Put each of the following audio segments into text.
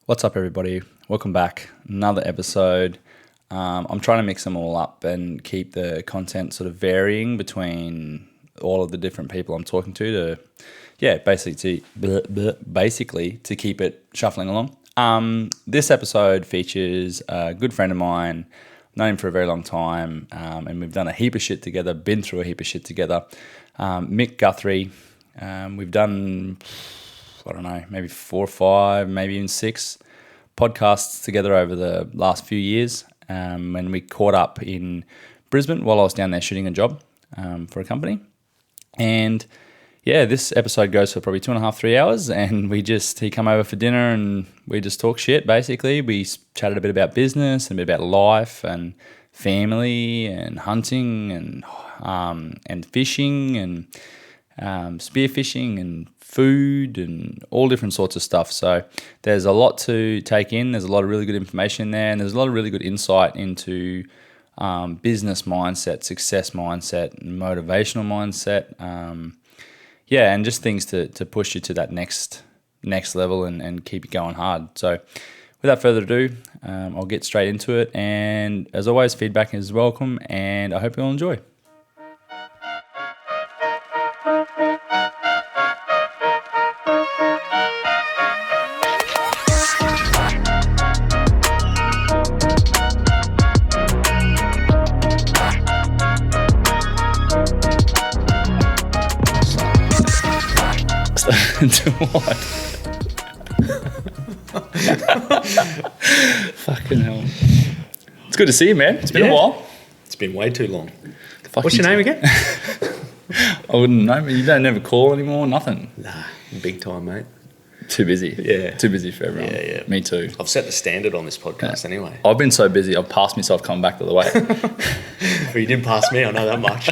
What's up, everybody? Welcome back. Another episode. I'm trying to mix them all up and keep the content sort of varying between all of the different people I'm talking to basically to keep it shuffling along. This episode features a good friend of mine, known him for a very long time, and we've done a heap of shit together, been through a heap of shit together. Mick Guthrie. We've done, I don't know, maybe 4 or 5, maybe even 6 podcasts together over the last few years. When we caught up in Brisbane while I was down there shooting a job for a company. And yeah, this episode goes for probably 2.5, 3 hours, and he come over for dinner and we just talk shit, basically. We chatted a bit about business and a bit about life and family and hunting and fishing and spearfishing and food and all different sorts of stuff. So there's a lot to take in. There's a lot of really good information there, and there's a lot of really good insight into business mindset, success mindset, and motivational mindset. And just things to push you to that next level and keep you going hard. So without further ado, I'll get straight into it. And as always, feedback is welcome, and I hope you all enjoy. To what? Fucking hell. It's good to see you, man. It's been a while. It's been way too long. What's your name again? I wouldn't know, but you don't never call anymore, nothing. Nah, big time, mate. Too busy. Yeah. Too busy for everyone. Yeah. Me too. I've set the standard on this podcast anyway. I've been so busy, I've passed myself coming back the other way. But you didn't pass me, I know that much.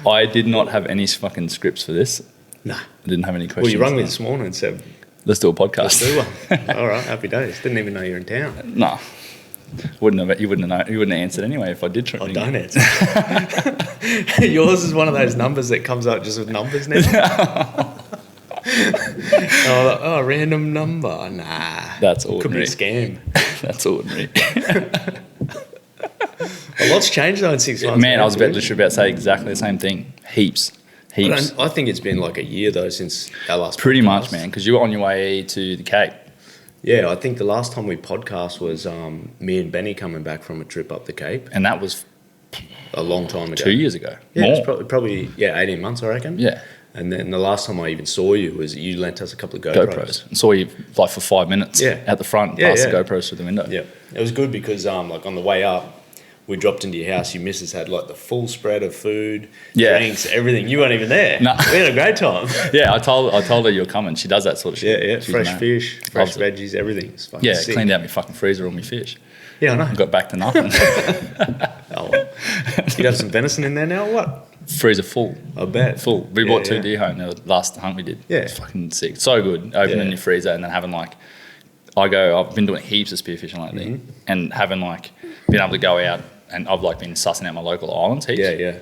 I did not have any fucking scripts for this. Nah. I didn't have any questions. Well, you rang me this morning and said, let's do a podcast. let's do one. All right, happy days. Didn't even know you're in town. No. You wouldn't have answered anyway if I did try. I don't answer. Yours is one of those numbers that comes up just with numbers now. Random number. Nah. That's ordinary. Could be a scam. That's ordinary. A lot's changed though in 6 months. Man, I was literally about to say exactly the same thing. Heaps. I think it's been like a year though since our last Pretty podcast. much, man, because you were on your way to the Cape. Yeah, I think the last time we podcast was me and Benny coming back from a trip up the Cape. And that was a long time ago. 2 years ago. Yeah, More. it was probably 18 months, I reckon. Yeah. And then the last time I even saw you was you lent us a couple of GoPros. And saw you like for 5 minutes at the front, past the GoPros through the window. Yeah, it was good because like on the way up, we dropped into your house. Your missus had like the full spread of food, drinks, everything. You weren't even there. No. We had a great time. Yeah, I told her you're coming. She does that sort of shit. Yeah. She's Fresh fish, fresh veggies, everything. It's fucking sick. Cleaned out my fucking freezer, all my fish. Yeah, I know. Got back to nothing. Oh, well. You have some venison in there now or what? Freezer full. I bet. Full. We bought 2 deer home the last hunt we did. Yeah. It's fucking sick. So good. Opening your freezer and then having like, I've been doing heaps of spearfishing lately and having like, been able to go out and I've like been sussing out my local islands heaps. Yeah.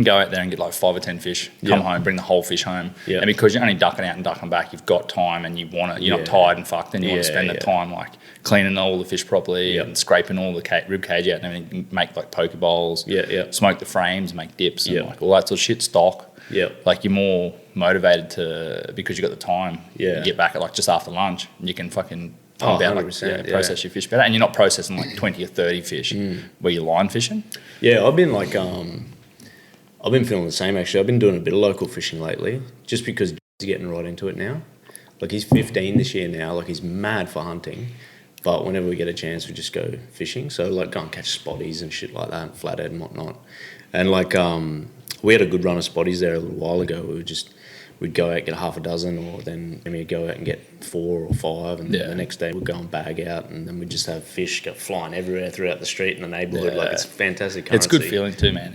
Go out there and get like 5 or 10 fish, come home, bring the whole fish home. Yeah. And because you're only ducking out and ducking back, you've got time and you want to, you're not tired and fucked, and you want to spend the time like cleaning all the fish properly and scraping all the rib cage out and everything, make like poke bowls, smoke the frames, make dips and like all that sort of shit, stock. Yeah. Like you're more motivated because you got the time. Yeah. You get back at like just after lunch and you can fucking process your fish better, and you're not processing like 20 or 30 fish where you're line fishing. Yeah, I've been like I've been feeling the same actually. I've been doing a bit of local fishing lately just because he's getting right into it now. Like he's 15 this year now, like he's mad for hunting, but whenever we get a chance we just go fishing, so like go and catch spotties and shit like that and flathead and whatnot. And like we had a good run of spotties there a little while ago. We'd go out, get half a dozen, or then we'd go out and get 4 or 5, and the next day we'd go and bag out, and then we'd just have fish go flying everywhere throughout the street in the neighbourhood. Like it's fantastic currency. It's good feeling too, man.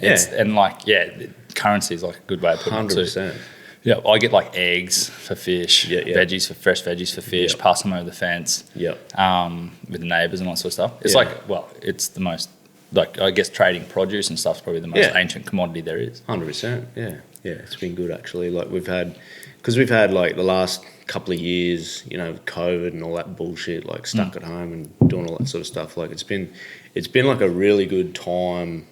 Currency is like a good way of putting it too. 100%. Yeah, I get like eggs for fish, veggies for fresh veggies for fish, pass them over the fence. With the neighbours and all that sort of stuff. It's it's the most, like, I guess trading produce and stuff is probably the most ancient commodity there is. 100%, yeah. Yeah, it's been good actually. Like we've had because we've had like the last couple of years, you know, COVID and all that bullshit, like stuck at home and doing all that sort of stuff. Like it's been like a really good time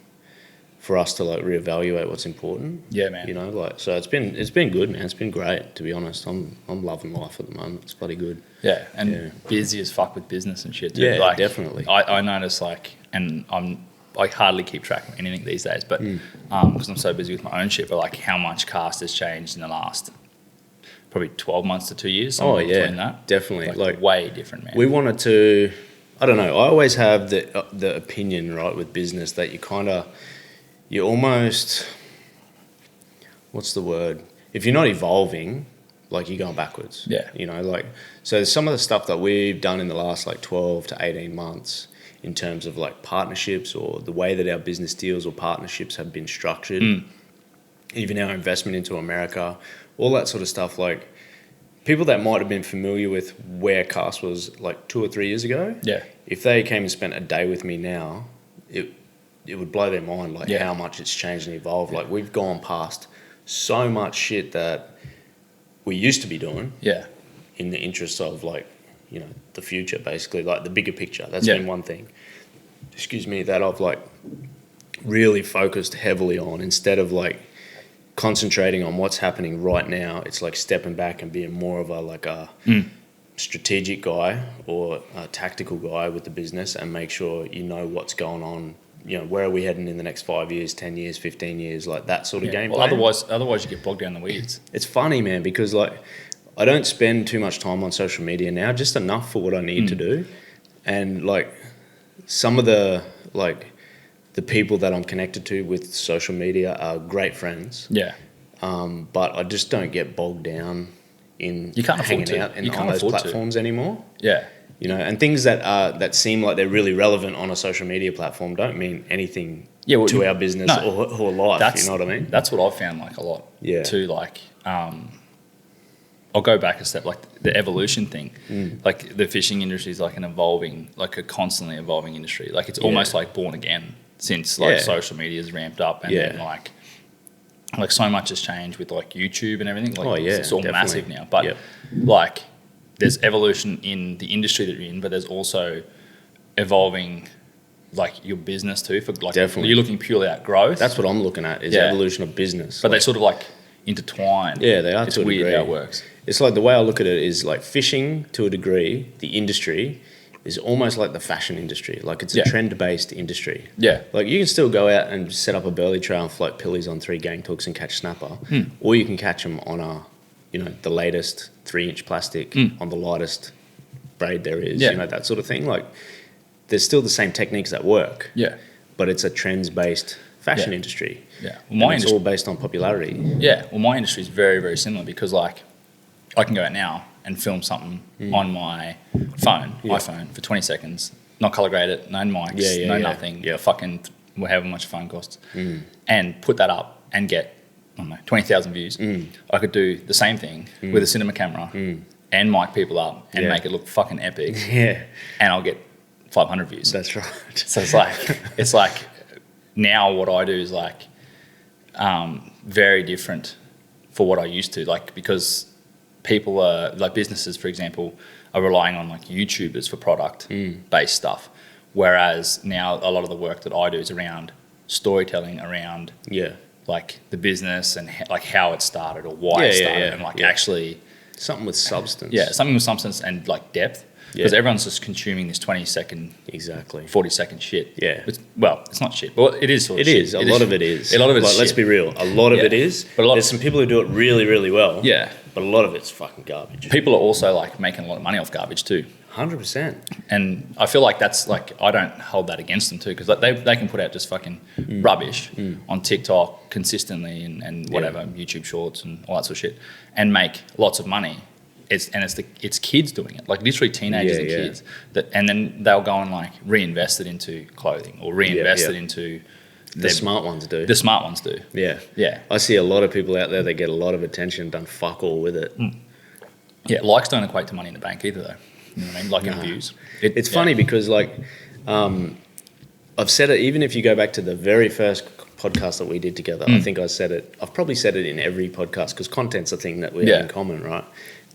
for us to like reevaluate what's important. Yeah, man. You know, like, so it's been good, man. It's been great, to be honest. I'm loving life at the moment. It's bloody good. Yeah, and busy as fuck with business and shit too. Yeah, like, definitely. I notice like, and I hardly keep track of anything these days, but because I'm so busy with my own shit, but like how much cast has changed in the last probably 12 months to 2 years. Oh yeah, between that. Definitely. Like way different, man. We wanted to, I don't know, I always have the opinion, right, with business that you almost, what's the word? If you're not evolving, like you're going backwards. Yeah. You know, like, so some of the stuff that we've done in the last like 12 to 18 months in terms of like partnerships or the way that our business deals or partnerships have been structured, even our investment into America, all that sort of stuff, like people that might have been familiar with where Cast was like 2 or 3 years ago, if they came and spent a day with me now, it would blow their mind, like how much it's changed and evolved. Like we've gone past so much shit that we used to be doing in the interest of like, you know, the future, basically, like the bigger picture. That's been one thing, that I've like really focused heavily on instead of like concentrating on what's happening right now. It's like stepping back and being more of a strategic guy or a tactical guy with the business and make sure you know what's going on. You know, where are we heading in the next 5 years, 10 years, 15 years, like that sort of game plan. Otherwise you get bogged down in the weeds. It's funny, man, because like I don't spend too much time on social media now, just enough for what I need to do. And like some of the people that I'm connected to with social media are great friends. Yeah. But I just don't get bogged down in hanging out on those platforms anymore. Yeah. You know, and things that seem like they're really relevant on a social media platform don't mean anything to our business or life. You know what I mean? That's what I've found like a lot. Yeah. Too, like, I'll go back a step, like the evolution thing. Like the fishing industry is like a constantly evolving industry. Like it's almost like born again since like social media has ramped up and then like so much has changed with like YouTube and everything. Like it's all massive now. But like there's evolution in the industry that you're in, but there's also evolving like your business too. For like you're looking purely at growth. That's what I'm looking at is evolution of business. But they sort of like intertwine. Yeah, they are. It's weird how it works. It's like the way I look at it is like fishing to a degree, the industry is almost like the fashion industry. Like it's a trend-based industry. Yeah. Like you can still go out and set up a burley trail and float pillies on 3 gang hooks and catch snapper, or you can catch them on the latest 3-inch plastic on the lightest braid there is, you know, that sort of thing. Like there's still the same techniques that work. Yeah. But it's a trends-based fashion industry. Yeah. Well, it's all based on popularity. Yeah. Well, my industry is very, very similar because like I can go out now and film something on my iPhone for 20 seconds, not color grade it, no mics, nothing, fucking however much a phone costs, and put that up and get, I don't know, 20,000 views. I could do the same thing with a cinema camera and mic people up and make it look fucking epic. Yeah. And I'll get 500 views. That's right. So it's like now what I do is like very different for what I used to, like because people are like businesses, for example, are relying on like YouTubers for product based stuff. Whereas now a lot of the work that I do is around storytelling around like the business and like how it started or why it started and like actually something with substance. Yeah, something with substance and like depth. Because everyone's just consuming this 20-second, 40-second shit. Yeah. It's not shit, but it is sort of shit. It is. A lot of it is. A lot of it is let's be real. A lot of it is. But there's some people who do it really, really well. Yeah. But a lot of it's fucking garbage. People are also like making a lot of money off garbage too. 100%. And I feel like that's like, I don't hold that against them too, because they can put out just fucking rubbish on TikTok consistently and whatever, YouTube shorts and all that sort of shit, and make lots of money. It's kids doing it, like literally teenagers and kids and then they'll go and like reinvest it into clothing or reinvest it into the smart ones do. The smart ones do. Yeah. Yeah. I see a lot of people out there that get a lot of attention, done fuck all with it. Yeah, likes don't equate to money in the bank either though. You know what I mean? Like in views. It's funny because like I've said it, even if you go back to the very first podcast that we did together. I think I said it. I've probably said it in every podcast because content's a thing that we have in common, right?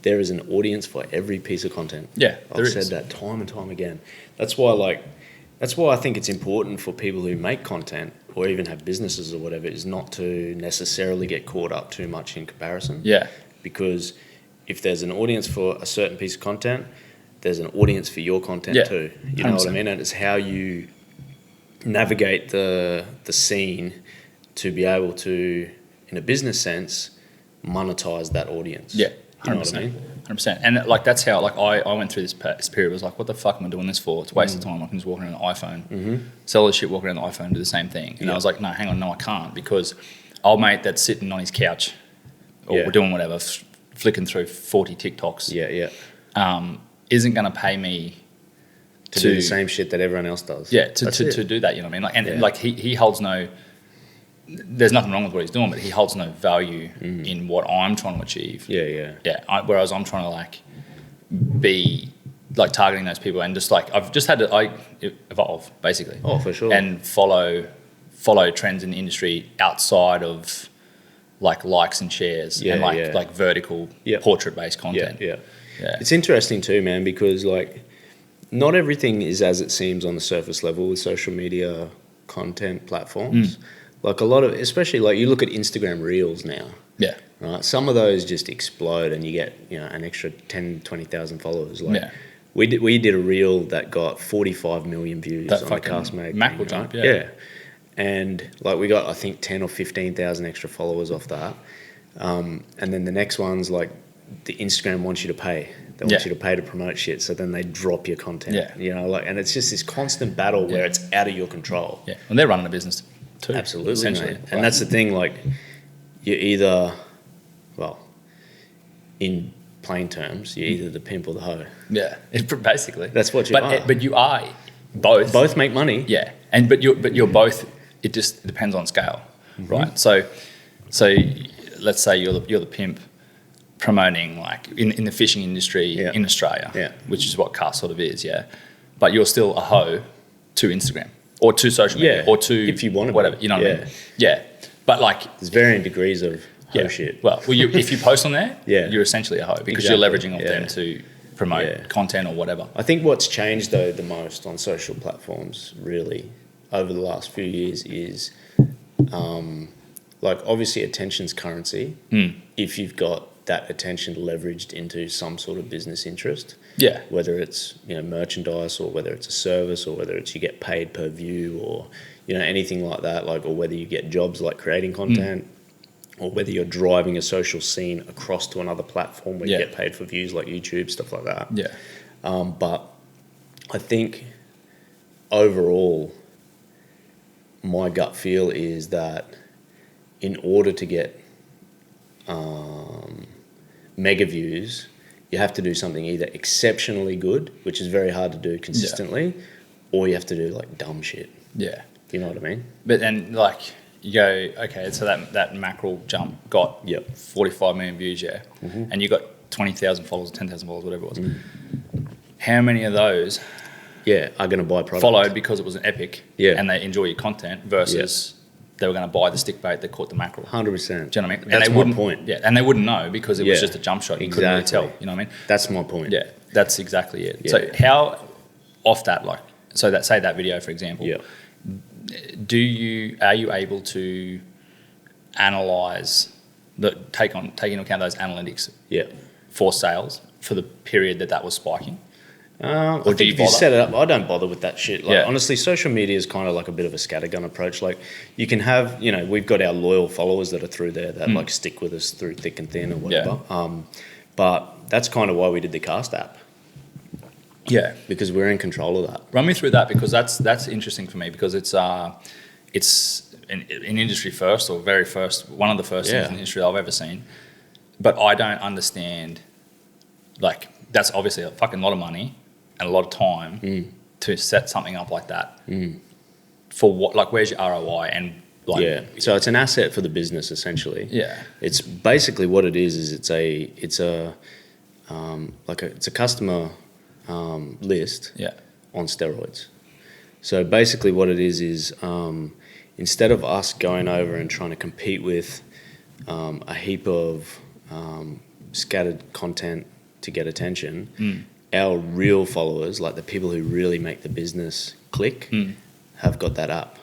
There is an audience for every piece of content. Yeah, I've said that time and time again. That's why I think it's important for people who make content or even have businesses or whatever is not to necessarily get caught up too much in comparison. Yeah. Because if there's an audience for a certain piece of content, there's an audience for your content too. You know 100%. What I mean? And it's how you navigate the scene to be able to, in a business sense, monetize that audience. Yeah. 100%. You know what I mean? 100%. And like that's how like I went through this period. Was like, what the fuck am I doing this for? It's a waste of time. I can just walk around an iPhone, sell this shit, walk around the iPhone, do the same thing. And I was like, no, hang on, no, I can't, because old mate that's sitting on his couch or doing whatever, flicking through 40 TikToks, isn't going to pay me to do the same shit that everyone else does. Yeah, to do that. You know what I mean? Like, and like he holds no. There's nothing wrong with what he's doing, but he holds no value in what I'm trying to achieve. Whereas I'm trying to like be like targeting those people, and just like I've just had to evolve basically. Oh, for sure. And follow trends in the industry outside of like likes and shares and like vertical portrait based content. Yeah. It's interesting too, man, because like not everything is as it seems on the surface level with social media content platforms. Like a lot of, especially like you look at Instagram Reels now. Yeah. Right. Some of those just explode and you get, an extra 10, 20,000 followers. Like we did a reel that got 45 million views on the Castmate. Mackerel jump, Yeah. And like we got, I think 10 or 15,000 extra followers off that. And then the next one's like the Instagram wants you to pay. They want you to pay to promote shit. So then they drop your content. Yeah. And it's just this constant battle where it's out of your control. Yeah. And they're running a business too. Absolutely, essentially. Mate. And that's the thing, like, you're either, well, in plain terms, you're either the pimp or the hoe. Yeah, basically. That's what you are. But you are both. Both make money. Yeah, but you're both. It just depends on scale, right? So let's say you're the pimp promoting like in the fishing industry in Australia, which is what Cast sort of is, But you're still a hoe to Instagram. Or to social media, or to if you want to whatever, you know what I mean? Yeah, but like there's varying degrees of hoe shit. Well, if you post on there, you're essentially a hoe because you're leveraging off them to promote content or whatever. I think what's changed though the most on social platforms really over the last few years is like obviously attention's currency. If you've got that attention leveraged into some sort of business interest. Yeah. Whether it's, merchandise or whether it's a service or whether it's you get paid per view or, anything like that, like, or whether you get jobs like creating content or whether you're driving a social scene across to another platform where you get paid for views like YouTube, stuff like that. Yeah. But I think overall, my gut feel is that in order to get mega views, you have to do something either exceptionally good, which is very hard to do consistently, or you have to do like dumb shit. Yeah. You know what I mean? But then like you go, okay, so that mackerel jump got 45 million views, and you got 20,000 followers, 10,000 followers, whatever it was. How many of those are going to buy products? Followed because it was an epic and they enjoy your content versus they were going to buy the stick bait that caught the mackerel. 100%. Do you know what I mean? That's my point. Yeah, and they wouldn't know because it was just a jump shot. You couldn't really tell. You know what I mean? That's my point. Yeah, that's exactly it. Yeah. So how off that, like, so that say that video for example, are you able to analyze take into account those analytics for sales for the period that was spiking? I think if you set it up, I don't bother with that shit. Like honestly, social media is kind of like a bit of a scattergun approach. Like you can have, we've got our loyal followers that are through there that like stick with us through thick and thin or whatever. But that's kind of why we did the Cast app. Yeah, because we're in control of that. Run me through that because that's interesting for me because it's an industry first or very first, one of the first things in the industry I've ever seen. But I don't understand. Like that's obviously a fucking lot of money. And a lot of time to set something up like that. For what? Like, where's your ROI? And like, so it's an asset for the business essentially. Yeah, it's basically what it is it's a customer list on steroids. So basically, what it is instead of us going over and trying to compete with a heap of scattered content to get attention, our real followers, like the people who really make the business click, have got that app.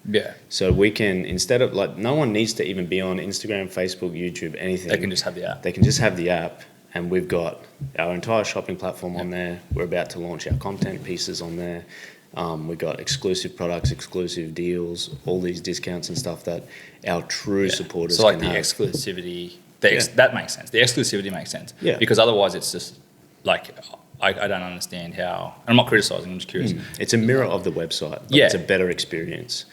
Yeah. So we can, instead of like, no one needs to even be on Instagram, Facebook, YouTube, anything. They can just have the app. They can just have the app, and we've got our entire shopping platform on there. We're about to launch our content pieces on there. We've got exclusive products, exclusive deals, all these discounts and stuff that our true supporters can have. So like the exclusivity, that makes sense. The exclusivity makes sense. Yeah. Because otherwise it's just like, I don't understand how, and I'm not criticising, I'm just curious. It's a mirror of the website. It's a better experience.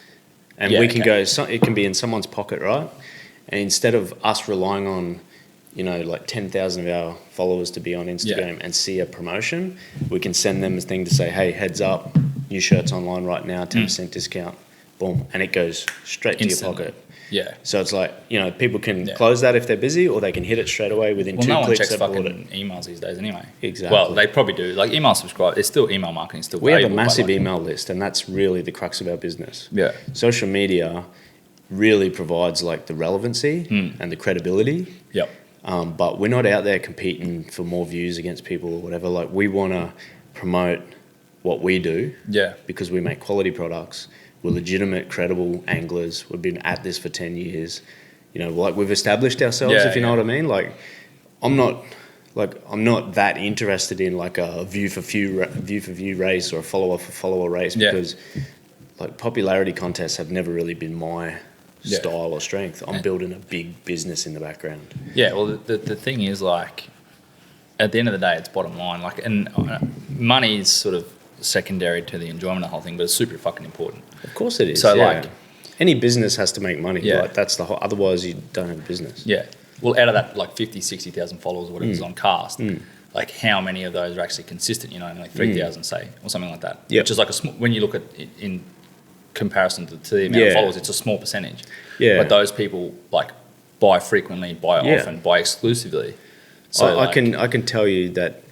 And we can go, it can be in someone's pocket, right? And instead of us relying on, like 10,000 of our followers to be on Instagram and see a promotion, we can send them a thing to say, hey, heads up, new shirts online right now, 10% discount, boom. And it goes straight Instantly. to your pocket. Yeah. So it's like, people can close that if they're busy, or they can hit it straight away within 2 no clicks. one checks fucking emails these days anyway. Exactly. Well, they probably do. Like email subscribe, it's still email marketing, still We have a valuable, massive email list, and that's really the crux of our business. Yeah. Social media really provides like the relevancy and the credibility. Yep. But we're not out there competing for more views against people or whatever. Like, we want to promote what we do because we make quality products. We're legitimate, credible anglers. We've been at this for 10 years. Like, we've established ourselves, if you know what I mean. Like, I'm not that interested in like a view for view race or a follower for follower race because like popularity contests have never really been my style or strength. I'm building a big business in the background. Yeah, well, the thing is, like, at the end of the day, it's bottom line. Like, and money is sort of secondary to the enjoyment of the whole thing, but it's super fucking important. Of course it is. So, like, any business has to make money. Yeah. Like, that's the whole, otherwise you don't have a business. Yeah. Well, out of that, like 50, 60,000 followers or whatever is on Cast, like how many of those are actually consistent, like 3,000 say, or something like that. Yep. Which is like when you look at it in comparison to the amount of followers, it's a small percentage. Yeah. But those people like buy frequently, buy often, buy exclusively. So I can tell you that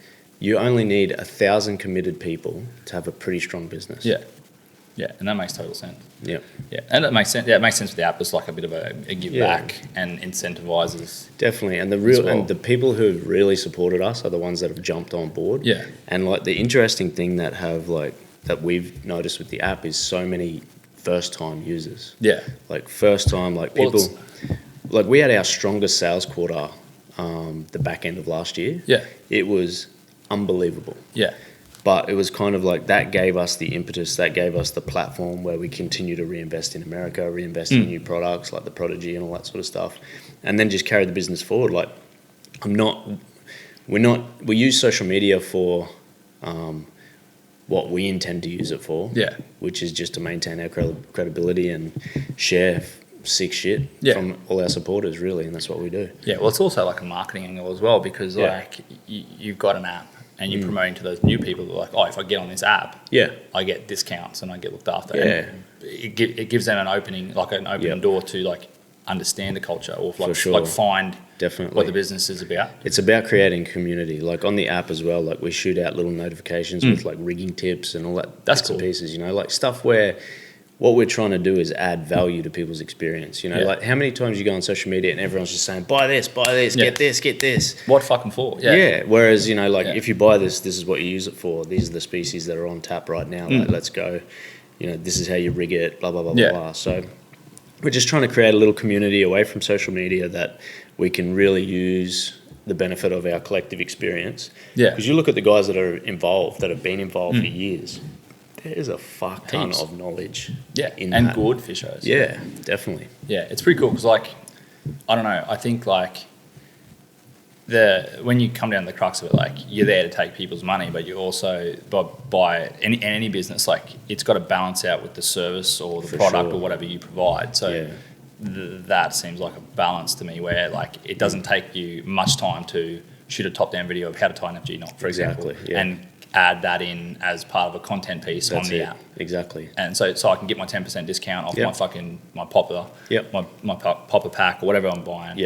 you only need 1,000 committed people to have a pretty strong business. Yeah. Yeah, and that makes total sense. Yeah. Yeah, and it makes sense. Yeah, it makes sense for the app. It's like a bit of a give back and incentivizes. Definitely, and and the people who have really supported us are the ones that have jumped on board. Yeah. And like the interesting thing that we've noticed with the app is so many first-time users. Yeah. Like first-time, like people. Like we had our strongest sales quarter, the back end of last year. Yeah. It was unbelievable. Yeah. But it was kind of like that gave us the impetus, that gave us the platform where we continue to reinvest in America, reinvest in new products like the Prodigy and all that sort of stuff, and then just carry the business forward. Like, we use social media for what we intend to use it for, which is just to maintain our credibility and share sick shit from all our supporters, really, and that's what we do. Yeah, well, it's also like a marketing angle as well because like you've got an app. And you're promoting to those new people that are like, oh, if I get on this app, I get discounts and I get looked after. Yeah. And it gives them an opening door to like understand the culture or like find what the business is about. It's about creating community. Like on the app as well, like we shoot out little notifications with like rigging tips and all that. That's cool. Pieces, like stuff where what we're trying to do is add value to people's experience. Like how many times you go on social media and everyone's just saying, buy this, get this. What fucking for? Yeah. Whereas, if you buy this is what you use it for. These are the species that are on tap right now. Like, let's go. This is how you rig it, blah, blah, blah, blah. So we're just trying to create a little community away from social media that we can really use the benefit of our collective experience. Yeah. Because you look at the guys that are involved, that have been involved for years, there's a fuck ton of knowledge. Yeah, and good fishers. Yeah, definitely. Yeah, it's pretty cool because, like, I don't know, I think, like, when you come down to the crux of it, like, you're there to take people's money, but you also, by any business, like, it's got to balance out with the service or the product or whatever you provide. So that seems like a balance to me where, like, it doesn't take you much time to shoot a top-down video of how to tie an FG knot, for example, and add that in as part of a content piece on the app. Exactly. And so I can get my 10% discount off my popper, my popper pack or whatever I'm buying.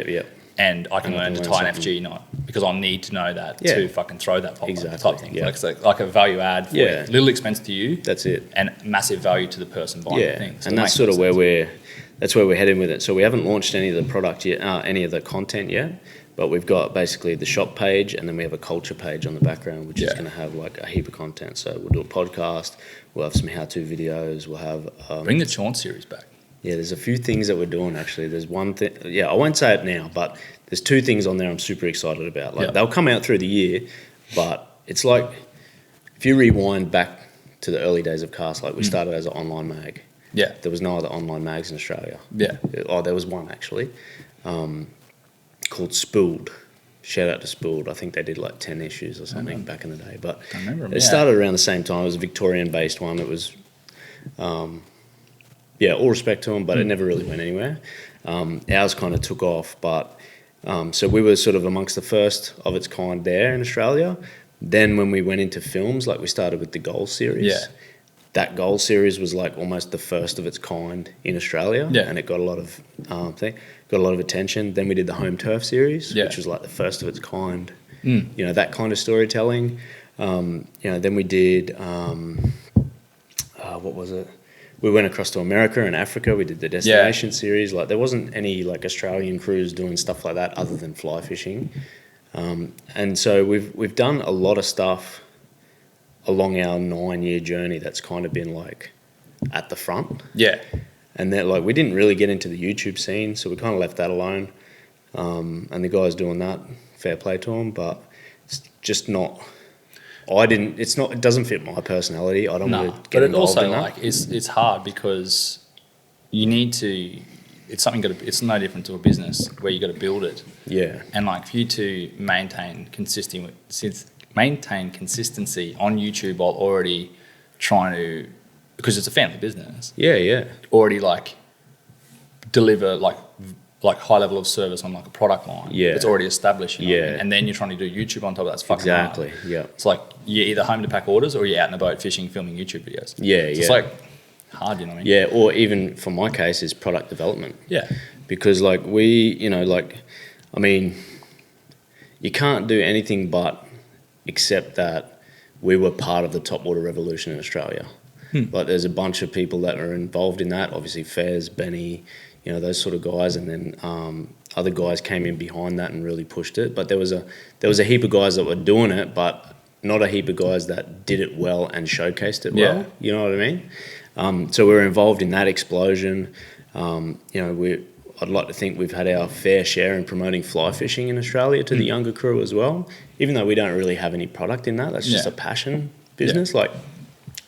and I can learn to tie an FG knot because I'll need to know that to fucking throw that pop type thing. Yeah. Like a value add for you. Little expense to you. That's it. And massive value to the person buying the thing. So and that's sort of where we're heading with it. So we haven't launched any of the product yet, any of the content yet, but we've got basically the shop page, and then we have a culture page on the background, which is going to have like a heap of content. So we'll do a podcast, we'll have some how-to videos, we'll have... Bring the Chaunt series back. Yeah, there's a few things that we're doing, actually. There's one thing... Yeah, I won't say it now, but there's 2 things on there I'm super excited about. Like, they'll come out through the year, but it's like... If you rewind back to the early days of Cast, like we started as an online mag. Yeah. There was no other online mags in Australia. Yeah. Oh, there was one, actually, called Spooled. Shout out to Spooled. I think they did like 10 issues or something back in the day. But I remember them, it started around the same time. It was a Victorian-based one. It was... all respect to them, but it never really went anywhere. Ours kind of took off, but so we were sort of amongst the first of its kind there in Australia. Then when we went into films, like we started with the Goal series. Yeah. That Goal series was like almost the first of its kind in Australia, and it got a lot of attention. Then we did the Home Turf series, which was like the first of its kind. You know, that kind of storytelling. Then we did what was it? We went across to America and Africa. We did the Destination series. Like there wasn't any like Australian crews doing stuff like that other than fly fishing. And so we've done a lot of stuff along our 9-year journey that's kind of been like at the front. Yeah. And then like we didn't really get into the YouTube scene, so we kind of left that alone. And the guys doing that, fair play to them, but it's just not. It doesn't fit my personality. I don't want to get involved in that. But it also it's hard because you need to. It's something. It's no different to a business where you got to build it. Yeah. And like for you to maintain consistency on YouTube while already trying to, because it's a family business. Yeah, yeah. Already like deliver like high level of service on like a product line. Yeah. It's already established. You know what I mean? And then you're trying to do YouTube on top of that. That's fucking hard. Yeah. It's like you're either home to pack orders or you're out in a boat fishing, filming YouTube videos. Yeah, so it's like hard, you know what I mean? Yeah, or even for my case is product development. Yeah. Because like you can't do anything but accept that we were part of the top water revolution in Australia. Like there's a bunch of people that are involved in that. Obviously Fez, Benny, those sort of guys, and then other guys came in behind that and really pushed it. But there was a heap of guys that were doing it, but not a heap of guys that did it well and showcased it well. You know what I mean? So we were involved in that explosion. I'd like to think we've had our fair share in promoting fly fishing in Australia to the younger crew as well, even though we don't really have any product in that. That's just a passion business. Like,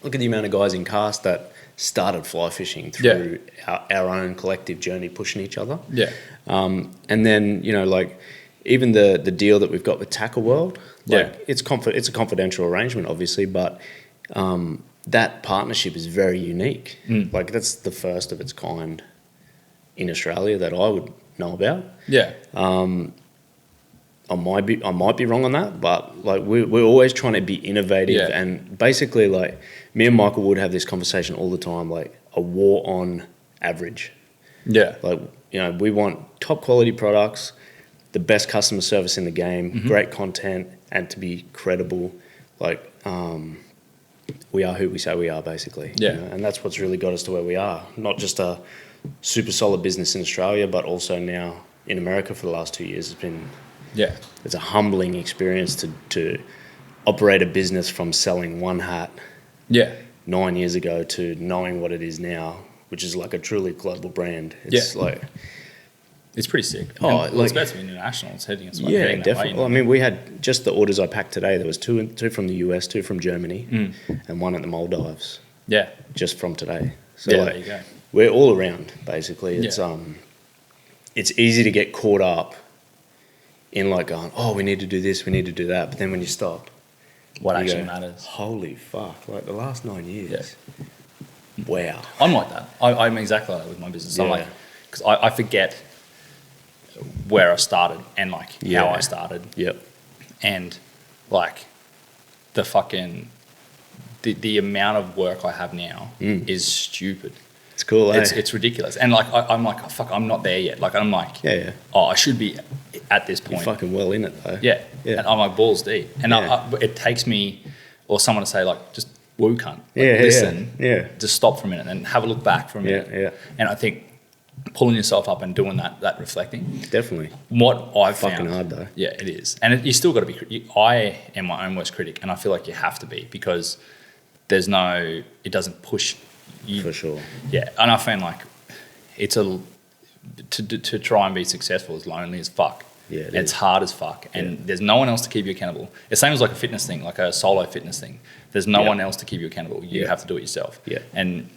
look at the amount of guys in Cast that started fly fishing through our own collective journey, pushing each other. Yeah. And then, like, even the deal that we've got with Tackle World, like, it's a confidential arrangement, obviously, but that partnership is very unique. Like, that's the first of its kind in Australia that I would know about. Yeah. I might be wrong on that, but like we're always trying to be innovative, and basically like me and Michael would have this conversation all the time, like a war on average. Yeah. Like, we want top quality products, the best customer service in the game, great content, and to be credible. Like, we are who we say we are, basically. Yeah. And that's what's really got us to where we are. Not just a super solid business in Australia, but also now in America for the last 2 years. It's a humbling experience to operate a business from selling one hat 9 years ago to knowing what it is now, which is like a truly global brand. It's it's pretty sick. It's about to be international. It's heading us definitely. I mean, we had just the orders I packed today. There was two from the US, 2 from Germany, and 1 at the Maldives. Yeah, just from today. So there you go. We're all around, basically. It's easy to get caught up in like going, we need to do this, we need to do that. But then when you stop, what actually matters? Holy fuck! Like the last 9 years. Yeah. Wow. I'm like that. I'm exactly like that with my business. I'm like, because I forget where I started and like how I started. Yep. And like the amount of work I have now is stupid. It's cool, eh? It's ridiculous. And like I'm like, oh, fuck, I'm not there yet. Like I'm like, Yeah. oh, I should be at this point. You're fucking well in it though. Yeah. Yeah. And I'm like balls deep. And Yeah. it takes me or someone to say like, just woo cunt. Like, Yeah, listen. yeah. Just stop for a minute and have a look back for a minute. Yeah. And I think pulling yourself up and doing that reflecting. Definitely. What I've Fucking found, hard though. Yeah, it is. And you still got to be. I am my own worst critic, and I feel like you have to be because it doesn't push you. For sure. Yeah, and I find like to try and be successful is lonely as fuck. Yeah, it's hard as fuck, and there's no one else to keep you accountable. It's same as like a fitness thing, like a solo fitness thing. There's no one else to keep you accountable. You have to do it yourself. Yeah. And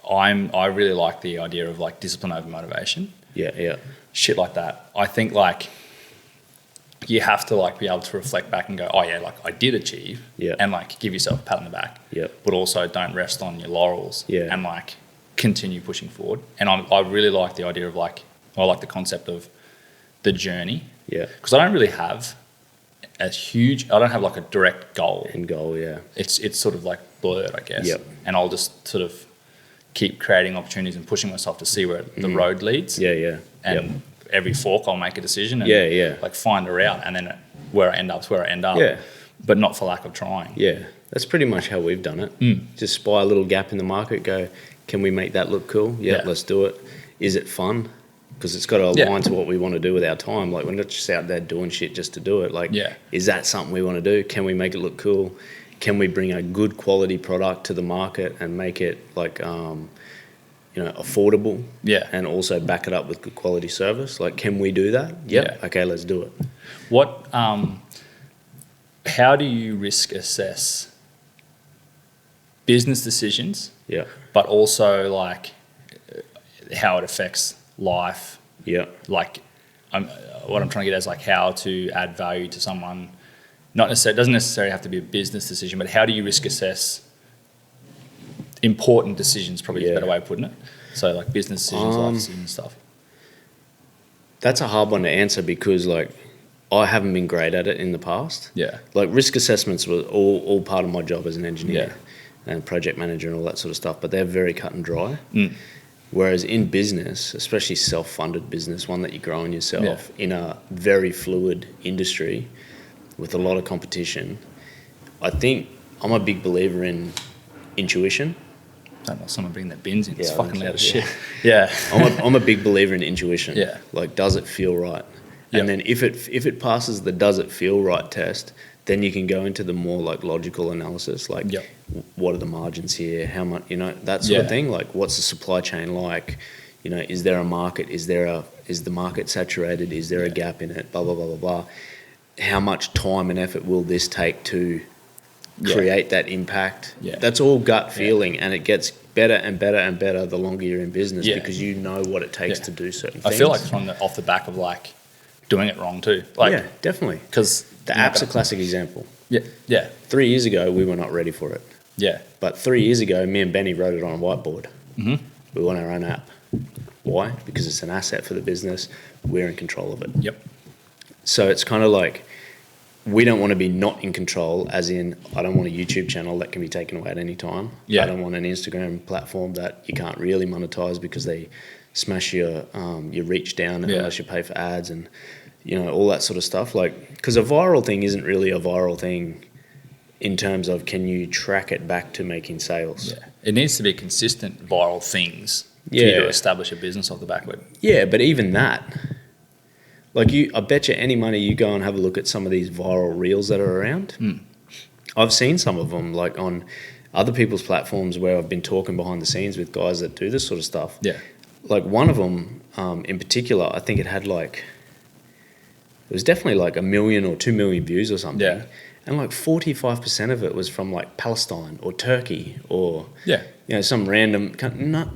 I really like the idea of like discipline over motivation. Yeah. Shit like that. I think like you have to like be able to reflect back and go, oh yeah, like I did achieve, and like give yourself a pat on the back, but also don't rest on your laurels, and like continue pushing forward. And I really like the idea of like, I like the concept of the journey, because I don't really have I don't have like a direct goal. End goal, yeah. It's sort of like blurred, I guess, and I'll just sort of keep creating opportunities and pushing myself to see where the road leads. And every fork I'll make a decision and like find a route, and then where I end up is where I end up. But not for lack of trying. Yeah. That's pretty much how we've done it. Just spy a little gap in the market, go, can we make that look cool? Let's do it. Is it fun? Because it's got to align to what we want to do with our time. Like, we're not just out there doing shit just to do it. Like, is that something we want to do? Can we make it look cool? Can we bring a good quality product to the market and make it like, affordable? And also back it up with good quality service. Like, can we do that? Okay, let's do it. What? How do you risk assess business decisions? But also like how it affects life. Like, what I'm trying to get at is like how to add value to someone. It doesn't necessarily have to be a business decision, but how do you risk assess important decisions? Probably is a better way of putting it. So like business decisions, life decisions, stuff. That's a hard one to answer because like I haven't been great at it in the past. Like risk assessments were all part of my job as an engineer and project manager and all that sort of stuff, but they're very cut and dry. Whereas in business, especially self-funded business, one that you're growing yourself in a very fluid industry with a lot of competition, I think I'm a big believer in intuition. I don't know, someone bring their bins in. It's fucking loud as shit. I'm a big believer in intuition. Like, does it feel right? And then if it passes the does it feel right test, then you can go into the more like logical analysis, like what are the margins here, how much, that sort of thing. Like, what's the supply chain like? Is there a market? Is the market saturated? Is there a gap in it? Blah blah blah blah blah. How much time and effort will this take to create that impact? That's all gut feeling, and it gets better and better and better the longer you're in business because you know what it takes to do certain things. I feel like it's off the back of like doing it wrong too. Like, definitely. Because the app's a classic example. 3 years ago, we were not ready for it. But 3 years ago, me and Benny wrote it on a whiteboard. We want our own app. Why? Because it's an asset for the business. We're in control of it. So it's kind of like we don't want to be not in control, as in I don't want a YouTube channel that can be taken away at any time. I don't want an Instagram platform that you can't really monetize because they smash your reach down unless you pay for ads and all that sort of stuff. Like, because a viral thing isn't really a viral thing in terms of can you track it back to making sales. It needs to be consistent viral things for you to establish a business off the back of it. But even that, like, I bet you any money you go and have a look at some of these viral reels that are around. I've seen some of them like on other people's platforms where I've been talking behind the scenes with guys that do this sort of stuff. Like, one of them in particular, I think it had like, it was definitely like 1 million or 2 million views or something. And like 45% of it was from like Palestine or Turkey or some random.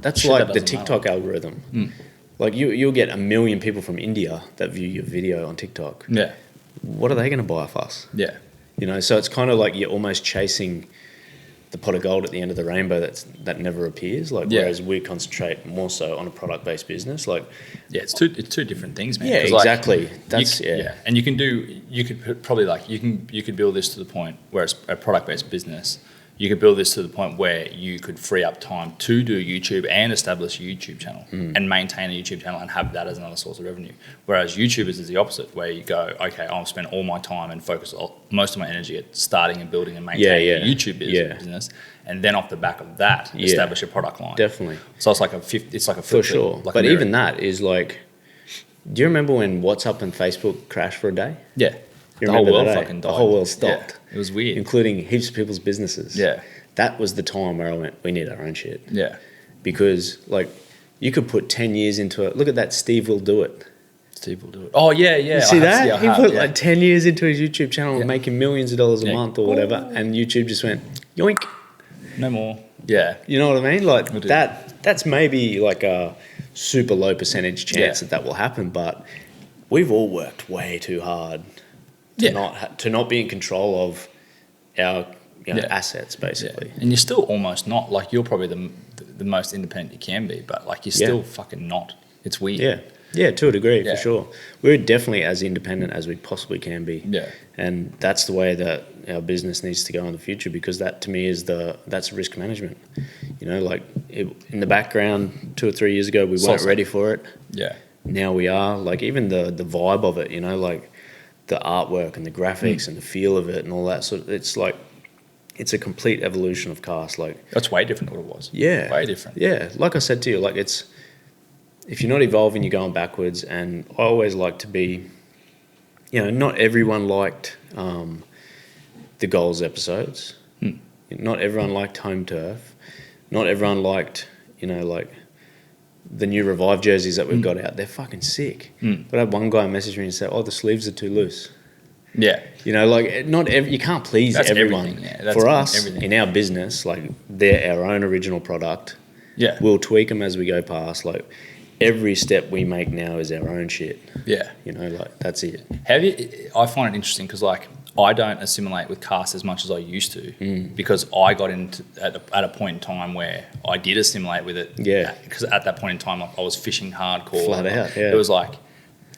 That's shit, like that the TikTok algorithm. Like, you'll get 1 million people from India that view your video on TikTok. What are they going to buy off us? So it's kind of like you're almost chasing the pot of gold at the end of the rainbow that never appears. Like, whereas we concentrate more so on a product-based business. Like, it's two different things, man. Yeah, exactly. Like, and you could build this to the point where it's a product-based business. you could build this to the point where you could free up time to do YouTube and establish a YouTube channel and maintain a YouTube channel and have that as another source of revenue. Whereas YouTubers is the opposite, where you go, okay, I'll spend all my time and focus most of my energy at starting and building and maintaining a YouTube business, and then off the back of that, establish a product line. Definitely. So it's like a flip. For sure. Like but even that is like, do you remember when WhatsApp and Facebook crashed for a day? Yeah. The whole world fucking died. The whole world stopped. Yeah, it was weird. Including heaps of people's businesses. Yeah. That was the time where I went, we need our own shit. Yeah. Because, like, you could put 10 years into it. Look at that, Steve Will Do It. Steve Will Do It. Oh, yeah. You see that? He put like 10 years into his YouTube channel and making millions of dollars a month or whatever. And YouTube just went, yoink. No more. Yeah. You know what I mean? Like, that's maybe like a super low percentage chance that will happen. But we've all worked way too hard to not be in control of our assets, basically. Yeah. And you're still almost not. Like, you're probably the most independent you can be, but like you're still fucking not. It's weird. Yeah, to a degree, for sure. We're definitely as independent as we possibly can be. Yeah. And that's the way that our business needs to go in the future, because that to me is that's risk management. You know, like in the background 2 or 3 years ago, we weren't ready for it. Yeah. Now we are. Like, even the vibe of it, you know, like the artwork and the graphics and the feel of it and all that sort of, it's like, it's a complete evolution of cast. Like, that's way different than what it was. Yeah. Way different. Yeah. Like I said to you, like, it's, if you're not evolving, you're going backwards. And I always like to be, you know, not everyone liked the goals episodes. Not everyone liked Home Turf. Not everyone liked, you know, like the new Revive jerseys that we've got out. They're fucking sick. But I had one guy message me and say, oh, the sleeves are too loose. Yeah. You know, like, you can't please everyone. For us, in our business, like, they're our own original product. Yeah. We'll tweak them as we go past. Like, every step we make now is our own shit. Yeah. You know, like, that's it. I find it interesting because, like, I don't assimilate with cast as much as I used to because I got into at a point in time where I did assimilate with it. Yeah. Because at that point in time, I was fishing hardcore. Flat out, yeah. It was like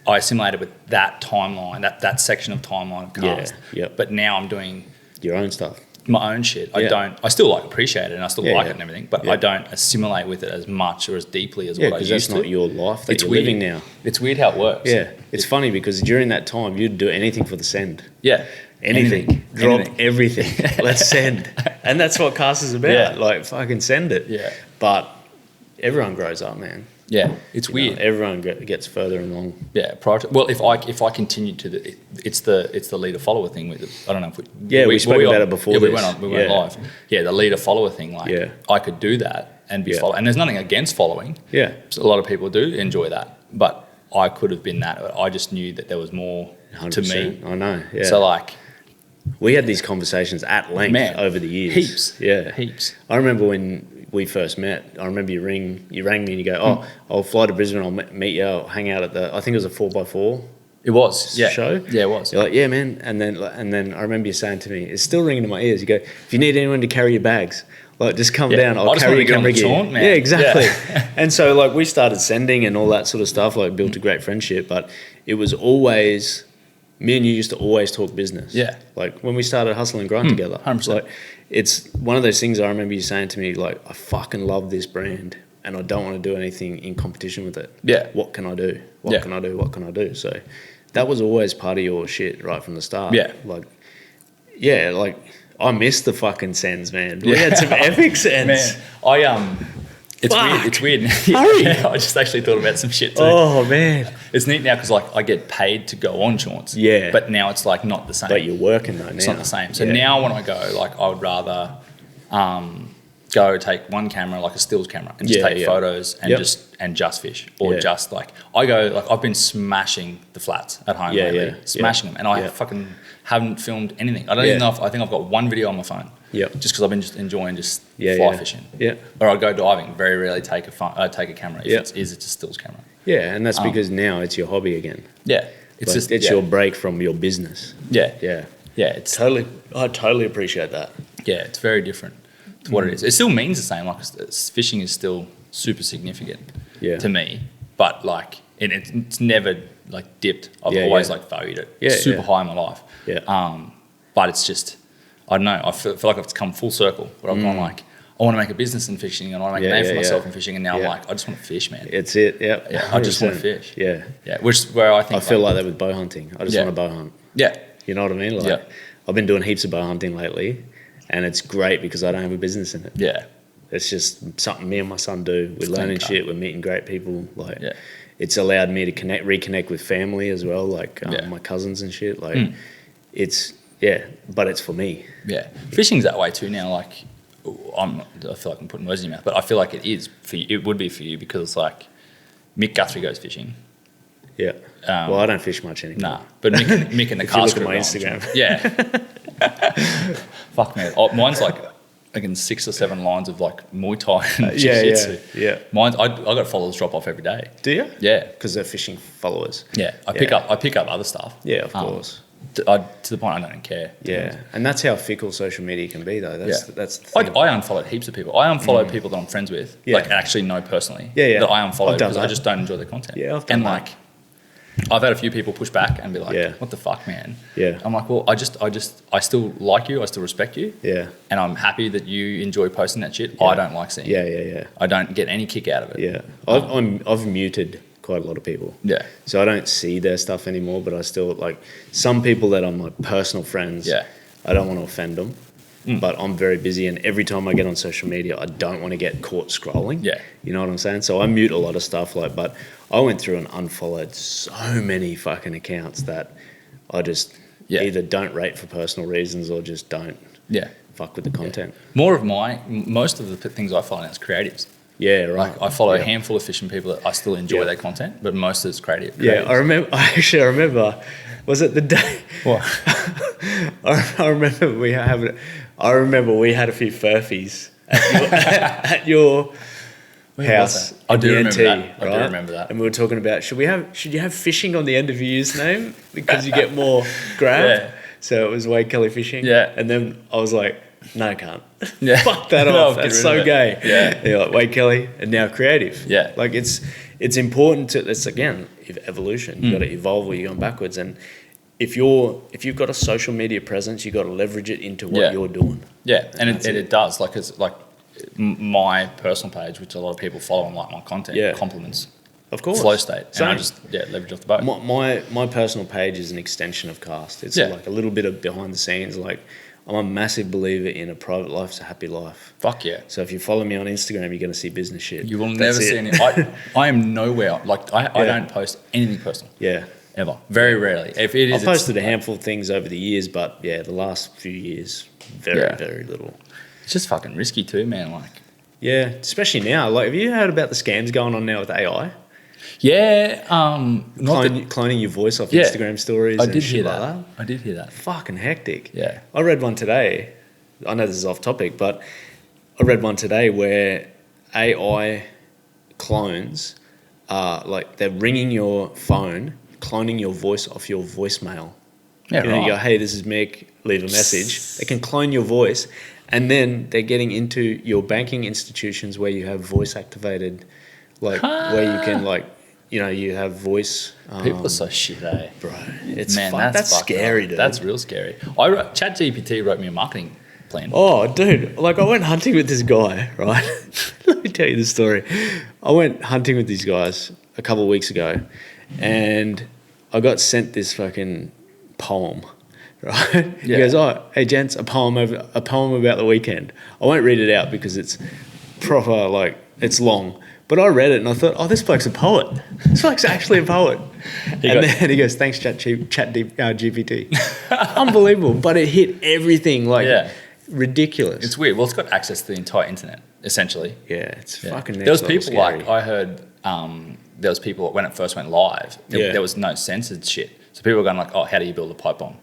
I assimilated with that timeline, that section of timeline of cast. Yeah. But now I'm doing Your own stuff. my own shit. I still like appreciate it and I still like it and everything, but I don't assimilate with it as much or as deeply as what I used to. Because that's not your life that you're living now. It's weird how it works. Yeah. It's funny because during that time, you'd do anything for the send. Yeah. Anything. Drop everything. Let's send. And that's what cast is about. Yeah. Like, fucking send it. Yeah. But everyone grows up, man. Yeah, it's weird. Everyone gets further along. Yeah, well, if I continued to it's the leader follower thing with it. I don't know if we spoke about it before. We went live. Yeah, the leader follower thing. Like, I could do that and be follow. And there's nothing against following. Yeah, so a lot of people do enjoy that, but I could have been that. I just knew that there was more 100%. to me. I know. Yeah. So like, we had these conversations at length over the years. Heaps. Yeah, heaps. I remember when we first met, I remember you rang me and you go, I'll fly to Brisbane, I'll meet you, I'll hang out at I think it was a 4x4 It was, show. Yeah, it was. You're like, yeah, man. And then I remember you saying to me, it's still ringing in my ears, you go, if you need anyone to carry your bags, like, just come down, I'll carry your camera gear. Man. Yeah, exactly. Yeah. And so, like, we started sending and all that sort of stuff, like, built a great friendship, but it was always, me and you used to always talk business. Yeah. Like, when we started Hustle and Grind together. 100%. Like, it's one of those things I remember you saying to me, like, I fucking love this brand and I don't want to do anything in competition with it. Yeah. What can I do? What can I do? What can I do? So that was always part of your shit right from the start. Yeah. Like, I miss the fucking sends, man. We had some epic sends. Man, It's weird. Hurry. I just actually thought about some shit too. Oh, man. It's neat now because, like, I get paid to go on jaunts. Yeah. But now it's, like, not the same. But you're working though now. It's not the same. So now when I go, like, I would rather go take one camera, like a stills camera, and just take photos and just fish. Or just, like, I go, like, I've been smashing the flats at home lately. Smashing them. And I fucking haven't filmed anything. I don't even know I think I've got one video on my phone. Yeah, just because I've been just enjoying fly fishing. Yeah, or I go diving. Very rarely take a camera. If it's a stills camera. Yeah, and that's because now it's your hobby again. Yeah, it's your break from your business. Yeah. It's totally. I totally appreciate that. Yeah, it's very different to what it is. It still means the same. Like, fishing is still super significant to me, but like it's never like dipped. I've always like valued it super high in my life. Yeah. But it's just. I don't know. I feel like it's come full circle. Where I've gone like, I want to make a business in fishing and I want to make a name for myself in fishing. And now I'm like, I just want to fish, man. It's it. Yep. Yeah. I just want to fish. Yeah. Yeah. Which is where I think I feel like that with bow hunting. I just want to bow hunt. Yeah. You know what I mean? Like, I've been doing heaps of bow hunting lately, and it's great because I don't have a business in it. Yeah. It's just something me and my son do. We're learning shit. We're meeting great people. Like, it's allowed me to reconnect with family as well, like my cousins and shit. Like, but it's for me. Yeah. Fishing's that way too now. Like, I feel like I'm putting words in your mouth, but I feel like it is for you. It would be for you because it's like Mick Guthrie goes fishing. Yeah. Well, I don't fish much anymore. Nah, but Mick and the cast look at my Instagram. Yeah. Fuck man. Mine's like 6 or 7 lines of like Muay Thai and jiu-jitsu. Yeah. Mine's I got followers drop off every day. Do you? Yeah. Because they're fishing followers. Yeah. I pick up other stuff. Yeah, of course. To the point I don't care. Yeah, and that's how fickle social media can be, though. That's the thing. I unfollowed heaps of people. I unfollowed people that I'm friends with, like actually know personally. Yeah. That I unfollowed because I just don't enjoy their content. Yeah, I've done that. I've had a few people push back and be like, "What the fuck, man?" Yeah. I'm like, "Well, I still like you. I still respect you. Yeah. And I'm happy that you enjoy posting that shit. I don't like seeing it. Yeah. I don't get any kick out of it. Yeah. I've muted quite a lot of people. Yeah. So I don't see their stuff anymore, but I still like some people that are my personal friends. Yeah. I don't want to offend them, but I'm very busy, and every time I get on social media, I don't want to get caught scrolling. Yeah. You know what I'm saying? So I mute a lot of stuff, but I went through and unfollowed so many fucking accounts that I just either don't rate for personal reasons or just don't fuck with the content. Most of the things I follow now is creatives. Yeah, right. Like I follow a handful of fishing people that I still enjoy their content, but most of it's creative. Yeah, I remember. Was it the day? What? I remember we had a few furfies at your house. I do remember that. And we were talking about should you have fishing on the end of your username because you get more grab? Yeah. So it was Wade Kelly Fishing. Yeah. And then I was like, no, I can't. Yeah. Fuck that off. That's so gay. Yeah. You're like Wade Kelly and now creative. Yeah. Like it's important to, it's again, evolution. You've got to evolve or you're going backwards. And if you've got a social media presence, you've got to leverage it into what you're doing. Yeah. And it does. Like it's like my personal page, which a lot of people follow and like my content, compliments. Of course. Flow state. And I just leverage off the boat. My personal page is an extension of Cast. It's like a little bit of behind the scenes. Like I'm a massive believer in a private life's a happy life. Fuck yeah. So if you follow me on Instagram, you're going to see business shit. You will never see any. I am nowhere. Like I don't post anything personal. Yeah. Ever. Very rarely. If it is, I've posted a handful of things over the years, but the last few years, very little. It's just fucking risky too, man. Like. Yeah, especially now. Like, have you heard about the scams going on now with AI? Yeah, cloning your voice off Instagram stories. I did hear like that. I did hear that. Fucking hectic. Yeah. I read one today. I know this is off topic, but I read one today where AI clones are like they're ringing your phone, cloning your voice off your voicemail. Yeah, you go, hey, this is Mick. Leave a message. They can clone your voice, and then they're getting into your banking institutions where you have voice activated, like where you can you have voice. People are so shit, eh? Bro, that's scary, dude. That's real scary. ChatGPT wrote me a marketing plan. Oh, dude, like I went hunting with this guy, right? Let me tell you the story. I went hunting with these guys a couple of weeks ago, and I got sent this fucking poem, right? He goes, "Oh, hey gents, a poem about the weekend." I won't read it out because it's proper, like it's long. But I read it and I thought, oh, this bloke's a poet. This bloke's actually a poet. Then he goes, thanks, GPT. Unbelievable. But it hit everything, ridiculous. It's weird. Well, it's got access to the entire internet, essentially. Yeah, it's fucking next There was people scary. I heard, there was people, when it first went live, there was no censored shit. So people were going like, oh, how do you build a pipe bomb?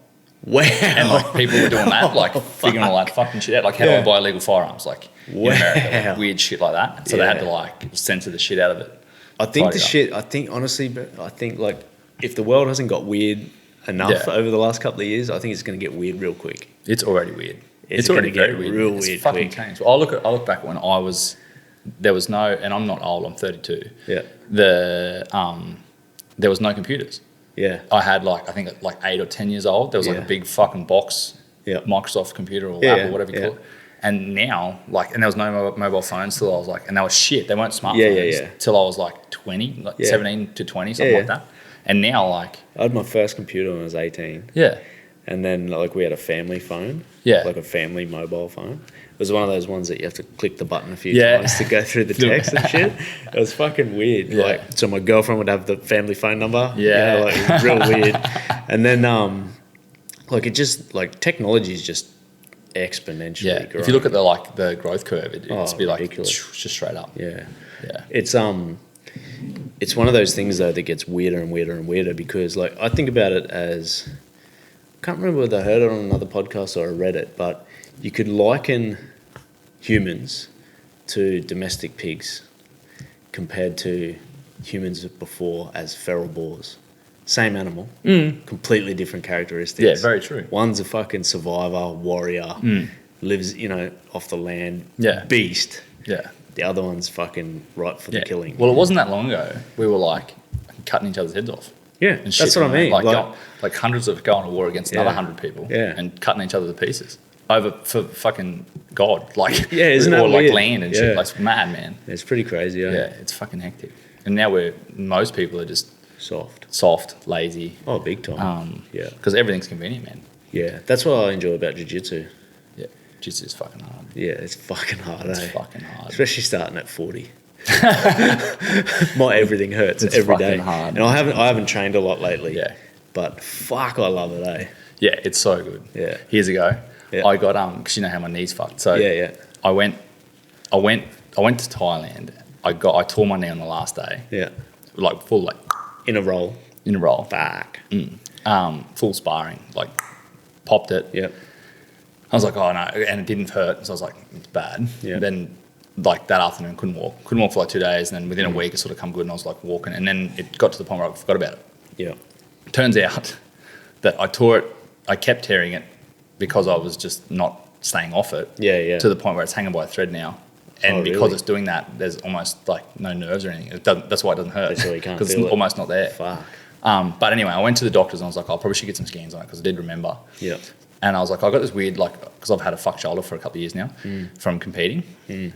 Wow. And like people were doing that, like figuring all that fucking shit out. Like how do I buy illegal firearms? Like in America, like, weird shit like that. So they had to like censor the shit out of it. I think honestly, like if the world hasn't got weird enough over the last couple of years, I think it's going to get weird real quick. It's already weird. It's already very weird. Real weird. It's fucking changed. I look back when there was no, and I'm not old. I'm 32. Yeah. There was no computers. Yeah. I had I think 8 or 10 years old. There was like a big fucking box Microsoft computer or Yeah, Apple, whatever you call it. And now, like, and there was no mobile phones till I was like, and they were shit. They weren't smartphones till I was like 20, like 17 to 20, something like that. And now, like, I had my first computer when I was 18. Yeah. And then, like, we had a family phone. Yeah. Like a family mobile phone. It was one of those ones that you have to click the button a few times to go through the text and shit. It was fucking weird. Yeah. Like, so my girlfriend would have the family phone number. Yeah. You know, like, it was real weird. And then, like, it just, like, technology is just exponentially growing. If you look at the growth curve, it's be like ridiculous. just straight up. Yeah. Yeah. It's one of those things though that gets weirder and weirder and weirder because like I think about it as I can't remember whether I heard it on another podcast or I read it, but you could liken humans to domestic pigs compared to humans before as feral boars. Same animal, completely different characteristics. Yeah, very true. One's a fucking survivor, warrior, lives, off the land, beast. Yeah. The other one's fucking right for the killing. Well, it wasn't that long ago. We were like cutting each other's heads off. Yeah, and that's what I mean. Like hundreds of going to war against another 100 people. Yeah. And cutting each other to pieces over for fucking God. Like, isn't that or like weird? land and shit. Like, it's mad, man. It's pretty crazy. Yeah, it's fucking hectic. And now most people are just soft, lazy. Oh, big time. Because everything's convenient, man. Yeah, that's what I enjoy about jiu-jitsu. Yeah, jiu-jitsu is fucking hard. Yeah, it's fucking hard. It's fucking hard, especially starting at 40. My everything hurts it's every fucking day. hard. And I haven't trained a lot lately. Yeah, but fuck, I love it. Yeah, it's so good. Yeah. Years ago, Yeah. I got because you know how my knees fucked. So I went to Thailand. I tore my knee on the last day. Yeah. Like full like in a roll. Fuck. Full sparring. Like popped it. Yep. I was like, oh no, and it didn't hurt. So I was like, it's bad. Yeah. Then like that afternoon, couldn't walk for like 2 days, and then within a week it sort of come good, and I was like walking, and then it got to the point where I forgot about it. Yeah. Turns out that I tore it. I kept tearing it because I was just not staying off it. Yeah. To the point where it's hanging by a thread now. And because really? it's doing that, there's almost like no nerves or anything. That's why it doesn't hurt. That's why you can't because feel it's it. almost not there. Fuck. But anyway, I went to the doctors and I was like, I probably should get some scans on it because I did remember. Yeah. And I was like, I got this weird because I've had a fucked shoulder for a couple of years now from competing.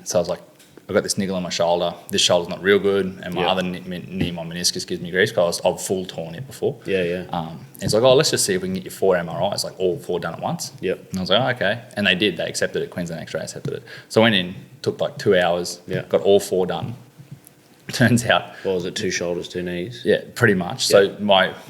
So I was like, I got this niggle on my shoulder. This shoulder's not real good, and my other knee, my meniscus, gives me grief because I've full torn it before. Yeah. And it's like, let's just see if we can get you 4 MRIs, like all 4 done at once. Yep. And I was like, okay. And they did. They accepted it. Queensland X-ray accepted it. So I went in, took like 2 hours, got all 4 done. Turns out... What was it, 2 shoulders, 2 knees? Yeah, pretty much. Yep. So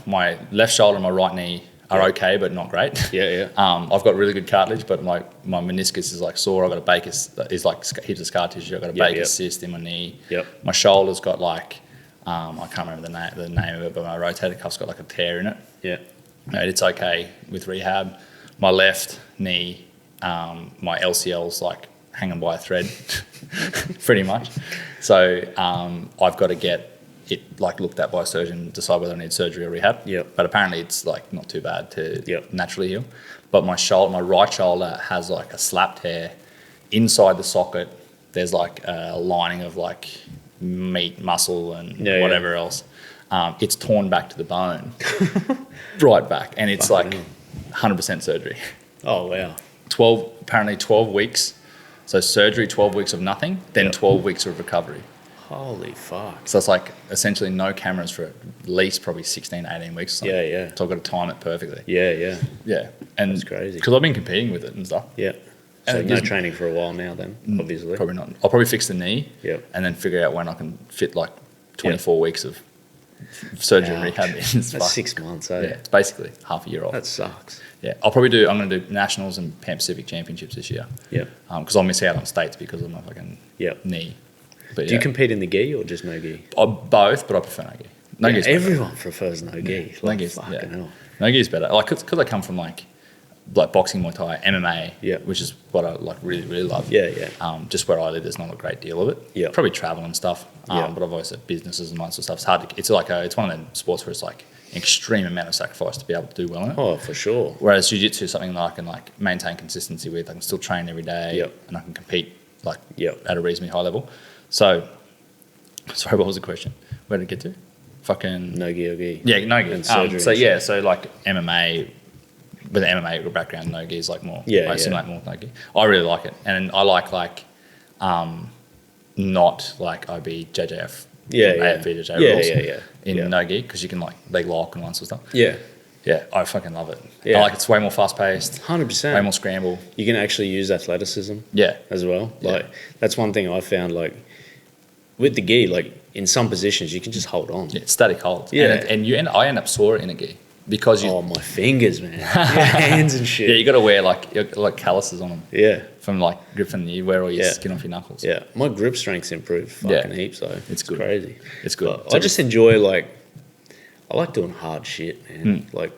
my left shoulder and my right knee are okay, but not great. Yeah. I've got really good cartilage, but my meniscus is like sore. I've got a Baker's, is like heaps of scar tissue. I've got a Baker's cyst in my knee. Yep. My shoulder's got like, I can't remember the name of it, but my rotator cuff's got like a tear in it. Yeah. Mate, it's okay with rehab. My left knee, my LCL's like hanging by a thread, pretty much. So I've got to get it like looked at by a surgeon, decide whether I need surgery or rehab. Yep. But apparently it's like not too bad to naturally heal. But my right shoulder has like a slap tear inside the socket. There's like a lining of like meat, muscle, and whatever else. It's torn back to the bone, right back, and it's like 100% surgery. Oh wow. 12 weeks. So surgery, 12 weeks of nothing, then 12 weeks of recovery. Holy fuck. So it's like essentially no cameras for at least probably 16, 18 weeks or something. Yeah. So I've got to time it perfectly. Yeah. And that's crazy. Because I've been competing with it and stuff. Yeah. So no training for a while now then, obviously. Probably not. I'll probably fix the knee and then figure out when I can fit like 24 weeks of surgery and rehab. That's 6 months, eh? Yeah, it's basically half a year off. That sucks. Yeah, I'm going to do Nationals and Pan Pacific Championships this year. Yeah. Because I'll miss out on states because of my fucking knee. But do you compete in the gi or just no gi? Both, but I prefer no gi. No gi's everyone prefers no gi. No gi's fucking hell. No gi's better. Like because I come from like boxing, Muay Thai, MMA, which is what I like really, really love. Yeah. Just where I live, there's not a great deal of it. Yeah. Probably travel and stuff. But I've always had businesses and all that sort of stuff. It's hard to. It's like it's one of the sports where it's like an extreme amount of sacrifice to be able to do well in it. Oh, for sure. Whereas jiu-jitsu is something that I can like maintain consistency with. I can still train every day, and I can compete like at a reasonably high level. So, sorry, what was the question? Where did it get to? Fucking no gi or gi. Yeah, no gi. And surgery so like MMA, with an MMA background, no gi is like more. Yeah, I assimilate more with no gi. I really like it, and I like not like IBJJF, AFBJJ rules in no gi because you can like leg lock and all that sort of stuff. Yeah. Yeah, I fucking love it. Yeah. I like it's way more fast paced. 100%. Way more scramble. You can actually use athleticism. Yeah. As well. Yeah. Like that's one thing I found. Like with the gi, like in some positions you can just hold on. Yeah, it's static hold. Yeah. And I end up sore in a gi because you. Oh, my fingers, man. Your hands and shit. Yeah, you got to wear like calluses on them. Yeah. From like gripping, you wear all your skin off your knuckles. Yeah. My grip strength's improved fucking heaps though. It's good. Crazy. It's good. I just enjoy I like doing hard shit, man. Like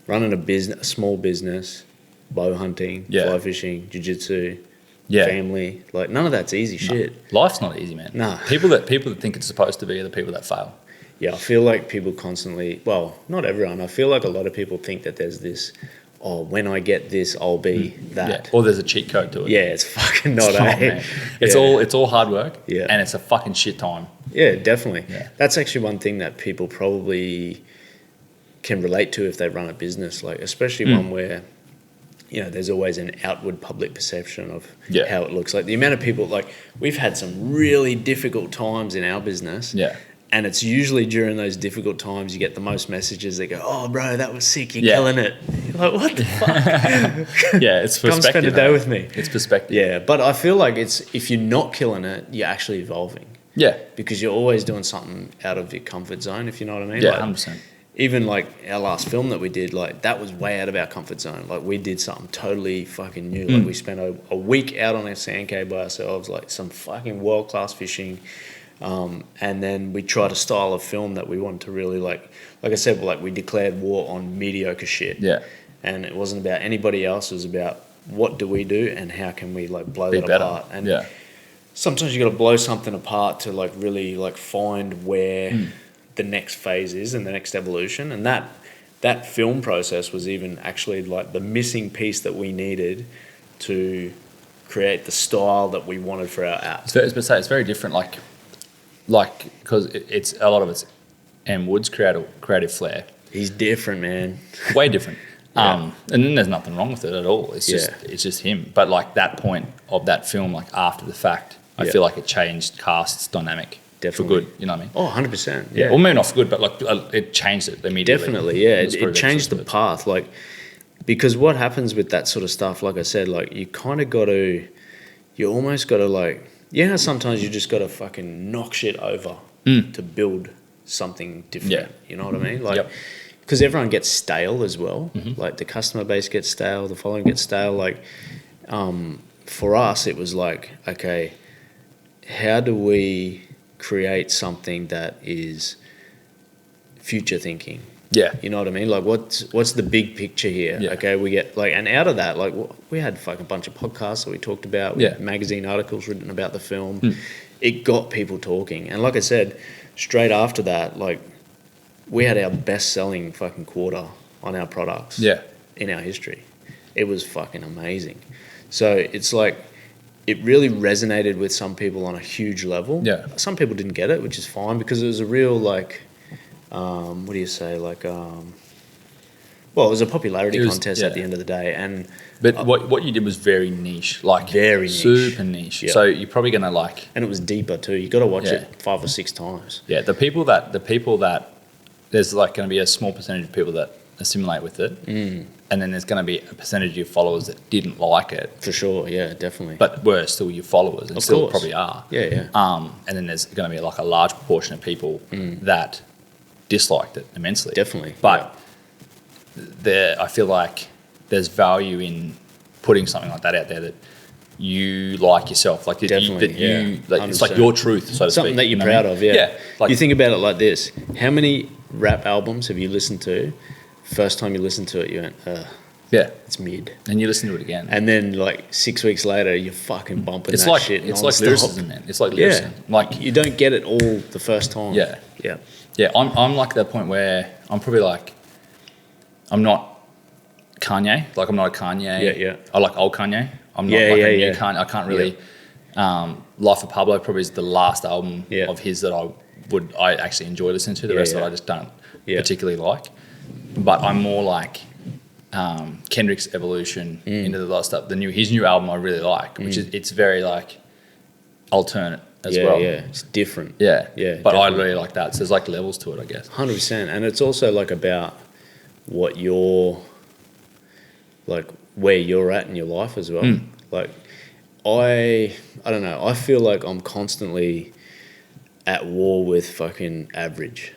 running a small business, bow hunting, fly fishing, jiu-jitsu, family. Like none of that's easy shit. Life's not easy, man. Nah. People that think it's supposed to be are the people that fail. Yeah, I feel like people constantly, well, not everyone. I feel like a lot of people think that there's this, when I get this, I'll be that. Yeah. Or there's a cheat code to it. Yeah, it's fucking not, man. It's all hard work. Yeah. And it's a fucking shit time. Yeah, definitely. Yeah. That's actually one thing that people probably can relate to if they run a business, like especially one where, there's always an outward public perception of how it looks. Like the amount of people, like we've had some really difficult times in our business. Yeah. And it's usually during those difficult times you get the most messages that go, "Oh, bro, that was sick. You're killing it." You're like, what the fuck? Yeah, it's perspective. Come spend a day with me. It's perspective. Yeah, but I feel like if you're not killing it, you're actually evolving. Yeah. Because you're always doing something out of your comfort zone, if you know what I mean. Yeah, 100%. Even like our last film that we did, like that was way out of our comfort zone. Like we did something totally fucking new. Like we spent a week out on a sand cave by ourselves, like some fucking world-class fishing. And then we tried a style of film that we wanted to really like I said, we declared war on mediocre shit. Yeah. And it wasn't about anybody else. It was about what do we do and how can we like blow that better. apart. And sometimes you got to blow something apart to like really like find where the next phase is and the next evolution. And that film process was even actually like the missing piece that we needed to create the style that we wanted for our app. It's very different, because it's a lot of it's M Wood's creative flair. He's different, man. Way different. And then there's nothing wrong with it at all. It's just him. But like that point of that film, like after the fact, I feel like it changed cast's dynamic. Definitely. For good, you know what I mean? Oh, 100%. Yeah. Well, maybe not for good, but like it changed it immediately. Definitely, yeah. It changed the path. Like, because what happens with that sort of stuff, like I said, like you almost got to like, sometimes you just got to fucking knock shit over to build something different. Yeah. You know what I mean? Like, because everyone gets stale as well. Like the customer base gets stale, the following gets stale. Like, for us, it was like, okay, how do we create something that is future thinking? Yeah. You know what I mean? Like, what's the big picture here? Yeah. Okay, we get like, and out of that, like, we had fucking bunch of podcasts that we talked about, magazine articles written about the film. It got people talking, and like I said, straight after that, like, we had our best-selling fucking quarter on our products. In our history, it was fucking amazing. So it's like, it really resonated with some people on a huge level. Yeah. Some people didn't get it, which is fine because it was a real like. What do you say? Like, it was a popularity contest at the end of the day, but what you did was very niche, like very niche, super niche. Yeah. So you're probably gonna like, and it was deeper too. You got to watch it 5 or 6 times. Yeah, the people that there's like going to be a small percentage of people that assimilate with it, and then there's going to be a percentage of your followers that didn't like it. For sure, yeah, definitely. But were still your followers, and still probably are. Yeah. And then there's going to be like a large proportion of people that disliked it immensely. Definitely. But I feel like there's value in putting something like that out there that you like yourself. Like definitely, it's like your truth, so to speak. Something that you're proud of, Yeah. Like, you think about it like this. How many rap albums have you listened to? First time you listened to it, you went, it's mid. And you listen to it again. And then like 6 weeks later, you're fucking bumping shit. It's like lyricism, man. It's like lyricism. Like, you don't get it all the first time. Yeah. I'm like at that point where I'm probably like, I'm not Kanye. Like, I'm not a Kanye. Yeah. I like old Kanye. I'm not a new Kanye. I can't really. Life of Pablo probably is the last album of his that I actually enjoy listening to. The rest of it I just don't particularly like. But I'm more like Kendrick's evolution into the last stuff. His new album I really like, which is it's very like alternate as well. Yeah, it's different. Yeah, Yeah, but definitely. I really like that. So there's like levels to it, I guess. 100%, and it's also like about what you're like, where you're at in your life as well. Like, I don't know. I feel like I'm constantly at war with fucking average.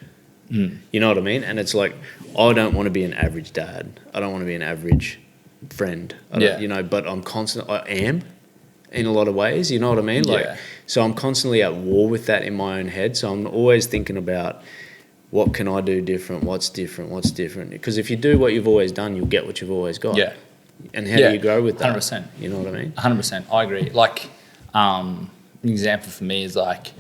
You know what I mean? And it's like, I don't want to be an average dad. I don't want to be an average friend. You know, but I am in a lot of ways. You know what I mean? Like, so I'm constantly at war with that in my own head. So I'm always thinking about, what can I do different? What's different? What's different? Because if you do what you've always done, you'll get what you've always got. Yeah. And how do you grow with that? 100%. You know what I mean? 100%. I agree. Like, an example for me is like,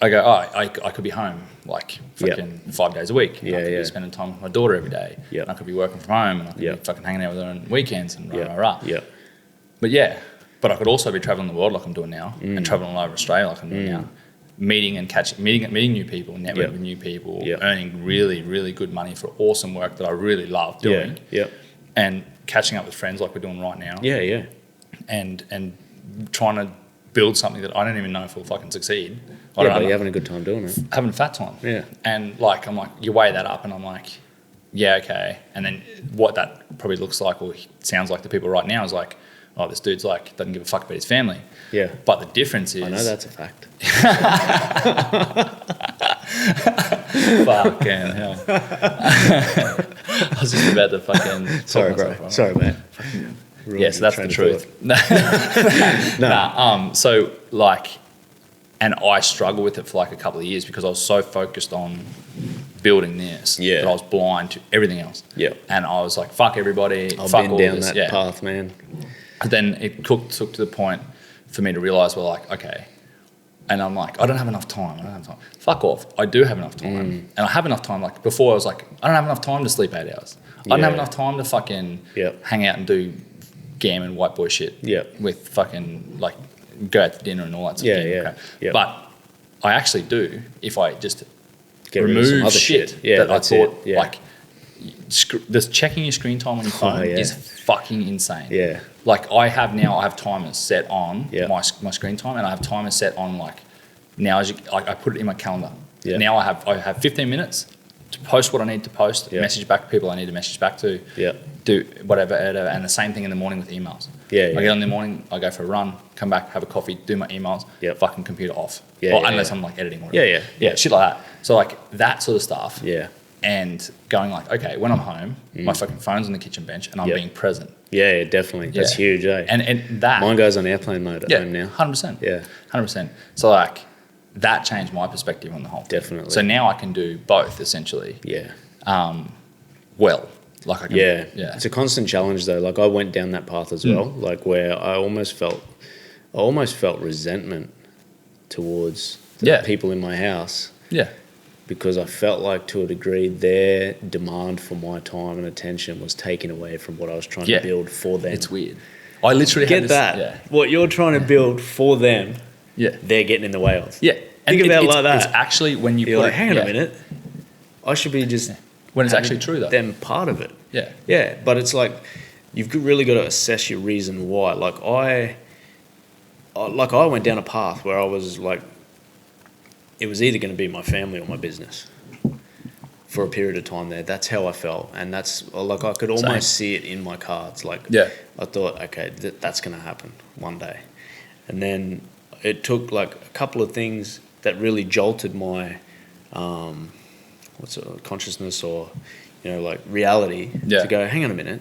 I go, I could be home like fucking 5 days a week. And I could be spending time with my daughter every day. And I could be working from home, and I could be fucking hanging out with her on weekends and rah. But I could also be traveling the world like I'm doing now, and traveling all over Australia like I'm doing now. Meeting new people, networking with new people, earning really, really good money for awesome work that I really love doing. And catching up with friends like we're doing right now. And trying to build something that I don't even know if will fucking succeed. But you're having a good time doing it. Having a fat time. Yeah. And like, I'm like, you weigh that up and I'm like, yeah, okay. And then what that probably looks like or sounds like to people right now is like, oh, this dude's like, doesn't give a fuck about his family. Yeah. But the difference is... I know that's a fact. Fucking hell. I was just about to fucking... Sorry, bro. Right? Sorry, mate. Yeah, so that's the truth. So, like... And I struggled with it for like a couple of years because I was so focused on building this that I was blind to everything else. Yeah. And I was like, fuck everybody. I've fuck been all down this. that path, man. But then it took to the point for me to realise, well, like, okay. And I'm like, I don't have enough time. Fuck off. I do have enough time. And I have enough time. Like before I was like, I don't have enough time to sleep 8 hours. I don't have enough time to fucking hang out and do gammon white boy shit with fucking like go out to dinner and all that sort of crap. But I actually do if I just remove other shit that I thought like this checking your screen time on your phone is fucking insane. Yeah. Like I have timers set on my screen time, and I have timers set on like now I put it in my calendar. Yeah. Now I have 15 minutes to post what I need to post, message back to people I need to message back to, do whatever, and the same thing in the morning with emails. I get on in the morning, I go for a run, come back, have a coffee, do my emails, fucking computer off. Unless I'm like editing or whatever. Yeah, shit like that. So like that sort of stuff. Yeah. And going like, okay, when I'm home, my fucking phone's on the kitchen bench and I'm being present. Yeah, definitely. That's huge, eh? And that... Mine goes on airplane mode at home now. 100%. Yeah. 100%. So like, that changed my perspective on the whole thing. Definitely. So now I can do both, essentially. Yeah. Well. Like I can, It's a constant challenge though. Like I went down that path as well, like where I almost felt resentment towards the people in my house. Yeah. Because I felt like to a degree their demand for my time and attention was taken away from what I was trying to build for them. It's weird. I literally get that. Yeah. What you're trying to build for them, they're getting in the way of. Yeah. Think about it like that. It's actually when you're like, hang on a minute, I should be just... When it's actually true, though. Them part of it. Yeah. Yeah, but it's like you've really got to assess your reason why. Like I went down a path where I was like, it was either going to be my family or my business for a period of time there. That's how I felt. And that's like I could almost see it in my cards. Like I thought, okay, that's going to happen one day. And then it took like a couple of things that really jolted my... consciousness or like reality to go, hang on a minute,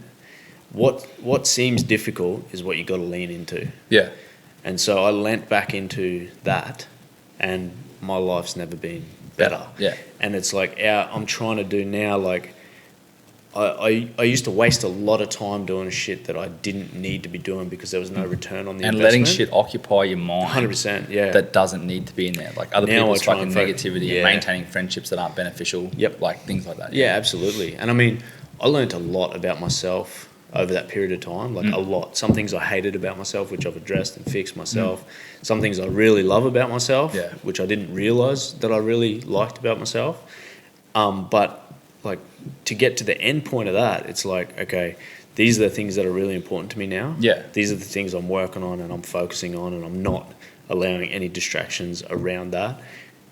what seems difficult is what you got to lean into. And so I leant back into that, and my life's never been better. And it's like I'm trying to do now, like I used to waste a lot of time doing shit that I didn't need to be doing because there was no return on the investment. And letting shit occupy your mind. 100%, yeah. That doesn't need to be in there. Like other people's fucking negativity and maintaining friendships that aren't beneficial. Like things like that. Yeah, absolutely. And I mean, I learned a lot about myself over that period of time, like a lot. Some things I hated about myself, which I've addressed and fixed myself. Some things I really love about myself, which I didn't realise that I really liked about myself. But like to get to the end point of that, it's like, okay, these are the things that are really important to me now. Yeah. These are the things I'm working on and I'm focusing on, and I'm not allowing any distractions around that.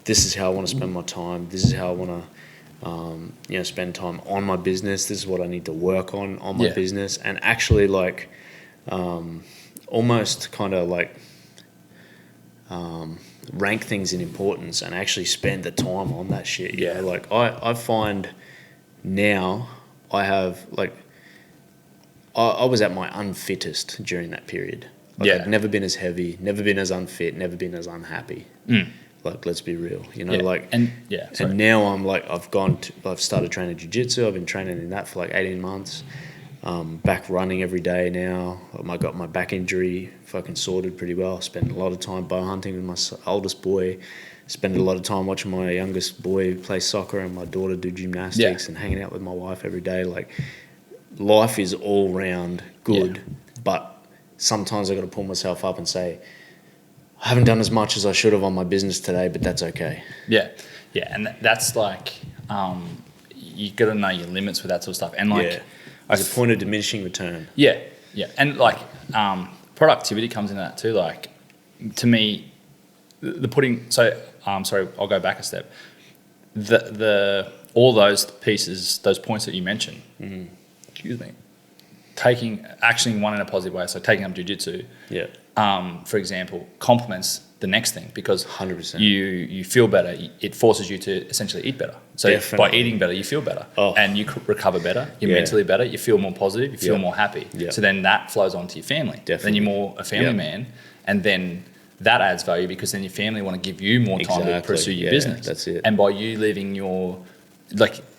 This is how I want to spend my time. This is how I want to, spend time on my business. This is what I need to work on my business, and actually like, almost kind of like, rank things in importance and actually spend the time on that shit. You know? Like I find now I have like, I was at my unfittest during that period. Like I'd never been as heavy, never been as unfit, never been as unhappy. Like, let's be real, and now I'm like, I've started training jiu-jitsu. I've been training in that for like 18 months. Back running every day now. I got my back injury fucking sorted pretty well. Spend a lot of time bow hunting with my oldest boy. Spend a lot of time watching my youngest boy play soccer and my daughter do gymnastics and hanging out with my wife every day. Like, life is all round good, but sometimes I got to pull myself up and say, I haven't done as much as I should have on my business today, but that's okay. Yeah, and that's like, you got to know your limits with that sort of stuff. And like, there's a point of diminishing return. Yeah, and like, productivity comes into that too. Like, to me, the putting. So, sorry, I'll go back a step. The all those pieces, those points that you mentioned. Excuse me. Actioning one in a positive way. So taking up jiu-jitsu. Yeah. For example, complements the next thing, because 100%. you feel better. It forces you to essentially eat better. So by eating better, you feel better, and you recover better. You're mentally better. You feel more positive. You feel more happy. Yeah. So then that flows on to your family. Definitely. Then you're more a family man, and then that adds value, because then your family want to give you more time to pursue your business. That's it. And by you living your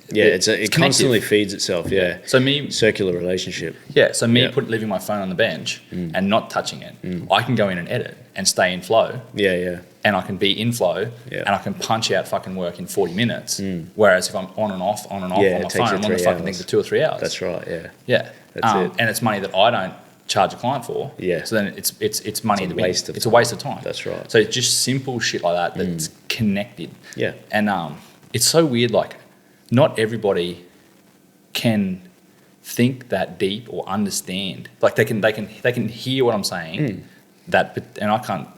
it constantly feeds itself. Yeah. So circular relationship. Yeah. So leaving my phone on the bench and not touching it, I can go in and edit and stay in flow. Yeah. And I can be in flow, and I can punch out fucking work in 40 minutes. Whereas if I'm on and off on my phone, I'm on the fucking thing for 2 or 3 hours. That's right. Yeah. Yeah. That's it. And it's money that I don't charge a client for. Yeah. So then it's money. It's a waste of time. That's right. So it's just simple shit like that that's connected. Yeah. And it's so weird. Like, not everybody can think that deep or understand. Like, they can hear what I'm saying. And I can't.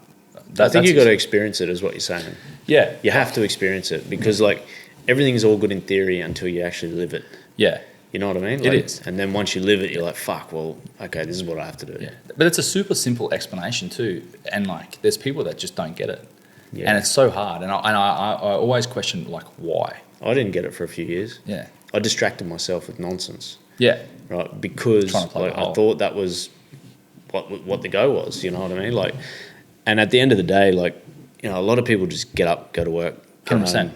I think you've got to experience it, is what you're saying. Yeah. You have to experience it, because like, everything is all good in theory until you actually live it. Yeah. You know what I mean? Like, it is. And then once you live it, you're like, fuck, well, okay, this is what I have to do. Yeah. But it's a super simple explanation too. And like, there's people that just don't get it. Yeah. And it's so hard. And I always question, like, why? I didn't get it for a few years. Yeah. I distracted myself with nonsense. Yeah. Right. Because like, I thought that was what the go was, you know what I mean? Like, and at the end of the day, like, a lot of people just get up, go to work, come 100%. home,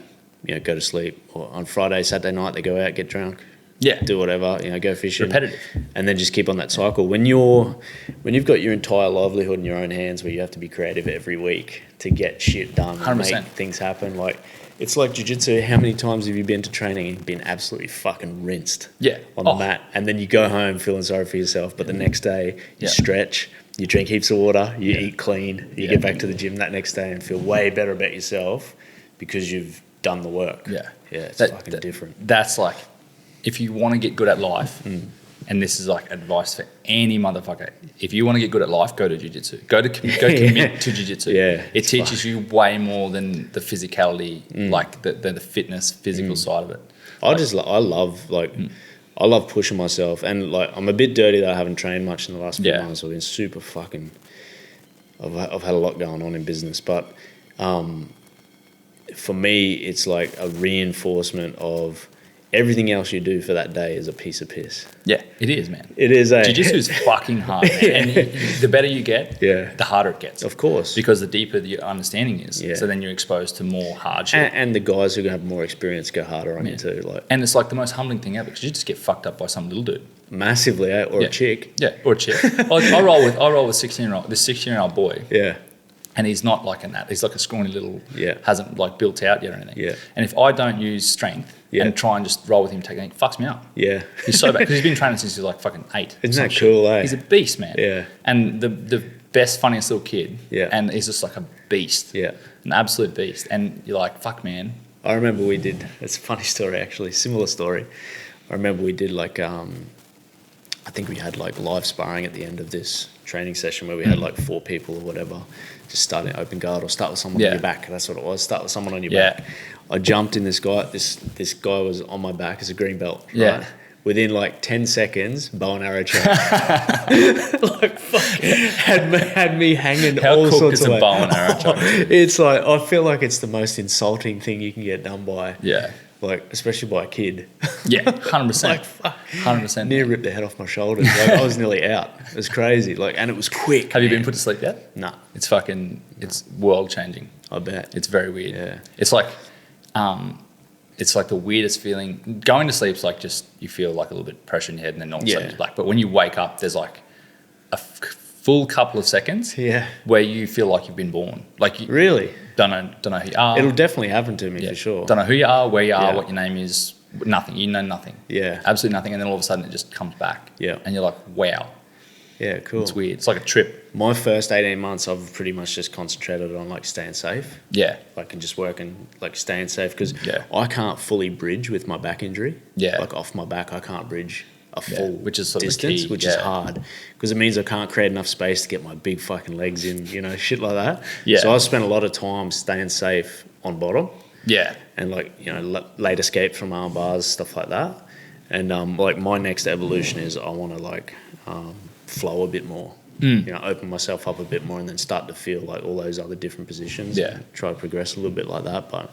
go to sleep, or on Friday, Saturday night, they go out, get drunk. Yeah. Do whatever, go fishing. Repetitive. And then just keep on that cycle. When you've got your entire livelihood in your own hands, where you have to be creative every week to get shit done and 100%. make things happen, like, it's like jiu-jitsu. How many times have you been to training and been absolutely fucking rinsed on the mat? And then you go home feeling sorry for yourself, but the next day you stretch, you drink heaps of water, you eat clean, you get back to the gym that next day and feel way better about yourself because you've done the work. Yeah. Yeah, it's fucking different. That's like, if you want to get good at life, and this is like advice for any motherfucker, if you want to get good at life, go to jiu-jitsu. Go commit to jiu-jitsu. Yeah, it teaches you way more than the physicality, like the fitness, physical side of it. I love pushing myself, and like, I'm a bit dirty that I haven't trained much in the last few months. I've been super fucking. I've had a lot going on in business, but for me, it's like a reinforcement of everything else you do for that day is a piece of piss. Yeah, it is, man. It is. Jiu-jitsu is fucking hard, man. And the better you get, the harder it gets. Of course. Because the deeper the understanding is. Yeah. So then you're exposed to more hardship. And the guys who have more experience go harder on you too. Like. And it's like the most humbling thing ever, because you just get fucked up by some little dude. Massively, or a chick. Yeah, or a chick. I roll with 16-year-old boy. Yeah. And he's not like in that. He's like a scrawny little, hasn't like built out yet or anything. Yeah. And if I don't use strength and try and just roll with him technique, fucks me up. Yeah. He's so bad, because he's been training since he's like fucking 8. Isn't that cool, eh? He's a beast, man. Yeah. And the best, funniest little kid. Yeah. And he's just like a beast. Yeah. An absolute beast. And you're like, fuck, man, I remember we did. It's a funny story actually. Similar story. I remember we did like I think we had like live sparring at the end of this training session where we had like 4 people or whatever. Just start in open guard or start with someone on your back. That's what it was. Start with someone on your back. I jumped in this guy. This guy was on my back as a green belt. Yeah. Right? Within like 10 seconds, bow and arrow check. Like fuck, had me hanging How all cooked sorts is of a ways. bow and arrow check? It's like I feel like it's the most insulting thing you can get done by. Yeah. Like especially by a kid. Yeah, 100%. Like fuck. 100%. Near ripped the head off my shoulders. Like I was nearly out. It was crazy. Like and it was quick. Have you been put to sleep yet? Nah. It's fucking. It's world changing. I bet. It's very weird. Yeah. It's like the weirdest feeling. Going to sleep's like just you feel like a little bit of pressure in your head, and then all of a sudden it's black. But when you wake up, there's like a full couple of seconds. Yeah. Where you feel like you've been born. Like you Really? don't know who you are. It'll definitely happen to me for sure. Don't know who you are, where you are, Yeah. what your name is. Nothing. You know nothing. Yeah. Absolutely nothing. And then all of a sudden it just comes back. Yeah. And you're like, wow. Yeah, cool. It's weird. It's like a trip. My first 18 months, I've pretty much just concentrated on like staying safe. Yeah. Like and just working, like staying safe because Yeah. I can't fully bridge with my back injury. Yeah. Like off my back, I can't bridge a full which is sort of the distance, key, which is hard because it means I can't create enough space to get my big fucking legs in, you know, shit like that. Yeah. So I've spent a lot of time staying safe on bottom. Yeah. And like, you know, late escape from arm bars, stuff like that. And like my next evolution is I want to like flow a bit more. You know, open myself up a bit more and then start to feel like all those other different positions. Yeah. And try to progress a little bit like that. But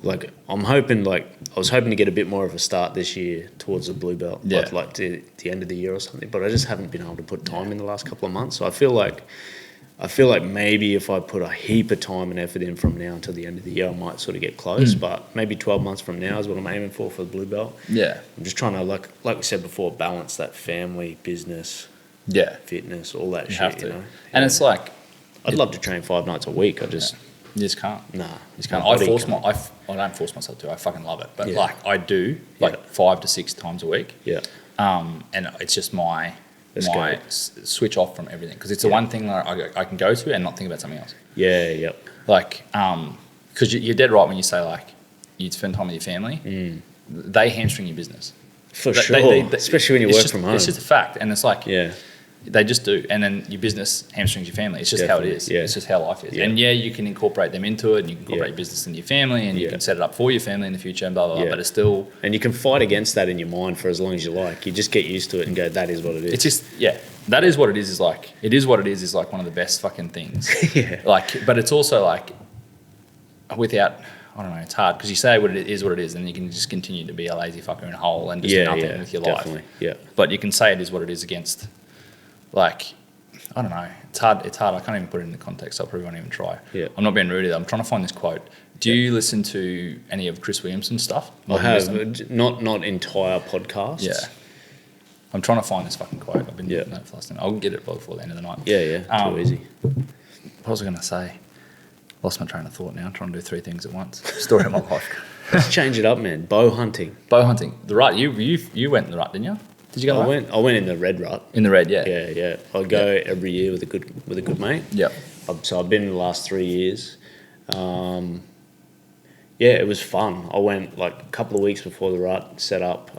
like I'm hoping I was hoping to get a bit more of a start this year towards the blue belt. Yeah. Like to the end of the year or something. But I just haven't been able to put time in the last couple of months. So I feel like maybe if I put a heap of time and effort in from now until the end of the year, I might sort of get close. But maybe 12 months from now is what I'm aiming for the blue belt. Yeah. I'm just trying to, like we said before, balance that family, business, Yeah. fitness, all that You shit, have to. you know. And it's like, I'd love to train 5 nights a week. I just, you just can't. nah. You just can't. My I body force can't. I don't force myself to. I fucking love it. But Yeah. like I do like 5 to 6 times a week. Yeah. And it's just my Let's go. switch off from everything because it's the one thing that I can go to and not think about something else. Yeah, yep. Like, because you're dead right when you say like you spend time with your family. They hamstring your business. For They- sure. they- Especially when you it's work just- from home. It's just a fact, and it's like Yeah. they just do. And then your business hamstrings your family. It's just how it Definitely, is. yeah. It's just how life is. Yeah. And you can incorporate them into it, and you can incorporate Yeah. your business into your family, and you Yeah. can set it up for your family in the future, and blah blah blah. Yeah. But it's still, And you can fight against that in your mind for as long as you like. You just get used to it and go, that is what it is. it's just that is what it is. Is like it is what it is like one of the best fucking things. Yeah. Like, but it's also like without. I don't know. It's hard because you say what it is, and you can just continue to be a lazy fucker in a hole and just do nothing with your definitely. life. Yeah. But you can say it is what it is against, like, I don't know. It's hard. It's hard. I can't even put it into context. I probably won't even try. Yeah. I'm not being rude either. I'm trying to find this quote. Do you listen to any of Chris Williamson's stuff? I have, not entire podcasts. Yeah. I'm trying to find this fucking quote. I've been doing Yeah. that for last night. I'll get it before the end of the night. Yeah, too easy. What was I going to say? Lost my train of thought now. I'm trying to do 3 things at once. Story of my life. Let's change it up, man. Bow hunting. Bow hunting. The rut. You went in the rut, didn't you? Did you go I went in the red rut. in the red? Yeah. Yeah. I go every year with a good mate. Yep. So I've been in the last 3 years. It was fun. I went like a couple of weeks before the rut, set up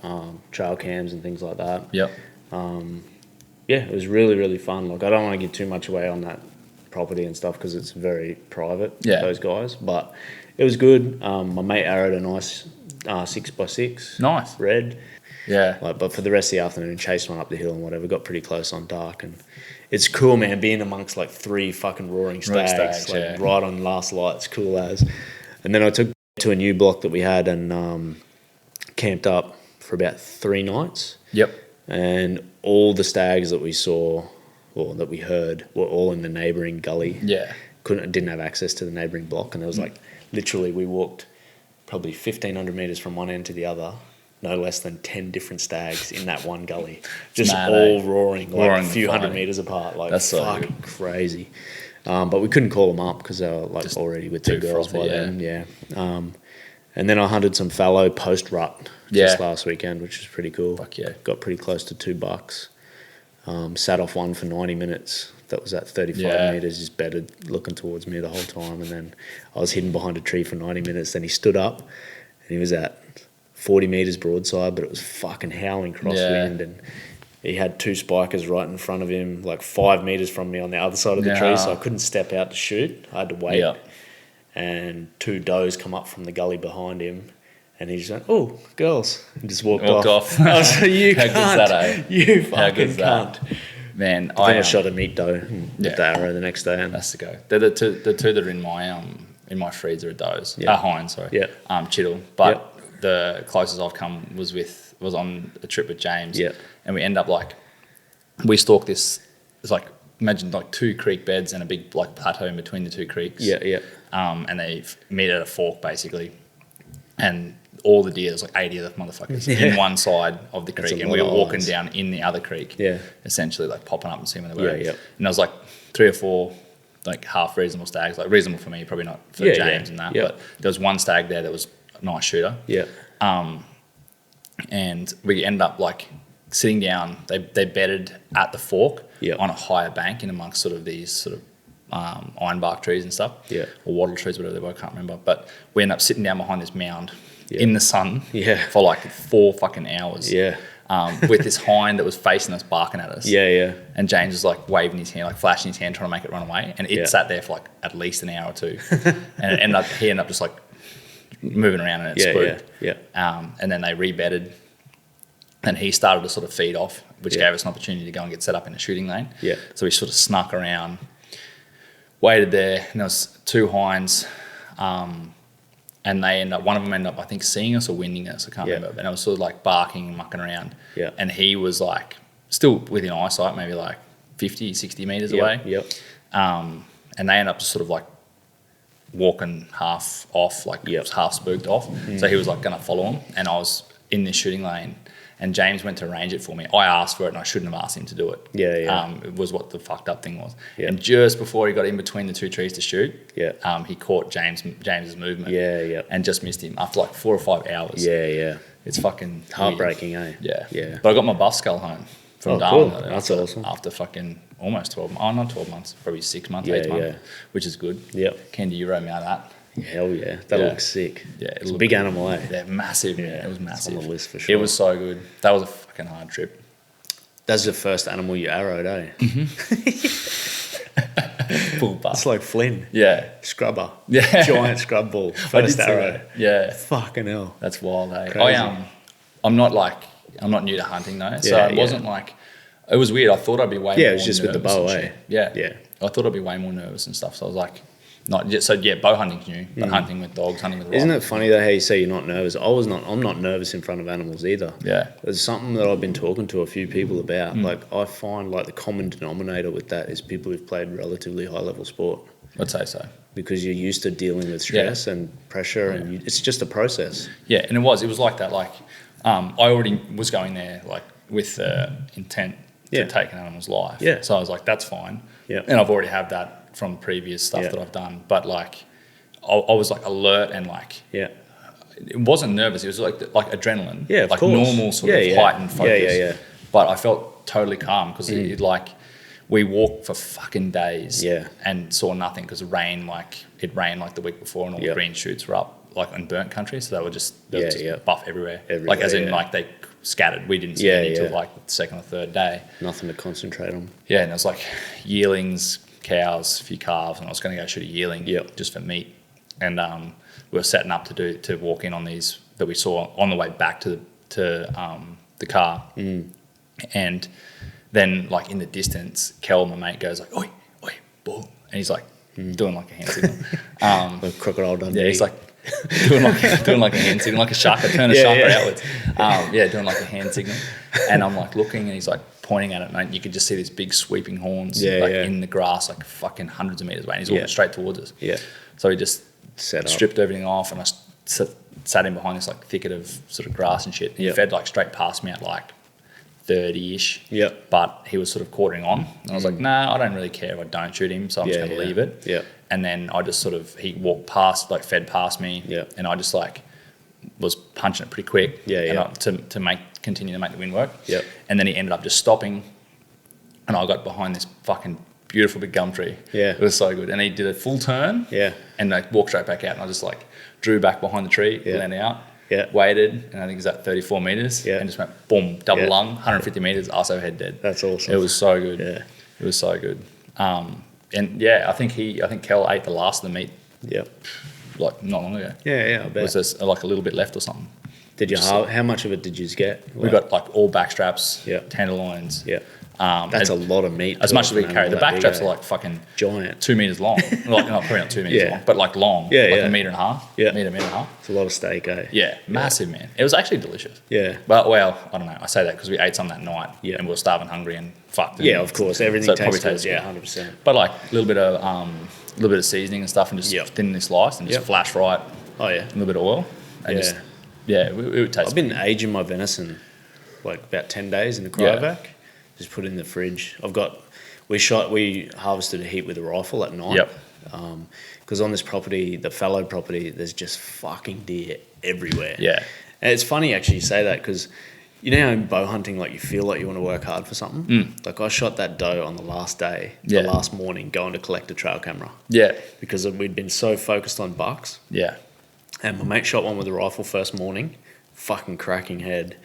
trail cams and things like that. Yep. It was really, really fun. Like I don't want to give too much away on that property and stuff because it's very private, those guys. But it was good. My mate arrowed a nice 6x6. Nice. Red. Yeah. But for the rest of the afternoon, chased one up the hill and whatever. Got pretty close on dark, and it's cool, man. Being amongst like 3 fucking roaring stags, right on last light. It's cool as. And then I took to a new block that we had and camped up for about 3 nights. Yep. And all the stags that we saw or that we heard were all in the neighbouring gully. Yeah. Didn't have access to the neighbouring block, and there was like literally we walked probably 1,500 metres from one end to the other. No less than 10 different stags in that one gully, just mad, all roaring like a few and hundred fighting. meters apart. Like That's so fucking crazy. But we couldn't call them up because they were like Just already with 2 girls frothy, by then. Yeah. And then I hunted some fallow post rut just last weekend, which was pretty cool. Fuck yeah. Got pretty close to $2. Sat off one for 90 minutes. that was at 35 metres, just bedded, looking towards me the whole time. And then I was hidden behind a tree for 90 minutes. Then he stood up and he was at 40 metres broadside, but it was fucking howling crosswind. And he had 2 spikers right in front of him, like 5 metres from me on the other side of the tree. So I couldn't step out to shoot. I had to wait. Yeah. And 2 does come up from the gully behind him. And he just went, "Oh, girls," and just walked off. I was like, "You can't, that, you fucking can't." Man, I shot a meat doe with the arrow the next day. And that's the go. The two that are in my freezer are does. Hinds, sorry. Yeah. Chittle. But the closest I've come was on a trip with James. Yeah. And we end up we stalked this. It's like, imagine like 2 creek beds and a big like plateau in between the 2 creeks. Yeah, yeah. And they meet at a fork basically, and all the deer, there's like 80 of the motherfuckers in one side of the creek, and we were walking down in the other creek, essentially like popping up and seeing where they were. And there was like 3 or 4 like half reasonable stags, like reasonable for me, probably not for James and that, but there was one stag there that was a nice shooter. Yeah. And we ended up like sitting down. They bedded at the fork on a higher bank in amongst sort of these sort of ironbark trees and stuff, or wattle trees, whatever they were, I can't remember. But we ended up sitting down behind this mound in the sun for like 4 fucking hours. With this hind that was facing us, barking at us. And James was like waving his hand, like flashing his hand, trying to make it run away. And it sat there for like at least an hour or 2. And he ended up just like moving around and it spooked. And then they rebedded. And he started to sort of feed off, which gave us an opportunity to go and get set up in a shooting lane. So we sort of snuck around, waited there, and there was 2 hinds. And one of them ended up, I think, seeing us or winding us, I can't remember. And I was sort of like barking and mucking around. And he was like still within eyesight, maybe like 50, 60 metres away. And they ended up just sort of like walking half off, like half spooked off. So he was like going to follow him. And I was in this shooting lane. And James went to arrange it for me. I asked for it and I shouldn't have asked him to do it. It was what the fucked up thing was. And just before he got in between the 2 trees to shoot, he caught James's movement. And just missed him after like 4 or 5 hours. It's fucking heartbreaking, weird. But I got my buff skull home from Darwin. Cool. That's awesome. After fucking almost 12 months. Oh, not 12 months. Probably 6 months, 8 months, which is good. Kendy, you wrote me out of that. Hell yeah. That looks sick. It's a big animal, eh? Yeah, massive, man. It was massive. It's on the list for sure. It was so good. That was a fucking hard trip. That's the first animal you arrowed, eh? Full buff. It's like Flynn. Scrubber. Giant scrub ball. First arrow. Fucking hell. That's wild, eh? Crazy. I'm not new to hunting though. So it wasn't like, it was weird. I thought I'd be way more nervous. It was just with the bow, eh? I thought I'd be way more nervous and stuff. So I was like, bow hunting's new, but hunting with dogs, hunting with Isn't it funny though how you say you're not nervous? I'm not nervous in front of animals either. There's something that I've been talking to a few people about. Like I find like the common denominator with that is people who've played relatively high level sport. I'd say so. Because you're used to dealing with stress and pressure and it's just a process. And it was like that. Like I already was going there like with intent to take an animal's life. So I was like, that's fine. And I've already had that from previous stuff that I've done, but like I was like alert and like it wasn't nervous, it was like adrenaline, like course. Normal sort of heightened focus, but I felt totally calm because it like we walked for fucking days and saw nothing because it rained like the week before and all the green shoots were up like in burnt country, so they were just buff everywhere, like as in like they scattered. We didn't see any till like the 2nd or 3rd day. Nothing to concentrate on. And it was like yearlings, cows, a few calves, and I was going to go shoot a yearling just for meat. And we were setting up to walk in on these that we saw on the way back to the car. And then like in the distance, Kel, my mate, goes like, "Oi, oi, bull," and he's like doing like a hand signal. Like Crocodile Dundee. Yeah, he's like doing like a hand signal, like a shark. I turn a shark outwards. Doing like a hand signal, and I'm like looking, and he's like pointing at it, mate. You could just see these big sweeping horns in the grass, like fucking hundreds of meters away, and he's walking straight towards us. So he just stripped everything off, and I sat in behind this like thicket of sort of grass and shit. And he fed like straight past me at like 30-ish. But he was sort of quartering on, and I was like, nah, I don't really care if I don't shoot him, so I'm just going to leave it. And then I just he walked past, like fed past me, and I just like was punching it pretty quick, to continue to make the wind work. And then he ended up just stopping, and I got behind this fucking beautiful big gum tree. Yeah. It was so good. And he did a full turn. Yeah. And like walked straight back out. And I just like drew back behind the tree, leaned out, waited, and I think it was at 34 meters, and just went boom, double lung, 150 meters, arse over head dead. That's awesome. It was so good. Yeah. It was so good. And yeah, I think Kel ate the last of the meat. Yep. Like not long ago. Yeah, I bet. Was there like a little bit left or something? Did you how much of it did you get? We got like all back straps, Yeah. tenderloins. Yeah. That's a lot of meat. As much as we can carry. The back straps are like fucking giant, 2 meters long. Like probably not 2 meters long, but like long. Yeah, like yeah. a meter and a half. Yeah. Meter and a half. It's a lot of steak, eh? Yeah, massive, man. It was actually delicious. Yeah. But well, I don't know. I say that because we ate some that night, Yeah. and we were starving, hungry, and fucked. Yeah, of course. Everything it probably tastes good. tastes Yeah, good. 100%. But like a little bit of seasoning and stuff, and just thinly sliced, and just flash right. Oh yeah. A little bit of oil, and just it would taste. I've been aging my venison like about 10 days in the cryovac. Just put it in the fridge. We harvested a heap with a rifle at night. Yep. Because on this property, the fallow property, there's just fucking deer everywhere. Yeah. And it's funny actually you say that because you know how in bow hunting, like you feel like you want to work hard for something? Like I shot that doe on the last day, the last morning, going to collect a trail camera. Yeah. Because we'd been so focused on bucks. Yeah. And my mate shot one with a rifle first morning, fucking cracking head.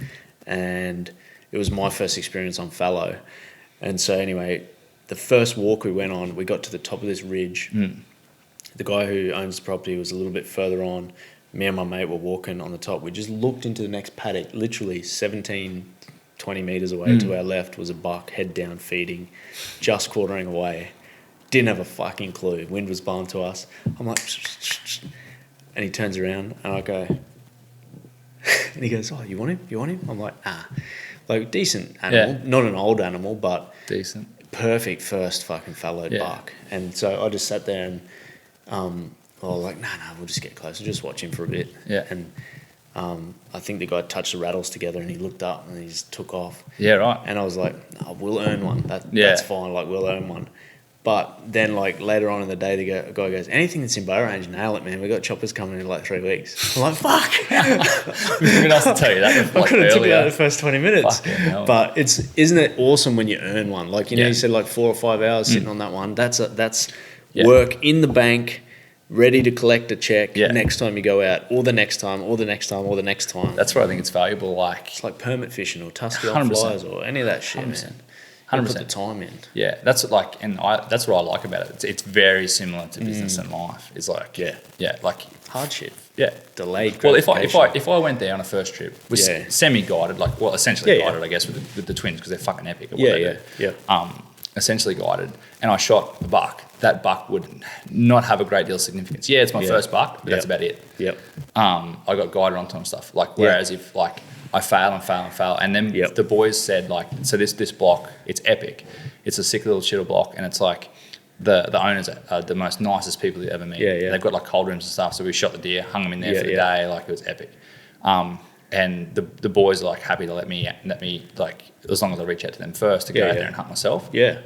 And it was my first experience on fallow. And so anyway, the first walk we went on, we got to the top of this ridge. The guy who owns the property was a little bit further on. Me and my mate were walking on the top. We just looked into the next paddock, literally 17, 20 metres away to our left was a buck, head down, feeding, just quartering away. Didn't have a fucking clue. Wind was blowing to us. I'm like, and he turns around and I go, and he goes, oh, you want him? You want him? I'm like, like decent animal, not an old animal, but decent, perfect first fucking fallowed buck. And so I just sat there and, like, no, we'll just get closer, just watch him for a bit. Yeah. And I think the guy touched the rattles together and he looked up and he just took off. Yeah, right. And I was like, no, we'll earn one. That's fine. Like, we'll earn one. But then, like, later on in the day, the guy goes, anything that's in bow range, nail it, man. We got choppers coming in like 3 weeks. I'm like, fuck. Who else to tell you that? I could have took it out the first 20 minutes. But isn't it awesome when you earn one? Like, you know, you said like 4 or 5 hours sitting on that one. That's work in the bank, ready to collect a check next time you go out, or the next time, or the next time, or the next time. That's where I think it's valuable. Like, it's like permit fishing or tusky on flies or any of that shit, 100%. Man. 100%. Put the time in. Yeah, that's like, that's what I like about it. It's very similar to business and life. It's like, like hardship. Yeah, delayed. Well, if I went there on a first trip, was semi-guided, like essentially guided, I guess, with the twins because they're fucking epic. At what they do. Essentially guided, and I shot a buck. That buck would not have a great deal of significance. Yeah, it's my first buck, but that's about it. Yep. I got guided onto and stuff. Like whereas if like I fail, and then the boys said like, so this block, it's epic. It's a sick little shittle block, and it's like the owners are the most nicest people you ever meet. Yeah. They've got like cold rooms and stuff. So we shot the deer, hung them in there for the day. Like it was epic. And the boys are like happy to let me like, as long as I reach out to them first to go out there and hunt myself. Yeah.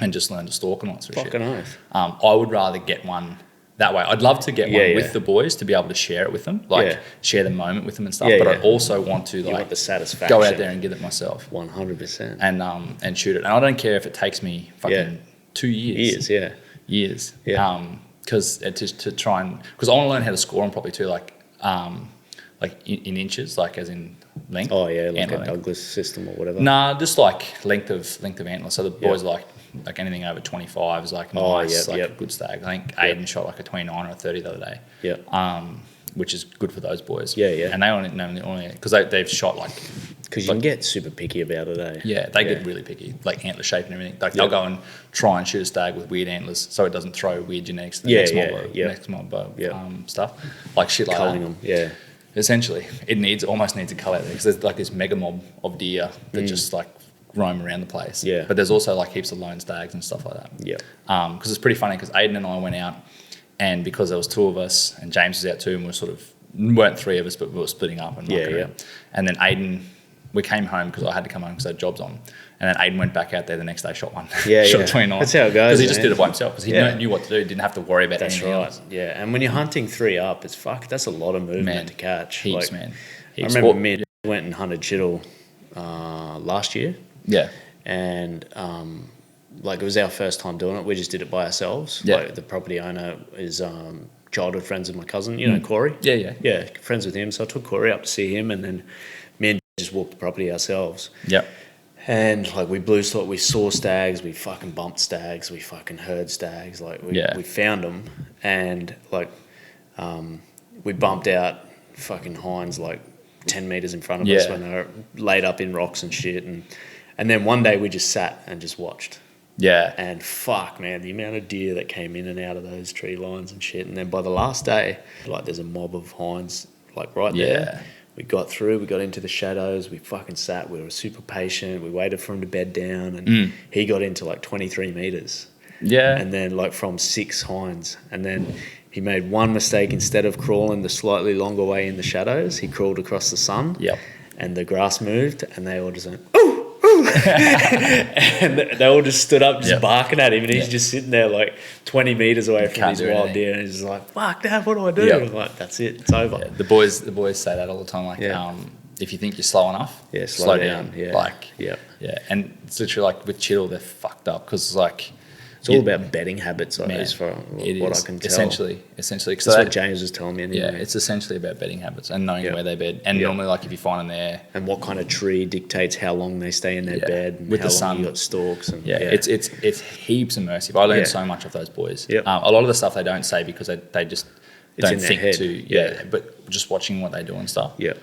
And just learn to stalk and all that sort of shit. Fucking oath. I would rather get one that way. I'd love to get one with the boys to be able to share it with them, like share the moment with them and stuff. But I also want to like the satisfaction. Go out there and get it myself. 100%. And shoot it. And I don't care if it takes me fucking 2 years. Years. Yeah. Because to try and because I want to learn how to score them properly too, like in inches, like as in length. Oh yeah, like a Douglas system or whatever. Nah, just like length of antler. So the boys like anything over 25 is like nice, a good stag. I think Aiden shot like a 29 or a 30 the other day. Yeah. Which is good for those boys. Yeah. And they only because they've shot like. Because you can get super picky about it, eh? Yeah, they get really picky, like antler shape and everything. Like they'll go and try and shoot a stag with weird antlers, so it doesn't throw weird genetics to the next mob stuff, like shit like culling that. them. Yeah. Essentially, it almost needs a cull out there because there's like this mega mob of deer that just like roam around the place. Yeah. But there's also like heaps of lone stags and stuff like that. Yeah. Because it's pretty funny because Aiden and I went out, and because there was 2 of us and James was out too, and weren't 3 of us, but we were splitting up and and then Aiden. We came home because I had to come home because I had jobs on. And then Aiden went back out there the next day, shot one. Shot a 29. That's how it goes. Because he just did it by himself because he knew what to do. Didn't have to worry about anything else. Yeah, and when you're hunting 3 up, that's a lot of movement to catch. Heaps, man. Heaps. I remember me and went and hunted chittle last year. Yeah. And like it was our first time doing it. We just did it by ourselves. Yeah. Like the property owner is childhood friends with my cousin, you know, Corey. Yeah. Friends with him. So I took Corey up to see him, and then me and just walked the property ourselves. Yep. And like we we saw stags, we fucking bumped stags, we fucking heard stags, like we found them, and like we bumped out fucking hinds like 10 meters in front of us when they were laid up in rocks and shit, and then one day we just sat and just watched. Yeah. And fuck, man, the amount of deer that came in and out of those tree lines and shit. And then by the last day, like there's a mob of hinds like right there. We got through, we got into the shadows, we fucking sat, we were super patient, we waited for him to bed down, and he got into like 23 meters. Yeah. And then like from 6 hinds. And then he made one mistake. Instead of crawling the slightly longer way in the shadows, he crawled across the sun. Yep. And the grass moved, and they all just went, ooh! And they all just stood up, just barking at him, and he's just sitting there like 20 meters away from his wild deer, and he's just like, "Fuck, Dad, what do I do?" I'm like, "That's it, it's over." Yeah. The boys say that all the time. Like, if you think you're slow enough, slow down. Yeah. Like, yeah, and it's literally like with Chiddle, they're fucked up because like. It's all about betting habits, as far what I can tell. Essentially. That's what James was telling me anyway. Yeah, it's essentially about betting habits and knowing where they bed. And normally, like, if you find them there... And what kind of tree dictates how long they stay in their bed and with how the long sun. you got stalks. And, It's heaps immersive. I learned so much of those boys. Yep. A lot of the stuff they don't say because they just don't think head. to... But just watching what they do and stuff. Yeah.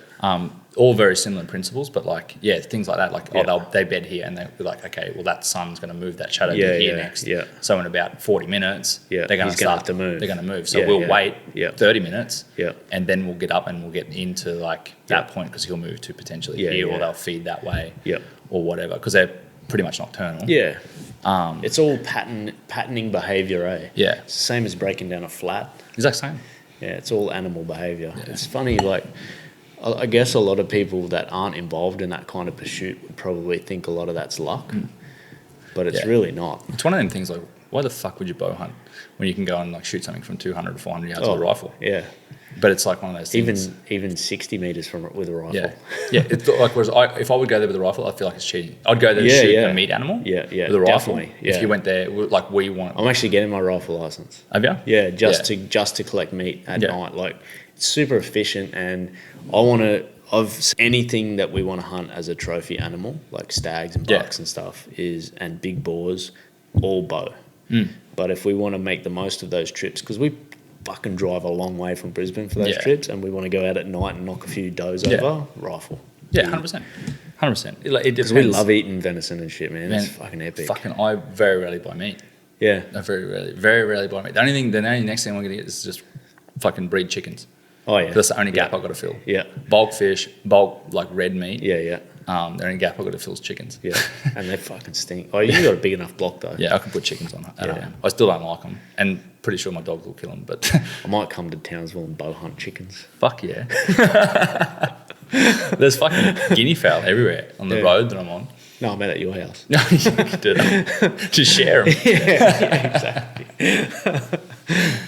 All very similar principles, but like, things like that, like, they bed here and they'll be like, okay, well, that sun's going to move that shadow to here next. Yeah. So in about 40 minutes, they're going to start to move. They're going to move. So we'll wait 30 minutes and then we'll get up and we'll get into like that point because he'll move to potentially here or they'll feed that way or whatever because they're pretty much nocturnal. Yeah. It's all patterning behaviour, eh? Yeah. It's the same as breaking down a flat. Exact same. Yeah, it's all animal behaviour. Yeah. It's funny, like... I guess a lot of people that aren't involved in that kind of pursuit would probably think a lot of that's luck, but it's really not. It's one of them things like, why the fuck would you bow hunt when you can go and like shoot something from 200 to 400 yards with a rifle? Yeah. But it's like one of those things. Even 60 metres with a rifle. Yeah. It's like, whereas if I would go there with a rifle, I feel like it's cheating. I'd go there to shoot a meat animal with a rifle. Definitely. If you went there, like I'm actually getting my rifle licence. Have you? Yeah, just to collect meat at night. Like, it's super efficient, and I want to... Of anything that we want to hunt as a trophy animal, like stags and bucks and stuff, and big boars, all bow. But if we want to make the most of those trips, because we fucking drive a long way from Brisbane for those trips, and we want to go out at night and knock a few does over, rifle. Yeah, 100%. 100%. Because we love eating venison and shit, man. It's fucking epic. I very rarely buy meat. Yeah. I very rarely buy meat. The only next thing I'm going to get is just fucking breed chickens. Oh, yeah. That's the only gap I've got to fill. Yeah. Bulk fish, bulk, like red meat. Yeah. The only gap I've got to fill is chickens. Yeah. And they fucking stink. Oh, you got a big enough block, though. Yeah, I can put chickens on at home. I still don't like them. And pretty sure my dogs will kill them, but... I might come to Townsville and bow hunt chickens. Fuck yeah. There's fucking guinea fowl everywhere on the road that I'm on. No, I'm at your house. No, you can do that. Just share them. Yeah, exactly.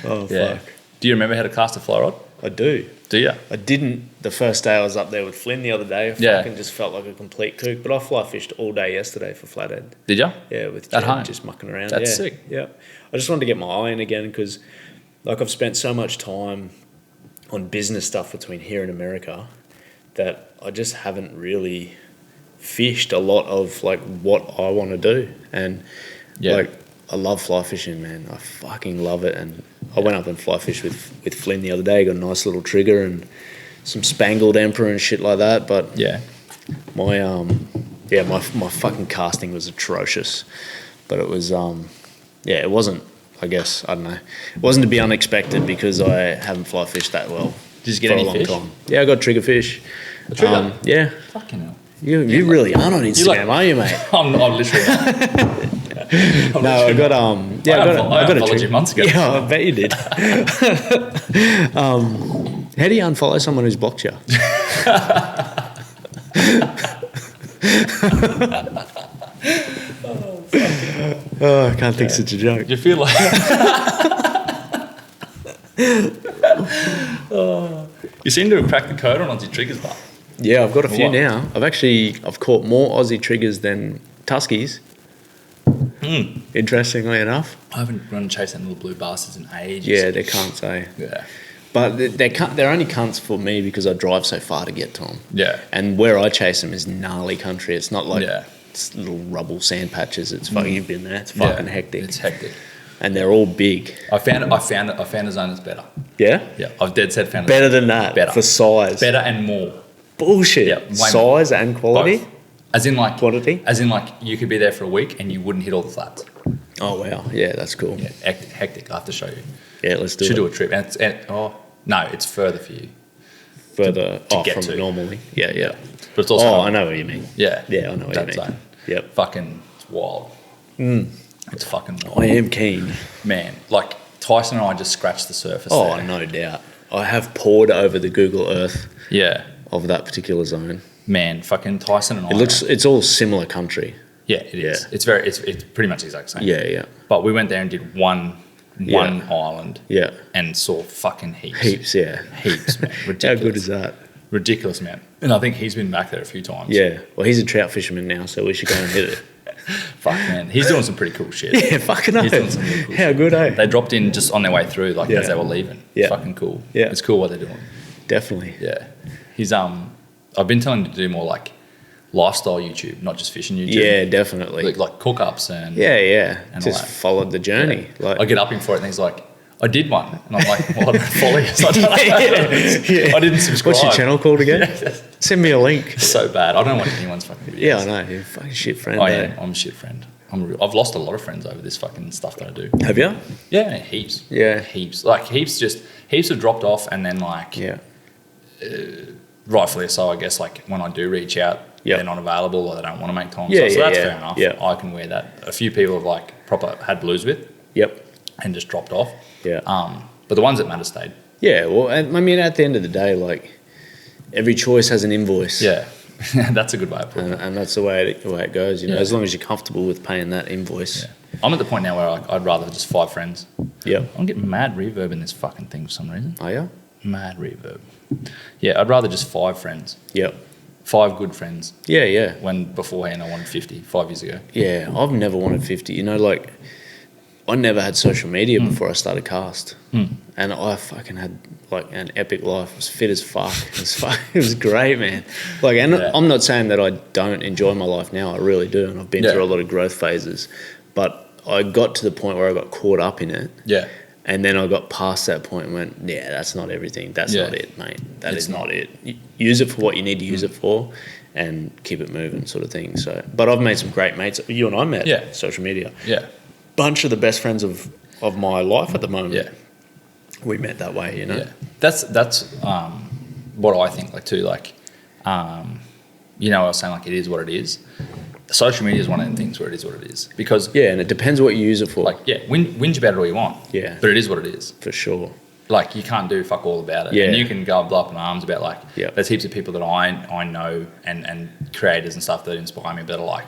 Oh, fuck. Do you remember how to cast a fly rod? I do. Do you? I didn't the first day I was up there with Flynn the other day. I fucking just felt like a complete kook. But I fly fished all day yesterday for flathead. Did you? Yeah, with at home, just mucking around. That's sick. Yeah. I just wanted to get my eye in again because like I've spent so much time on business stuff between here and America that I just haven't really fished a lot of like what I want to do. And like I love fly fishing, man. I fucking love it. And I went up and fly fished with Flynn the other day. Got a nice little trigger and some spangled emperor and shit like that. But my fucking casting was atrocious. But it was it wasn't. I guess I don't know. It wasn't to be unexpected because I haven't fly fished that well. Did you get any fish? Time. Yeah, I got trigger fish. A trigger? Yeah. Fucking hell. You really aren't on Instagram, are you, mate? I'm literally not. I got I got a trigger months ago. Yeah, I bet you did. How do you unfollow someone who's blocked you? I can't think such a joke. You feel like you seem to have cracked the code on Aussie triggers, but yeah, I've got a few now. I've caught more Aussie triggers than Tuskies. Interestingly enough. I haven't run chasing little blue bastards in ages. Yeah, they can't say. Yeah. But they're only cunts for me because I drive so far to get to them. Yeah. And where I chase them is gnarly country. It's not like Yeah. it's little rubble sand patches. It's fucking, you've been there. It's fucking hectic. It's hectic. And they're all big. I found a zone that's better. Yeah? Yeah. I've dead set found Better than that. Better. For size. Better and more. Bullshit. Yeah, way Size more. and quality? Both. As in like Quantity? As in like you could be there for a week and you wouldn't hit all the flats. Oh, wow. Yeah, that's cool. Yeah, hectic. I have to show you. Yeah, let's do it. Should do a trip. No, it's further for you. Further to get from to. normally. Yeah, yeah. But it's also. I know what you mean. Yeah. Yeah, I know what you that mean. Zone. Yep. Fucking, it's wild. It's fucking wild. I am keen. Man, like Tyson and I just scratched the surface. Oh, there. no doubt. I have poured over the Google Earth Yeah. of that particular zone. Man, fucking Tyson and I. It's all similar country. Yeah, it is. Yeah. It's pretty much the exact same. Yeah, yeah. But we went there and did one island. Yeah. And saw fucking heaps. Heaps, yeah. Heaps, man. How Ridiculous. good is that? Ridiculous, man. And I think he's been back there a few times. Yeah. Well, he's a trout fisherman now, so we should go and hit it. Fuck, man. He's doing some pretty cool shit. Yeah, fucking He's doing oath. some really cool How shit. good, eh? They dropped in just on their way through, like Yeah. as they were leaving. Yeah. Fucking cool. Yeah. It's cool what they're doing. Definitely. Yeah. He's I've been telling him to do more like lifestyle YouTube, not just fishing YouTube. Yeah, definitely. Like cook ups and Yeah, yeah. And Just all that. followed the journey. Yeah. Like I get up him for it and he's like, I did one. And I'm like, well, I don't follow you. So I, don't know. Yeah. I didn't subscribe. What's your channel called again? Send me a link. It's so bad. I don't want anyone's fucking videos. Yeah, I know. You're a fucking shit friend. Oh, eh? yeah. I'm a shit friend. I've lost a lot of friends over this fucking stuff that I do. Have you? Yeah, heaps. Yeah. Heaps. Like heaps have dropped off and then like Yeah. rightfully so, I guess, like when I do reach out, Yep. they're not available or they don't want to make time. Yeah, so yeah, that's yeah. fair enough. Yeah. I can wear that. A few people have like proper had blues with Yep. and just dropped off. Yeah. But the ones that matter stayed. Yeah, well, I mean, at the end of the day, like, every choice has an invoice. Yeah. That's a good way of putting it. And that's the way it goes, you know, Yeah. as long as you're comfortable with paying that invoice. Yeah. I'm at the point now where I'd rather just 5 friends. Yep. I'm getting mad reverb in this fucking thing for some reason. Are you? Mad reverb. Yeah, I'd rather just 5 friends. Yep. 5 good friends. Yeah, yeah. When beforehand I wanted 50, 5 years ago. Yeah, I've never wanted 50. You know, like, I never had social media before I started cast. And I fucking had, like, an epic life. I was fit as fuck. It was great, man. Like, and Yeah. I'm not saying that I don't enjoy my life now. I really do. And I've been Yeah. through a lot of growth phases. But I got to the point where I got caught up in it. Yeah. And then I got past that point and went, yeah, that's not everything. That's Yeah. not it, mate. That It's is not it. Use it for what you need to use it for and keep it moving, sort of thing. So, but I've made some great mates. You and I met Yeah. social media. Yeah. Bunch of the best friends of my life at the moment. Yeah. We met that way, you know? Yeah. That's what I think, like, too. Like, you know, I was saying, like, it is what it is. Social media is one of the things where it is what it is. Because, Yeah, and it depends what you use it for. like, yeah, whinge about it all you want. Yeah. But it is what it is. For sure. Like, you can't do fuck all about it. Yeah. And you can go blow up in arms about, like, Yeah. there's heaps of people that I know and creators and stuff that inspire me that are like,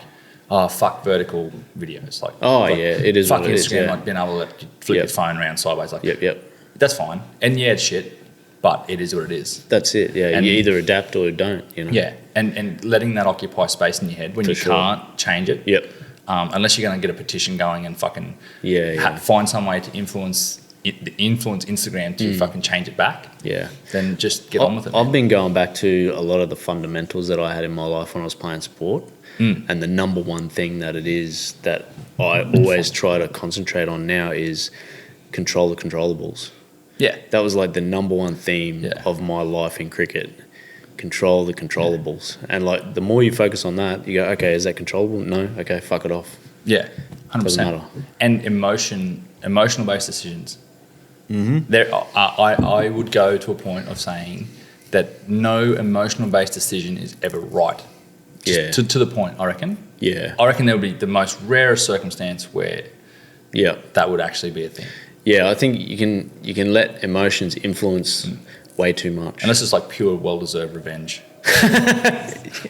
oh, fuck vertical videos. Like, Oh, like, yeah, it is fuck what it is, Instagram, yeah. like being able to flip Yep. your phone around sideways. Like, Yep. that's fine. And yeah, it's shit, but it is what it is. That's it. Yeah, And- you either adapt or you don't, you know? Yeah. And letting that occupy space in your head when For you sure. can't change it. Yep. Unless you're going to get a petition going and fucking Yeah. find some way to influence Instagram to fucking change it back, Yeah. then just get on with it. I've man. been going back to a lot of the fundamentals that I had in my life when I was playing sport. And the number one thing that it is that I always try to concentrate on now is control the controllables. Yeah. That was like the number one theme Yeah. of my life in cricket. Control the controllables. And like the more you focus on that, you go, okay, is that controllable? No. Okay, fuck it off. Yeah, 100%. Doesn't matter. And emotional based decisions. There, I would go to a point of saying that no emotional based decision is ever right. Just Yeah. To the point, I reckon. Yeah. I reckon there would be the most rarest circumstance where Yeah. that would actually be a thing. Yeah, I think you can let emotions influence way too much. And this is like pure well deserved revenge.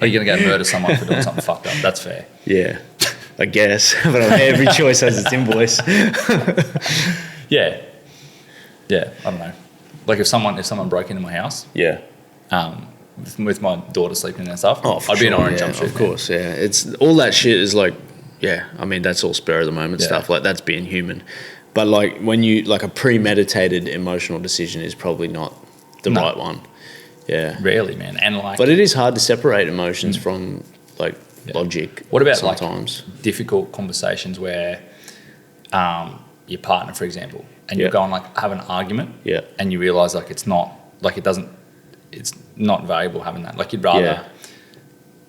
Are you going to go murder someone for doing something fucked up? That's fair. Yeah, I guess. But every choice has its invoice. Yeah. Yeah, I don't know. Like if someone broke into my house, Yeah. with my daughter sleeping and stuff, Oh, for I'd be an sure, orange yeah, jumpsuit. of course, yeah. It's all that shit is like Yeah, I mean, that's all spur of the moment Yeah. stuff. Like, that's being human. But, like, when you, like, a premeditated emotional decision is probably not the right one. Yeah. Rarely, man. And, like... But it is hard to separate emotions from, like, logic. What about, sometimes? like, difficult conversations where your partner, for example, and you're Yeah. going, like, have an argument, Yeah. and you realise, like, it's not valuable having that. Like, you'd rather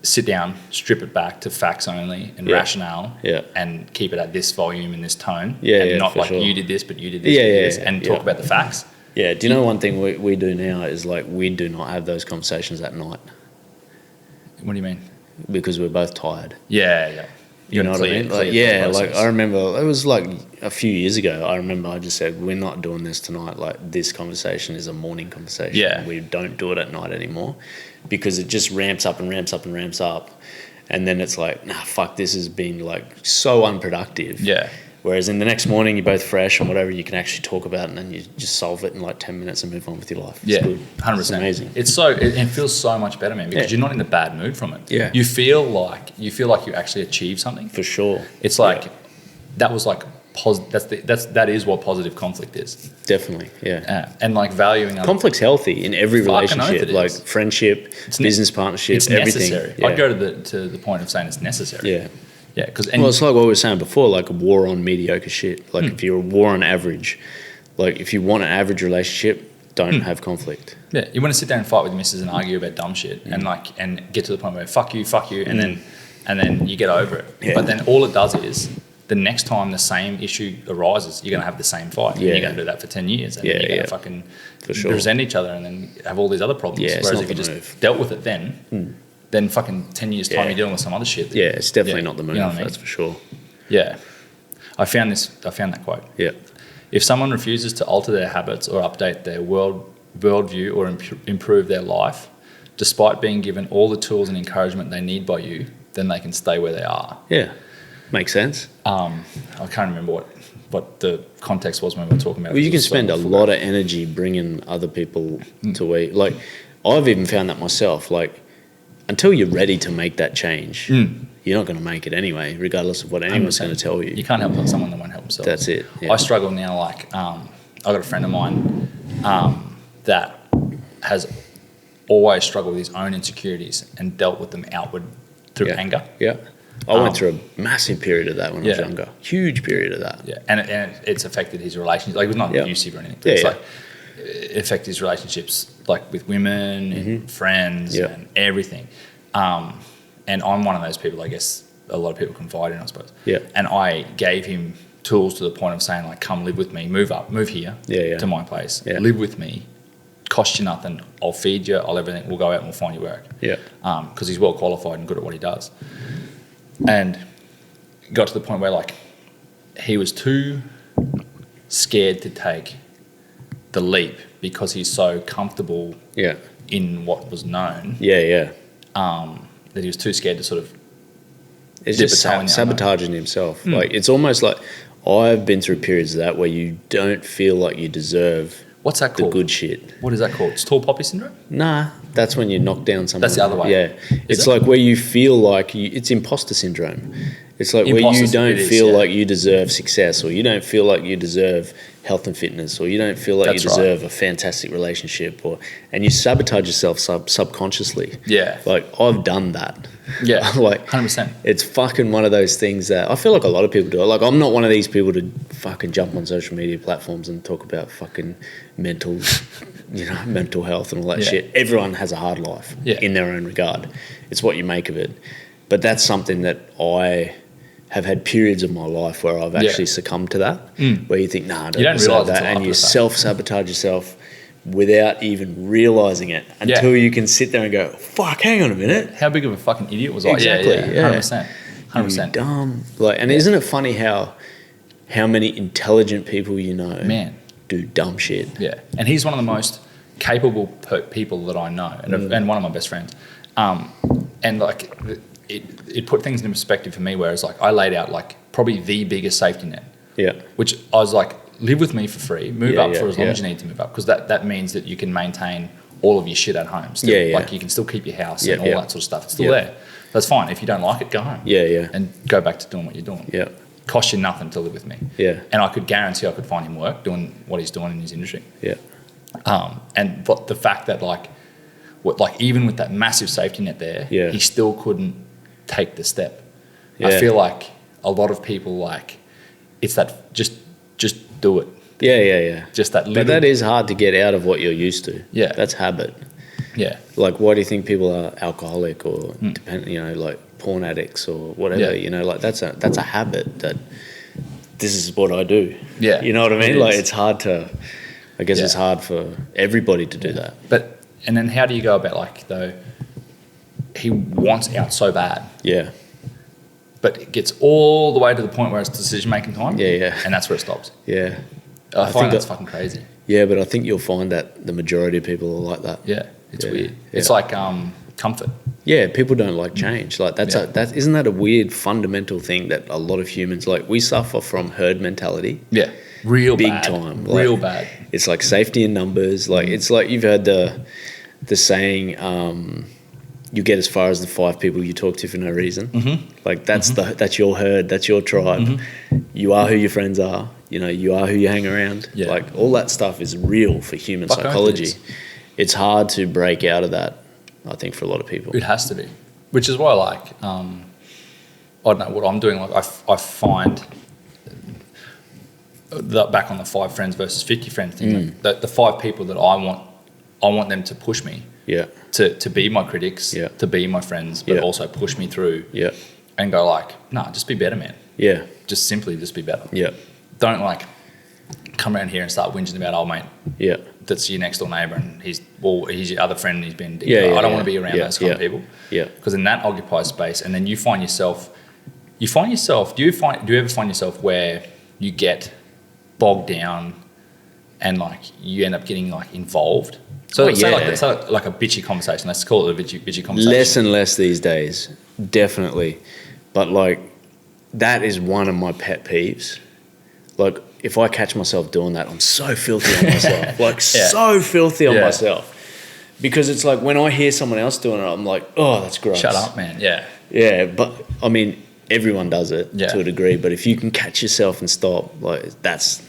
sit down, strip it back to facts only and rationale, and keep it at this volume and this tone, and not like you did this, but you did this, and talk about the facts. Yeah. Do you know one thing we do now is, like, we do not have those conversations at night What do you mean? because we're both tired. Yeah. You know what I mean? Like, like, I remember it was like a few years ago. I remember I just said, we're not doing this tonight. Like, this conversation is a morning conversation. Yeah. We don't do it at night anymore because it just ramps up and ramps up and ramps up. And then it's like, nah, fuck, this has been, like, so unproductive. Yeah. Whereas in the next morning, you're both fresh and whatever, you can actually talk about it, and then you just solve it in like 10 minutes and move on with your life. It's good. 100%. It's amazing. It feels so much better, man, because you're not in a bad mood from it. Yeah. You feel like you actually achieved something. For sure. It's like that was like that is what positive conflict is. Definitely. Yeah. And like valuing conflict's healthy in every relationship, like is. Friendship, business partnership, it's everything. Necessary. Yeah. I'd go to the point of saying it's necessary. Yeah. Yeah, because it's like what we were saying before, like a war on mediocre shit. Like if you're a war on average, like if you want an average relationship, don't have conflict. Yeah, you want to sit there and fight with your missus and argue about dumb shit and get to the point where fuck you, and then you get over it. Yeah. But then all it does is the next time the same issue arises, you're going to have the same fight. Yeah. And you're going to do that for 10 years. And then you're going to fucking resent each other and then have all these other problems. Yeah, whereas if you just dealt with it then fucking 10 years' time you're dealing with some other shit. Yeah, it's definitely not the move, that's for sure. Yeah. I found that quote. Yeah. If someone refuses to alter their habits or update their worldview or improve their life, despite being given all the tools and encouragement they need by you, then they can stay where they are. Yeah. Makes sense. I can't remember what the context was when we were talking about it. Well, you can spend a lot of energy bringing other people to where... Like, I've even found that myself. Like, until you're ready to make that change, you're not going to make it anyway, regardless of what anyone's going to tell you. You can't help someone that won't help themselves. That's it. Yeah. I struggle now. Like, I got a friend of mine that has always struggled with his own insecurities and dealt with them outward through anger. Yeah. I went through a massive period of that when I was younger. Huge period of that. Yeah, and it's affected his relationship. Like, it was not abusive or anything. But it's like it affected his relationships, like with women and friends and everything. And I'm one of those people, I guess, a lot of people confide in, I suppose. Yeah. And I gave him tools to the point of saying, like, come live with me, move here to my place, live with me, cost you nothing, I'll feed you, I'll everything, we'll go out and we'll find you work. Yeah. Because he's well qualified and good at what he does. And got to the point where, like, he was too scared to take the leap because he's so comfortable in what was known. That he was too scared to sort of... It's just sabotaging himself. Like, it's almost like I've been through periods of that where you don't feel like you deserve... What's that called? The good shit. What is that called? It's tall poppy syndrome? Nah, that's when you knock down someone. That's the other way. Yeah. It's like where you feel like it's imposter syndrome. It's like where you don't feel like you deserve success, or you don't feel like you deserve health and fitness, or you don't feel like you deserve a fantastic relationship, and you sabotage yourself subconsciously. Yeah. Like, I've done that. Yeah. Like, 100%. It's fucking one of those things that I feel like a lot of people do it. Like, I'm not one of these people to fucking jump on social media platforms and talk about fucking mental health and all that shit. Everyone has a hard life in their own regard. It's what you make of it. But that's something that I have had periods of my life where I've actually succumbed to that, where you think, nah, I don't deserve that, and you self-sabotage yourself without even realising it until you can sit there and go, fuck, hang on a minute. How big of a fucking idiot was I? Exactly, yeah. 100%. You dumb. Like, and isn't it funny how many intelligent people you know do dumb shit? Yeah, and he's one of the most capable people that I know, and one of my best friends. And like, it put things into perspective for me, whereas like I laid out like probably the biggest safety net. Yeah. Which I was like, live with me for free, move up for as long as you need to move up, because that means that you can maintain all of your shit at home still. Like, you can still keep your house and all that sort of stuff. It's still there. That's fine. If you don't like it, go home. Yeah, yeah. And go back to doing what you're doing. Yeah. Cost you nothing to live with me. Yeah. And I could guarantee I could find him work doing what he's doing in his industry. Yeah. But the fact that even with that massive safety net there, he still couldn't take the step. Yeah. I feel like a lot of people it's that just do it. Yeah. Just that little. But that is hard to get out of what you're used to. Yeah. That's habit. Yeah. Like, why do you think people are alcoholic or porn addicts or whatever? Yeah. That's a habit that this is what I do. Yeah. You know what I mean? It's hard to. I guess it's hard for everybody to do that. And then how do you go about though? He wants out so bad. Yeah. But it gets all the way to the point where it's decision-making time. Yeah. And that's where it stops. Yeah. I find that's fucking crazy. Yeah, but I think you'll find that the majority of people are like that. Yeah, it's weird. Yeah. It's like comfort. Yeah, people don't like change. Like isn't that a weird fundamental thing that a lot of humans we suffer from herd mentality. Yeah, real big bad. Time. Real bad. It's like safety in numbers. It's like you've heard the saying. You get as far as the 5 people you talk to for no reason. Mm-hmm. That's your herd, that's your tribe. Mm-hmm. You are who your friends are. You are who you hang around. Yeah. All that stuff is real for human psychology. It's hard to break out of that, I think, for a lot of people. It has to be, which is why I don't know what I'm doing. I find back on the 5 friends versus 50 friends thing. The 5 people that I want them to push me. Yeah. To be my critics, to be my friends, but also push me through. Yeah. And go just be better, man. Yeah. Just be better. Yeah. Don't come around here and start whinging about old mate. Yeah. That's your next door neighbour and he's your other friend and he's been. I don't want to be around those kind of people. Yeah. Because then that occupies space, and then you find yourself. Do you ever find yourself where you get bogged down, and you end up getting involved? So it's like a bitchy conversation. Let's call it a bitchy conversation. Less and less these days, definitely. But that is one of my pet peeves. If I catch myself doing that, I'm so filthy on myself. So filthy on myself. Because it's when I hear someone else doing it, I'm like, oh, that's gross. Shut up, man. Yeah. Yeah, but I mean, everyone does it to a degree. But if you can catch yourself and stop, that's.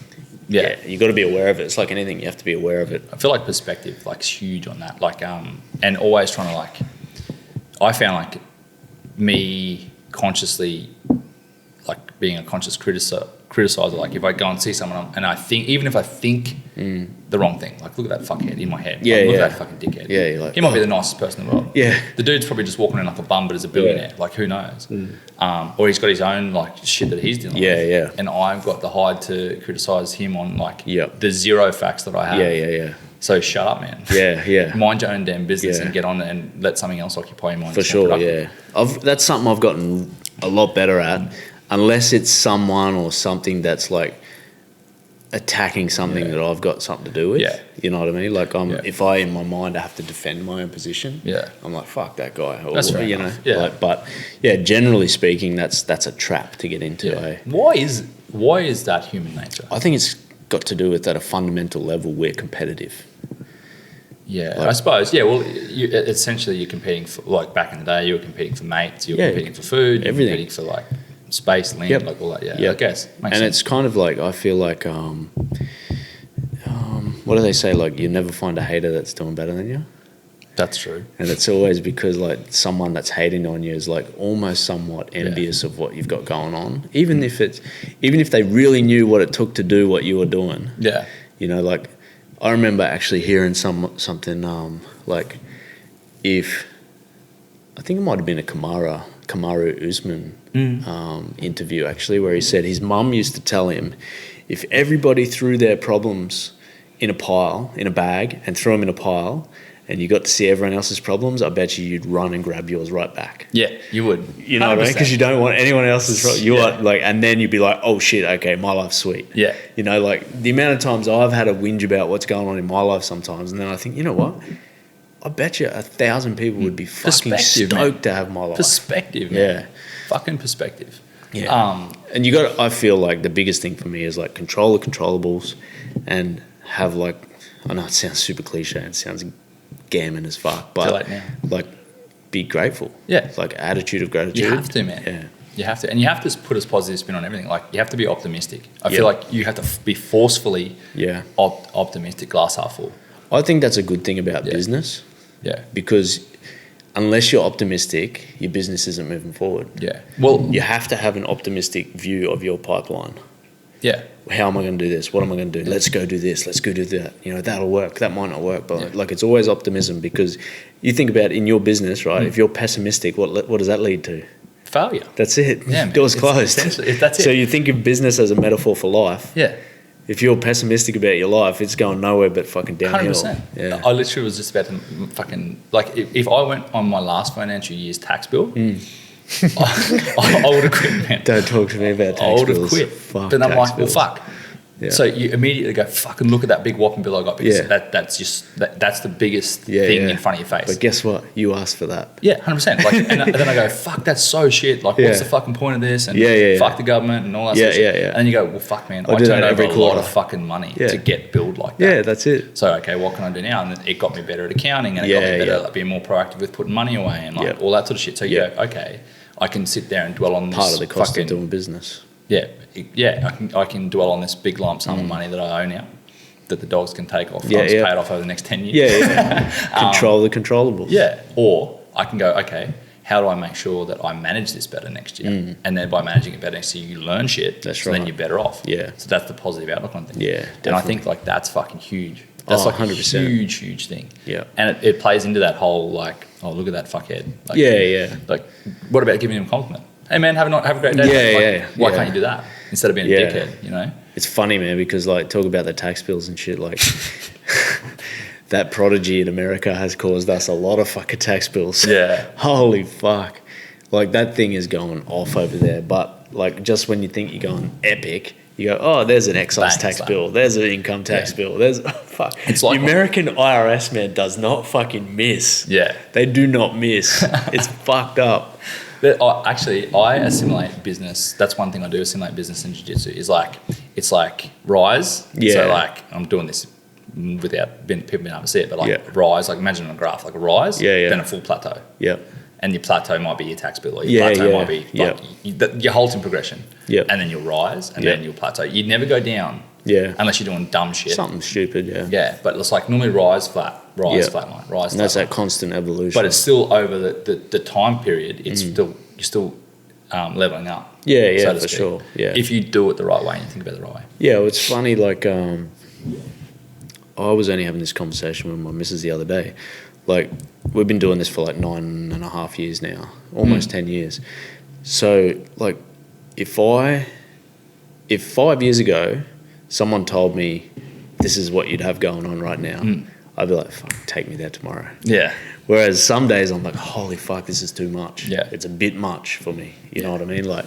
Yeah, you got to be aware of it. It's like anything; you have to be aware of it. I feel like perspective, is huge on that. And always trying to I found me consciously, being a conscious criticizer. If I go and see someone and I think, even if I think the wrong thing, look at that fuckhead in my head. Yeah, look at that fucking dickhead. Yeah, he might be the nicest person in the world. Yeah, the dude's probably just walking around like a bum, but as a billionaire. Who knows? Or he's got his own shit that he's dealing with. Yeah. And I've got the hide to criticize him on the zero facts that I have. Yeah. So shut up, man. Yeah. Mind your own damn business and get on and let something else occupy your mind. For sure, yeah. That's something I've gotten a lot better at. Unless it's someone or something that's attacking something that I've got something to do with. Yeah. You know what I mean? If I, in my mind, I have to defend my own position, I'm like, fuck that guy. Or, that's right. But generally speaking, that's a trap to get into. Yeah. Why is that human nature? I think it's got to do with at a fundamental level, we're competitive. Yeah, I suppose. Yeah, well, essentially you're competing for, back in the day, you were competing for mates, you were competing for food, everything. You're competing for space, land, all that. Yeah, I guess. Makes sense. It's kind of I feel what do they say? You never find a hater that's doing better than you. That's true. And it's always because someone that's hating on you is almost somewhat envious of what you've got going on, even if they really knew what it took to do what you were doing. Yeah. I remember actually hearing something if I think it might have been a Kamaru Usman interview actually, where he said his mum used to tell him, if everybody threw their problems in a bag and threw them in a pile, and you got to see everyone else's problems, I bet you'd run and grab yours right back. Yeah, you would. You know 100%. What I mean? Because you don't want anyone else's problems. And then you'd be like, oh shit, okay, my life's sweet. Yeah. The amount of times I've had a whinge about what's going on in my life sometimes, and then I think, you know what? I bet you 1,000 people would be fucking stoked to have my life. Perspective, man. Yeah. Fucking perspective. Yeah. And I feel the biggest thing for me is control the controllables and have I know it sounds super cliche, it sounds gammon as fuck, but be grateful. Yeah. It's like attitude of gratitude. You have to, man. Yeah. You have to. And you have to put a positive spin on everything. Like, you have to be optimistic. I feel like you have to be forcefully optimistic, glass half full. I think that's a good thing about business. Yeah. Because unless you're optimistic, your business isn't moving forward. Yeah. Well, you have to have an optimistic view of your pipeline. Yeah. How am I going to do this? What am I going to do? Let's go do this. Let's go do that. You know, that'll work. That might not work. But like, it's always optimism, because you think about in your business, right? If you're pessimistic, what does that lead to? Failure. That's it. Yeah, Doors closed. That's it. So you think of business as a metaphor for life. Yeah. If you're pessimistic about your life, it's going nowhere but fucking downhill. 100%. Yeah. I literally was just about to fucking, like, if I went on my last financial year's tax bill, I would have quit, man. Don't talk to me about tax bills. I would have quit. Fuck but I'm like, bills. well, fuck. Yeah. So you immediately go, fucking look at that big whopping bill I got, because that's the biggest thing in front of your face. But guess what? You asked for that. Yeah, 100%. Like, and then I go, fuck, that's so shit. Like, what's the fucking point of this? And fuck the government and all that sort of shit. And then you go, well, fuck, man, I turn over a lot of fucking money to get billed like that. Yeah, that's it. So, okay, what can I do now? And it got me better at accounting, and it got me better at being more proactive with putting money away and like all that sort of shit. So you go, okay, I can sit there and dwell on this. Part of the cost of doing business. I can dwell on this big lump sum of money that I owe now, that the dogs can take off. I'll just pay it off over the next 10 years. Control the controllables. Yeah. Or I can go, okay, how do I make sure that I manage this better next year? And then by managing it better next year, you learn shit. So then you're better off. Yeah. So that's the positive outlook on things. Yeah, definitely. And I think like that's fucking huge. That's like 100%. Huge thing. Yeah. And it plays into that whole like, oh, look at that fuckhead. Like, Like, what about giving him a compliment? Hey man, have a great day. Why can't you do that instead of being a dickhead? You know. It's funny, man, because like talk about the tax bills and shit. Like that prodigy in America has caused us a lot of fucking tax bills. Yeah. Holy fuck! Like that thing is going off over there. But like just when you think you're going epic, you go, oh, there's an excise tax bill. There's an income tax bill. There's fuck. It's like the American IRS, man, does not fucking miss. Yeah. They do not miss. It's fucked up. Actually, I assimilate business. That's one thing I do assimilate business in jiu-jitsu is like, it's like rise. Yeah. So like, I'm doing this without people being able to see it, but like rise, like imagine on a graph, like a rise, then a full plateau. Yeah. And your plateau might be your tax bill, or your plateau might be like your halting progression. Yeah. And then you'll rise, and then you'll plateau. You'd never go down. Yeah. Unless you're doing dumb shit. Something stupid, Yeah, but it's like normally rise, flat line, rise, and that's that constant evolution. But it's still over the time period, it's still, you're still leveling up. Yeah, so for sure. Yeah. If you do it the right way and you think about it the right way. Yeah, well, it's funny, like, I was only having this conversation with my missus the other day. Like, we've been doing this for like 9.5 years now, almost 10 years. So, like, if 5 years ago someone told me this is what you'd have going on right now, I'd be like, fuck, take me there tomorrow. Yeah. Whereas some days I'm like, holy fuck, this is too much. Yeah. It's a bit much for me. You know what I mean? Like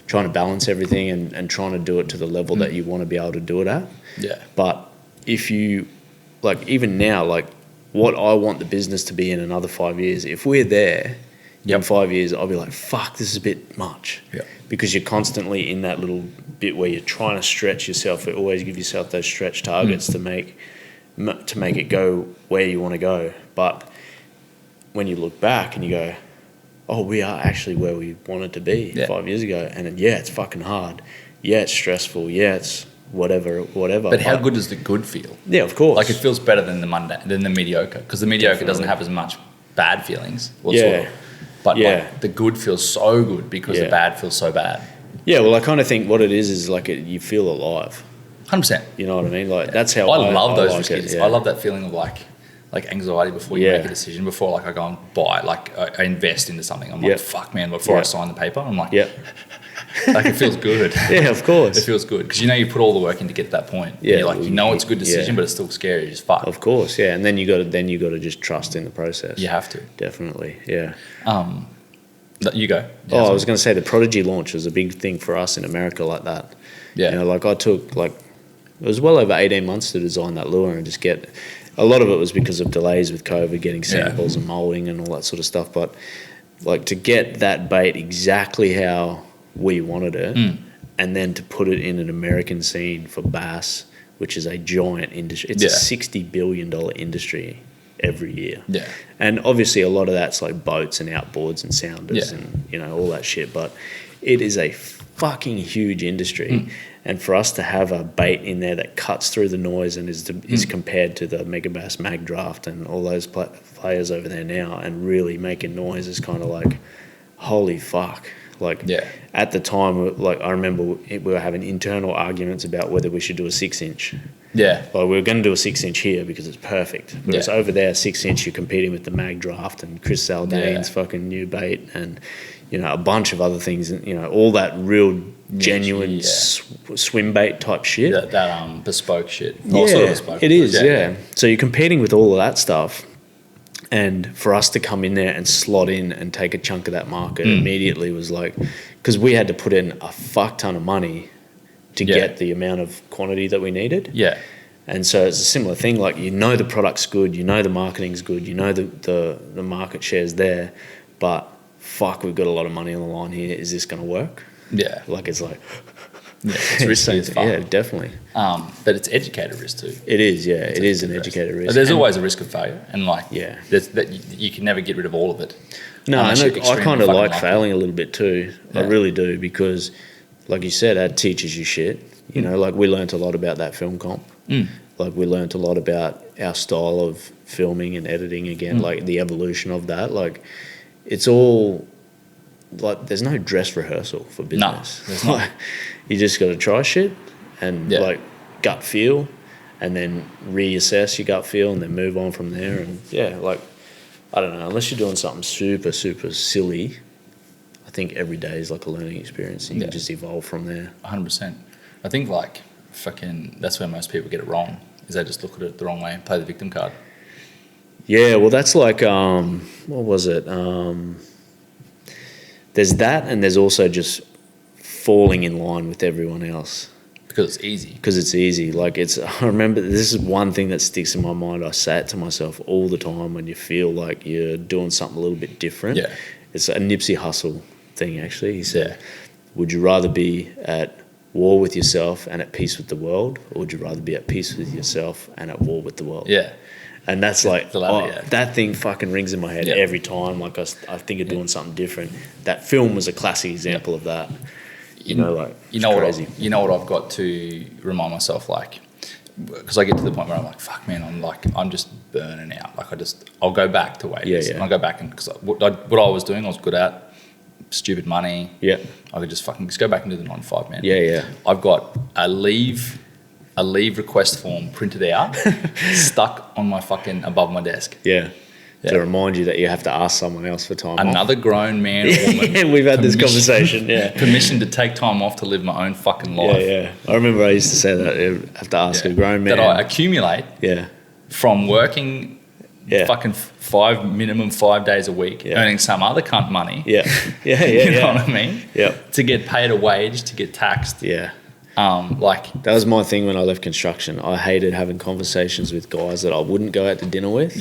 trying to balance everything and trying to do it to the level that you want to be able to do it at. Yeah. But if you, like even now, like what I want the business to be in another 5 years, if we're there in 5 years, I'll be like, fuck, this is a bit much. Yeah. Because you're constantly in that little bit where you're trying to stretch yourself. You always give yourself those stretch targets to make it go where you want to go. But when you look back and you go, oh, we are actually where we wanted to be 5 years ago. And then, it's fucking hard. Yeah, it's stressful. Yeah, it's whatever. But how good does the good feel? Yeah, of course. Like it feels better than the mediocre, because the mediocre doesn't have as much bad feelings. But like, the good feels so good because the bad feels so bad. Yeah, well, I kind of think what it is like you feel alive. 100%. You know what I mean? Like that's how I love those risky. I love that feeling of like anxiety before you make a decision. Before like I go and buy, like I invest into something. I'm like, fuck, man. Before I sign the paper, I'm like, like it feels good. Yeah, of course. It feels good because you know you put all the work in to get to that point. Yeah, you're like it's a good decision, but it's still scary as fuck. Of course, yeah. And then you got to just trust in the process. You have to definitely, yeah. You go. Yeah, I was going to say the Prodigy launch was a big thing for us in America, like that. Yeah, you know, like I took it was well over 18 months to design that lure and just get. A lot of it was because of delays with COVID, getting samples and molding and all that sort of stuff. But like to get that bait exactly how we wanted it, and then to put it in an American scene for bass, which is a giant industry. It's a $60 billion industry every year. Yeah. And obviously a lot of that's like boats and outboards and sounders and, you know, all that shit. But it is a fucking huge industry. And for us to have a bait in there that cuts through the noise and is compared to the Megabass Mag Draft and all those players over there now and really making noise is kind of like, holy fuck. Like at the time, like I remember we were having internal arguments about whether we should do a 6-inch. Yeah. Like we were going to do a 6-inch here because it's perfect. Whereas over there, 6-inch, you're competing with the Mag Draft and Chris Saldane's fucking new bait and, you know, a bunch of other things. And, you know, all that real genuine swim bait type shit. That bespoke shit. Yeah, sort of bespoke. It is, yeah. So you're competing with all of that stuff. And for us to come in there and slot in and take a chunk of that market immediately was like, because we had to put in a fuck ton of money to get the amount of quantity that we needed. Yeah. And so it's a similar thing. Like, you know, the product's good, you know, the marketing's good, you know, the market share's there, but fuck, we've got a lot of money on the line here. Is this going to work? Yeah. Like, it's like, it's risky as fuck. Yeah, definitely. But it's educated risk too. It is, yeah. It is an educated risk. But there's always a risk of failure, and like, that you can never get rid of all of it. No, and I kind of like failing a little bit too. Yeah. I really do, because, like you said, that teaches you shit. You know, like we learnt a lot about that film comp. Like we learnt a lot about our style of filming and editing again, like the evolution of that. Like, it's all like, there's no dress rehearsal for business. No, there's not. You just got to try shit and like gut feel, and then reassess your gut feel, and then move on from there. And like, I don't know, unless you're doing something super, super silly, I think every day is like a learning experience. And you can just evolve from there. 100%. I think like fucking that's where most people get it wrong, is they just look at it the wrong way and play the victim card. Yeah, well, that's like what was it? There's that, and there's also just falling in line with everyone else. Because it's easy. Because it's easy. Like, I remember, this is one thing that sticks in my mind. I say it to myself all the time when you feel like you're doing something a little bit different. Yeah. It's a Nipsey Hussle thing, actually. He said, would you rather be at war with yourself and at peace with the world, or would you rather be at peace with yourself and at war with the world? Yeah. And that's like, that thing fucking rings in my head every time. Like, I think of doing something different. That film was a classic example of that. You know, like, you know crazy. What I've got to remind myself, like, because I get to the point where I'm like, fuck, man, I'm just burning out. Like, I'll go back to wages. And I'll go back, and because what I was doing, I was good at. Stupid money. Yeah. I could just go back and do the 9-to-5, man. Yeah, yeah. I've got a leave request form printed out, stuck on my fucking above my desk. Yeah. To remind you that you have to ask someone else for time Another off. grown man or woman. Yeah, we've had this conversation, Permission to take time off to live my own fucking life. Yeah. I remember I used to say that. You have to ask a grown man. That I accumulate from working fucking minimum 5 days a week, earning some other cunt money. Yeah. You know what I mean? Yeah. To get paid a wage, to get taxed. Yeah. Like that was my thing when I left construction. I hated having conversations with guys that I wouldn't go out to dinner with,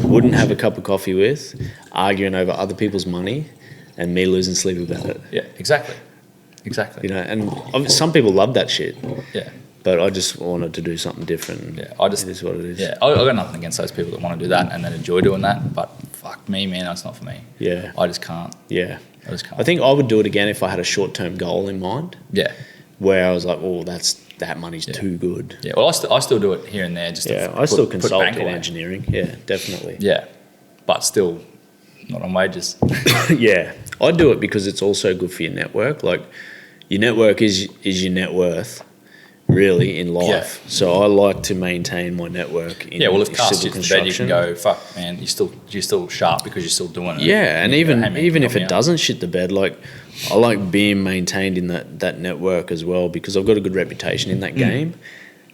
wouldn't have a cup of coffee with, arguing over other people's money, and me losing sleep about it. Yeah, exactly. You know, and some people love that shit. Yeah. But I just wanted to do something different. Yeah, it is what it is. Yeah, I got nothing against those people that want to do that and that enjoy doing that. But fuck me, man, that's not for me. Yeah. I just can't. Yeah. I just can't. I think I would do it again if I had a short-term goal in mind. Yeah. Where I was like, oh, that money's too good. Yeah, well, I still do it here and there. I still consult in engineering. Yeah, definitely. Yeah, but still not on wages. Yeah, I do it because it's also good for your network. Like, your network is your net worth, really, in life. Yeah. So I like to maintain my network in if cast shit's in bed, you can go, fuck, man, you're still sharp because you're still doing it. Yeah, and even if it doesn't shit the bed, like, I like being maintained in that network as well, because I've got a good reputation in that game.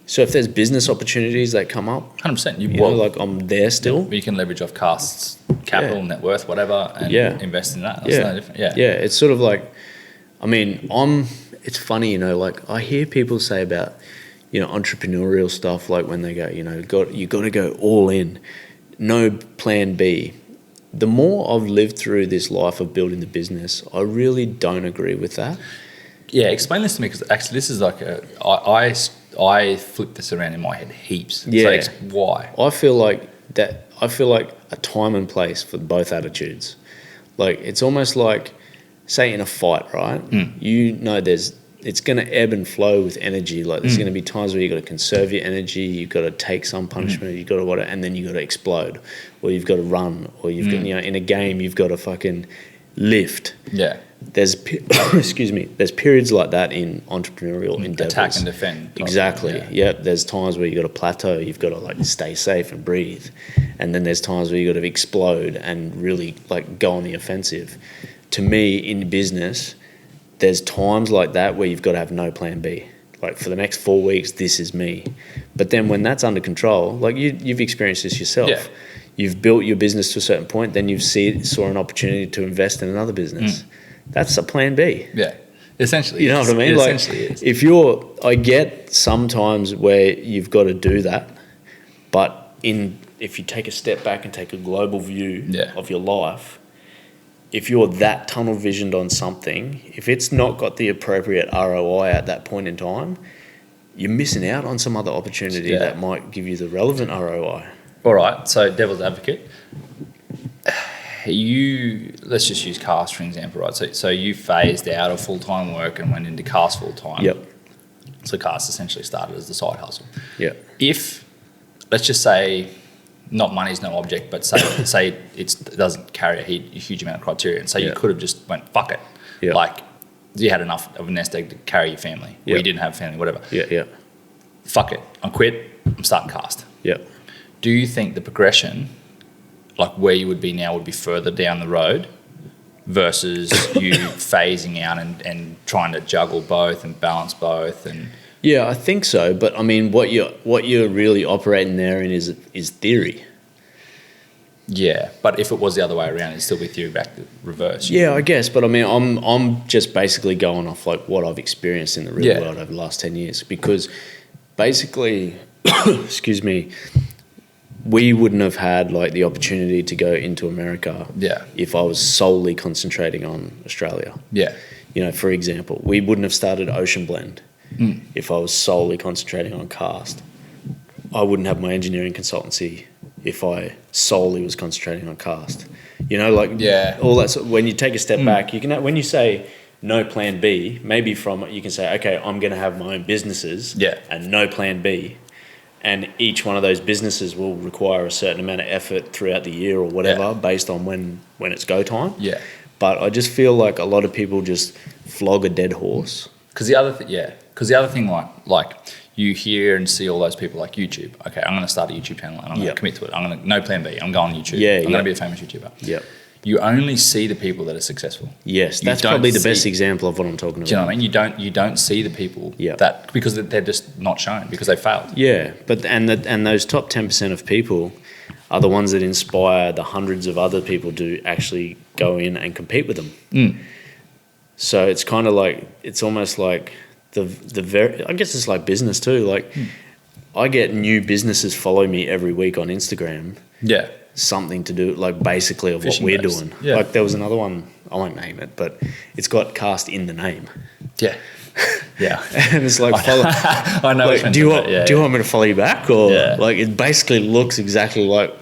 So if there's business opportunities that come up, 100%, you know, like, I'm there still. You can leverage off Cast's capital, net worth, whatever, and invest in that. That's no different. Yeah, it's sort of like, I mean, it's funny, you know, like, I hear people say about, you know, entrepreneurial stuff, like when they go, you know, you got to go all in, no plan B. The more I've lived through this life of building the business, I really don't agree with that. Yeah, explain this to me, because actually this is like I flip this around in my head heaps. Yeah. So why? I feel like that I feel like a time and place for both attitudes. Like it's almost like, say in a fight, right? You know it's going to ebb and flow with energy. Like there's going to be times where you've got to conserve your energy, you've got to take some punishment, you've got to whatever, and then you've got to explode, or you've got to run, or you've got, in a game you've got to fucking lift. Yeah. There's excuse me. There's periods like that in entrepreneurial endeavors. Attack and defend. Exactly. Yep. There's times where you've got to plateau. You've got to like stay safe and breathe, and then there's times where you've got to explode and really like go on the offensive. To me, in business, there's times like that where you've got to have no plan B. Like for the next 4 weeks, this is me. But then when that's under control, like you've experienced this yourself. Yeah. You've built your business to a certain point, then you saw an opportunity to invest in another business. That's a plan B. Yeah, essentially. You know what I mean? Like, I get sometimes where you've got to do that, but if you take a step back and take a global view of your life, if you're that tunnel visioned on something, if it's not got the appropriate ROI at that point in time, you're missing out on some other opportunity that might give you the relevant ROI. All right, so devil's advocate. Let's just use cast for an example, right? So you phased out of full-time work and went into cast full-time. Yep. So cast essentially started as the side hustle. Yep. If, let's just say, not money's no object, but say it doesn't carry a huge amount of criteria, and so you could have just went, fuck it. Yep. Like, you had enough of a nest egg to carry your family, or you didn't have family, whatever. Yeah. Fuck it. I'm quit. I'm starting cast. Yep. Do you think the progression, like where you would be now, would be further down the road versus you phasing out and trying to juggle both and balance both? And yeah, I think so. But I mean, what you're really operating there in is theory. Yeah, but if it was the other way around, it'd still be theory back to reverse. Yeah, I guess. But I mean, I'm just basically going off like what I've experienced in the real world over the last 10 years. Because basically, excuse me, we wouldn't have had like the opportunity to go into America if I was solely concentrating on Australia. Yeah. You know, for example, we wouldn't have started Ocean Blend if I was solely concentrating on cast. I wouldn't have my engineering consultancy if I solely was concentrating on cast. You know, like all that. When you take a step back, you can, when you say no plan B, maybe you can say, okay, I'm going to have my own businesses and no plan B. And each one of those businesses will require a certain amount of effort throughout the year or whatever based on when it's go time. Yeah. But I just feel like a lot of people just flog a dead horse. Because the other thing, like you hear and see all those people like YouTube. Okay, I'm going to start a YouTube channel and I'm going to commit to it. I'm going to no plan B. I'm going on YouTube. I'm going to be a famous YouTuber. Yeah. You only see the people that are successful. Yes, that's probably the best example of what I'm talking about. Do you know what I mean? You don't see the people that, because they're just not shown because they failed. Yeah, but and those top 10% of people are the ones that inspire the hundreds of other people to actually go in and compete with them. So it's kind of like, it's almost like I guess it's like business too. Like I get new businesses follow me every week on Instagram. Yeah. Something to do, like basically of fishing what we're doing. Yeah. Like there was another one, I won't name it, but it's got cast in the name. Yeah. Yeah. And it's like, follow. I know. Like, do you want me to follow you back? Or like it basically looks exactly like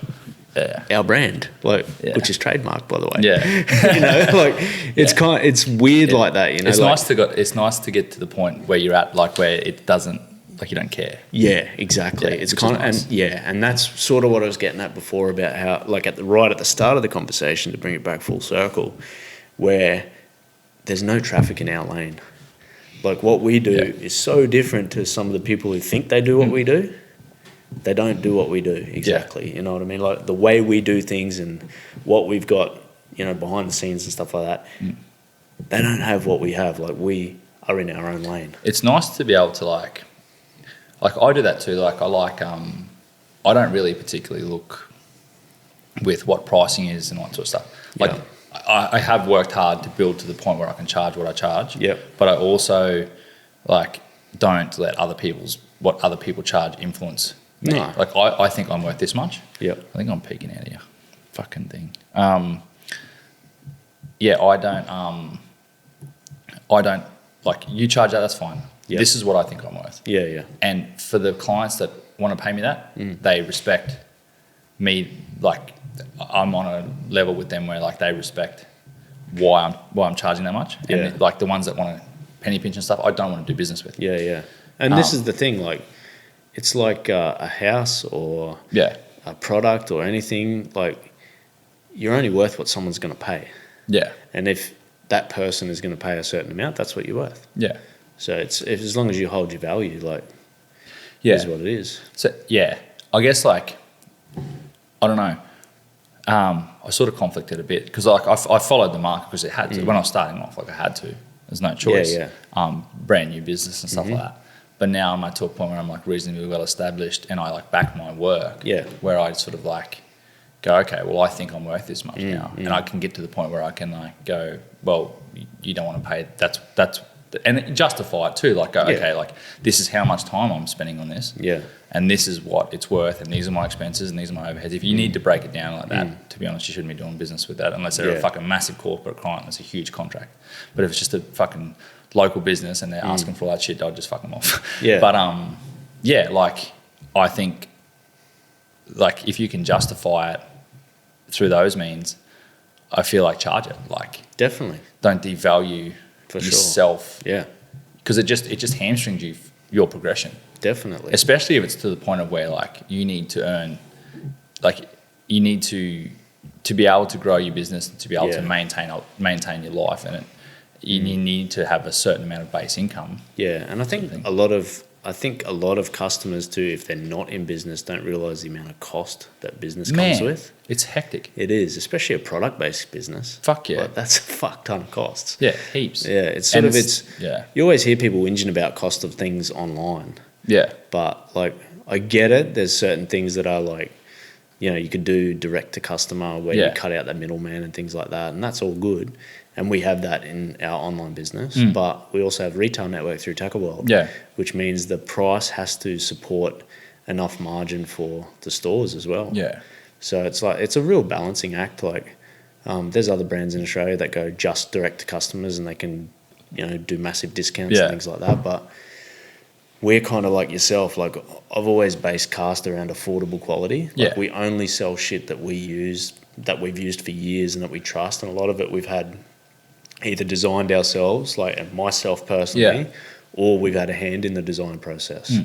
our brand, like which is trademarked, by the way. Yeah. You know, like it's weird like that, you know. It's nice to get to the point where you're at, like where it doesn't, like you don't care. Yeah, exactly. It's kind of nice. And that's sort of what I was getting at before about how, like right at the start of the conversation, to bring it back full circle, where there's no traffic in our lane. Like what we do is so different to some of the people who think they do what we do. They don't do what we do exactly. You know what I mean? Like the way we do things and what we've got, you know, behind the scenes and stuff like that. They don't have what we have. Like we are in our own lane. It's nice to be able to like I do that too. Like I don't really particularly look with what pricing is and all that sort of stuff. Like I have worked hard to build to the point where I can charge what I charge. Yep. But I also like don't let what other people charge influence me. No. Like I think I'm worth this much. Yep. I think I'm peeking out of your fucking thing. I don't like you charge that, that's fine. Yep. This is what I think I'm worth. Yeah. And for the clients that want to pay me that, they respect I'm on a level with them where like they respect why I'm charging that much, and like the ones that want to penny pinch and stuff, I don't want to do business with. Yeah. And this is the thing, like it's like a house or a product or anything. Like you're only worth what someone's going to pay. Yeah. And if that person is going to pay a certain amount, that's what you're worth. Yeah. So as long as you hold your value, like, it is what it is. So I guess like, I don't know. I sort of conflicted a bit because like I followed the market because it had to. When I was starting off, like I had to. There's no choice. Brand new business and stuff like that. But now I'm at to a point where I'm like reasonably well established, and I like back my work. Yeah. Where I sort of like go, okay, well I think I'm worth this much now, and I can get to the point where I can like go, well, you don't want to pay. That's and justify it too. Like go, okay, like this is how much time I'm spending on this. Yeah. And this is what it's worth, and these are my expenses, and these are my overheads. If you need to break it down like that, to be honest, you shouldn't be doing business with that unless they're a fucking massive corporate client that's a huge contract. But if it's just a fucking local business and they're asking for all that shit, I'll just fuck them off. Yeah. But like I think like if you can justify it through those means, I feel like charge it. Like definitely don't devalue yourself. Sure. Yeah. Because it just hamstrings your progression. Definitely. Especially if it's to the point of where like you need to earn, like you need to be able to grow your business, to be able to maintain your life, and you need to have a certain amount of base income. Yeah, and I think a lot of customers too, if they're not in business, don't realise the amount of cost that business comes with. It's hectic. It is, especially a product-based business. Fuck yeah. Like, that's a fuck ton of costs. Yeah, heaps. Yeah, it's sort of you always hear people whinging about cost of things online. Yeah. But like I get it. There's certain things that are like, you know, you could do direct to customer where you cut out that middleman and things like that, and that's all good. And we have that in our online business, but we also have retail network through Tackle World, which means the price has to support enough margin for the stores as well. Yeah. So it's like it's a real balancing act. Like there's other brands in Australia that go just direct to customers and they can, you know, do massive discounts and things like that. But we're kind of like yourself. Like I've always based Cast around affordable quality. Like we only sell shit that we use, that we've used for years and that we trust. And a lot of it we've had either designed ourselves, like myself personally, or we've had a hand in the design process.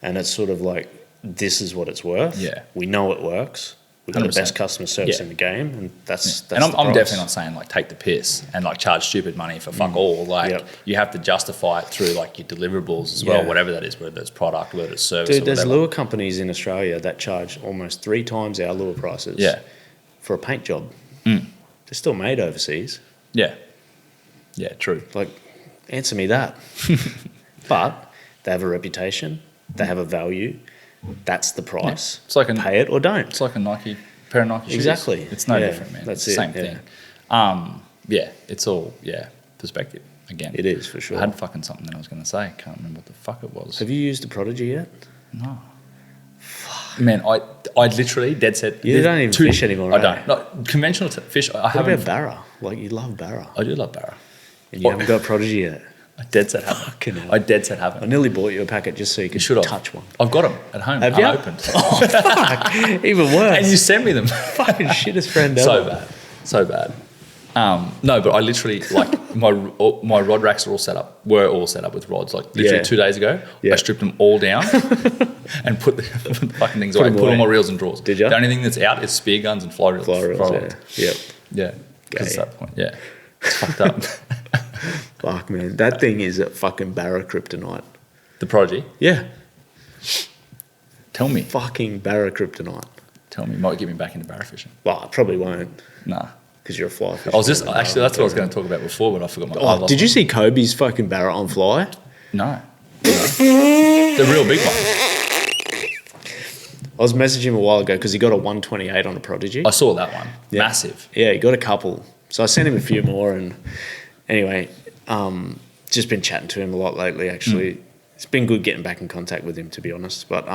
And it's sort of like, this is what it's worth. Yeah. We know it works. We've got 100%. The best customer service in the game, and that's and I'm definitely not saying like take the piss and like charge stupid money for fuck all. Like you have to justify it through like your deliverables as well, whatever that is, whether it's product, whether it's service. Dude, there's lure companies in Australia that charge almost 3 times our lure prices. For a paint job. They're still made overseas. Yeah. Yeah, true. Like, answer me that. But they have a reputation. They have a value. That's the price. It's like pay it or don't. It's like a pair of Nike shoes. Exactly. It's no different, man. That's it's the same thing. It's all perspective again. It is for sure. I had fucking something that I was going to say. Can't remember what the fuck it was. Have you used a Prodigy yet? No. Fuck. Man, I literally dead set. You don't even fish anymore. I don't. No, conventional fish. What about Barra? Like you love Barra. I do love Barra. And you haven't got Prodigy yet. I dead set haven't. I dead set haven't. I nearly bought you a packet just so you could touch one. I've got them at home. Have you? Unopened. Oh, fuck. Even worse. And you sent me them. Fucking shittest friend ever. So bad. No, but I literally, like, my rod racks were all set up with rods. Like, literally 2 days ago, I stripped them all down and put the fucking things away. Put all my reels and drawers. Did you? The only thing that's out is spear guns and fly reels. Fly reels, Yeah. Because at that point, it's fucked up. Fuck, man. That thing is a fucking Barra kryptonite. The Prodigy? Yeah. Tell me. Fucking Barra kryptonite. Tell me. Might get me back into barra fishing. Well, I probably won't. Nah. Because you're a fly fisher. Actually, that's what I was going to talk about before, but I forgot my... did you see Kobe's fucking Barra on fly? No. The real big one. I was messaging him a while ago because he got a 128 on a Prodigy. I saw that one. Yeah. Massive. Yeah, he got a couple. So I sent him a few more, and anyway, just been chatting to him a lot lately, actually. It's been good getting back in contact with him, to be honest. But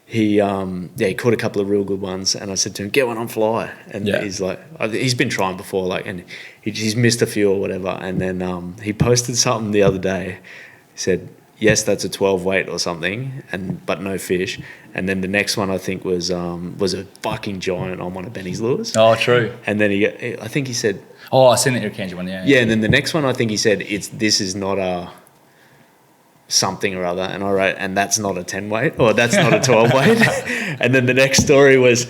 he caught a couple of real good ones, and I said to him, get one on fly. And he's like, he's been trying before, like, and he's missed a few or whatever. And then he posted something the other day. He said, yes, that's a 12 weight or something, but no fish. And then the next one I think was a fucking giant on one of Benny's lures. Oh, true. And then I think he said, Oh, I seen the Irukandji one, yeah. yeah. And then the next one I think he said, this is not a something or other, and I wrote, and that's not a 10 weight, or that's not a 12 weight. And then the next story was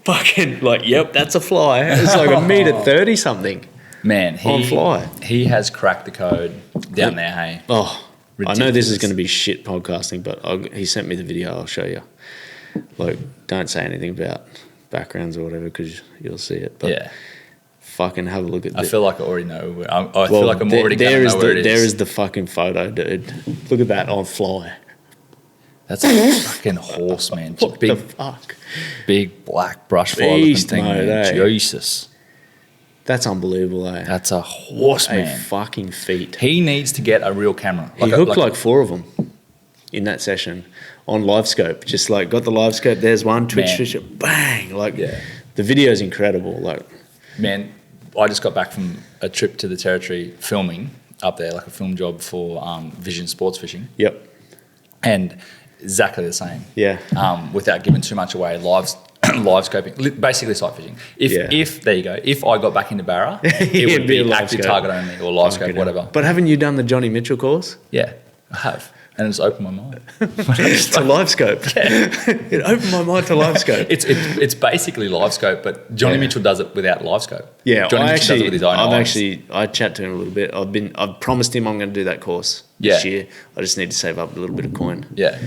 fucking like, yep, that's a fly. It's like a meter 30 something. Man, on fly. He has cracked the code down there, hey. Oh, ridiculous. I know this is going to be shit podcasting, but he sent me the video. I'll show you. Like, don't say anything about backgrounds or whatever because you'll see it. But yeah. Fucking have a look at I feel like I already know. I feel like I'm already going to know where it is. There is the fucking photo, dude. Look at that on fly. That's a fucking horse, man. What big, the fuck? Big black brush fly looking thing, man. Jesus. That's unbelievable, eh? That's a horse, what man. A fucking feat. He needs to get a real camera. He hooked like 4 of them in that session on live scope. Just like got the live scope. There's one Twitch fisher, bang! Like the video's incredible. Like, man, I just got back from a trip to the Territory filming up there, like a film job for Vision Sports Fishing. Yep. And exactly the same. Yeah. Without giving too much away, live scoping, basically sight fishing. If there you go, if I got back into Barra, it would be active target only or live scope, whatever. But haven't you done the Johnny Mitchell course? Yeah, I have. And it's opened my mind. To live scope. Yeah. It opened my mind to live scope. It's basically live scope, but Johnny Mitchell does it without live scope. Yeah, Johnny Mitchell does it with his own eyes. I chat to him a little bit. I've promised him I'm going to do that course this year. I just need to save up a little bit of coin. Yeah,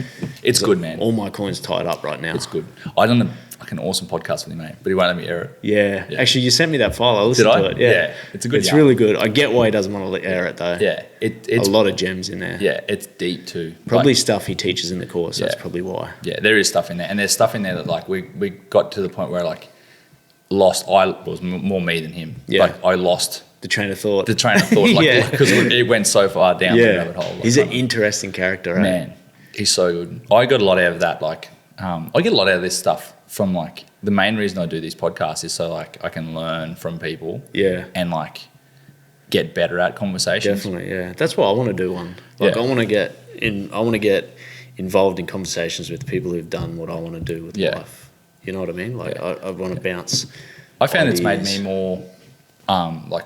it's good, man. All my coin's tied up right now. It's good. I done an awesome podcast with him, mate, but he won't let me air it. Yeah. Actually, you sent me that file. I listened to it. Yeah. It's a good. It's really good. I get why he doesn't want to air it though. Yeah, it's a lot of gems in there. Yeah, it's deep too. Probably stuff he teaches in the course. That's probably why. Yeah, there is stuff in there, and there's stuff in there that like we got to the point where like lost. I was more me than him. Yeah. Like I lost the train of thought. Like because it went so far down the rabbit hole. Like, he's an interesting character, right? Man, he's so good. I got a lot out of that. Like, I get a lot out of this stuff from like the main reason I do these podcasts is so like I can learn from people. Yeah. And like get better at conversations. Definitely, yeah. That's why I want to do one. Like I want to get involved in conversations with people who've done what I want to do with life. You know what I mean? Like I want to bounce. I found it's made me more like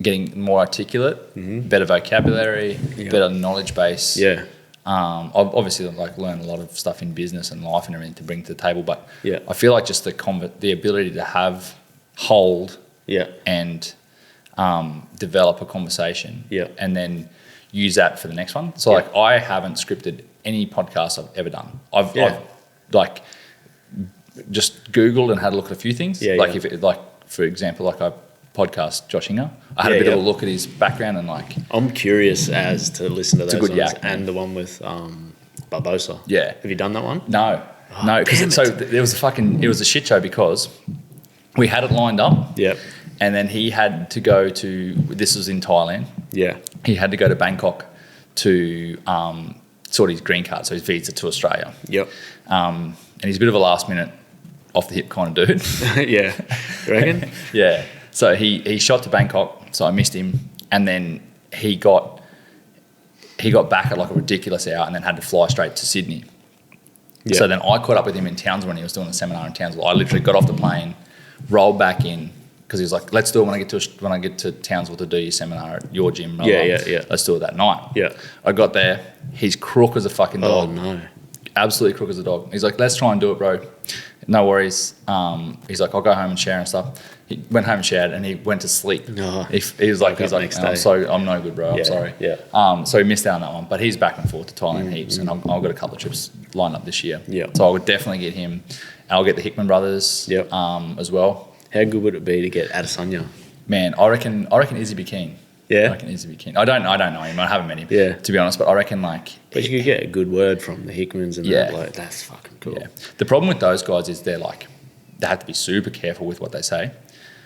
getting more articulate, better vocabulary, better knowledge base. Yeah. I've obviously like learned a lot of stuff in business and life and everything to bring to the table, but I feel like just the ability to hold and develop a conversation and then use that for the next one. So like I haven't scripted any podcast I've ever done. I've like just Googled and had a look at a few things. If it, like for example, like I podcast Josh Hinger. I had a bit of a look at his background and like I'm curious as to listen to those ones yak, and the one with Barbosa. Yeah. Have you done that one? No. No, because there was it was a shit show because we had it lined up. Yep. And then he had to go to, this was in Thailand. Yeah. He had to go to Bangkok to sort his green card, so his visa to Australia. Yep. And he's a bit of a last minute off the hip kind of dude. Yeah. You reckon? Yeah. So he shot to Bangkok, so I missed him, and then he got back at like a ridiculous hour and then had to fly straight to Sydney. Yep. So then I caught up with him in Townsville when he was doing a seminar in Townsville. I literally got off the plane, rolled back in, because he was like, let's do it when I get to Townsville to do your seminar at your gym. Yeah. Let's do it that night. Yeah. I got there. He's crook as a fucking dog. Oh, no. Absolutely crook as a dog. He's like, let's try and do it, bro. No worries. He's like, I'll go home and share and stuff. He went home and shared and he went to sleep. No. He was like, I'm no good, bro. I'm sorry. Yeah. So he missed out on that one. But he's back and forth to Thailand heaps, and I've got a couple of trips lined up this year. Yeah. So I would definitely get him. I'll get the Hickman brothers as well. How good would it be to get Adesanya? Man, I reckon Izzy be keen. Yeah. I reckon Izzy be keen. I don't know him. I haven't met him. Yeah. To be honest, but I reckon like. But you could get a good word from the Hickmans and that. Like, that's fucking cool. Yeah. The problem with those guys is they have to be super careful with what they say.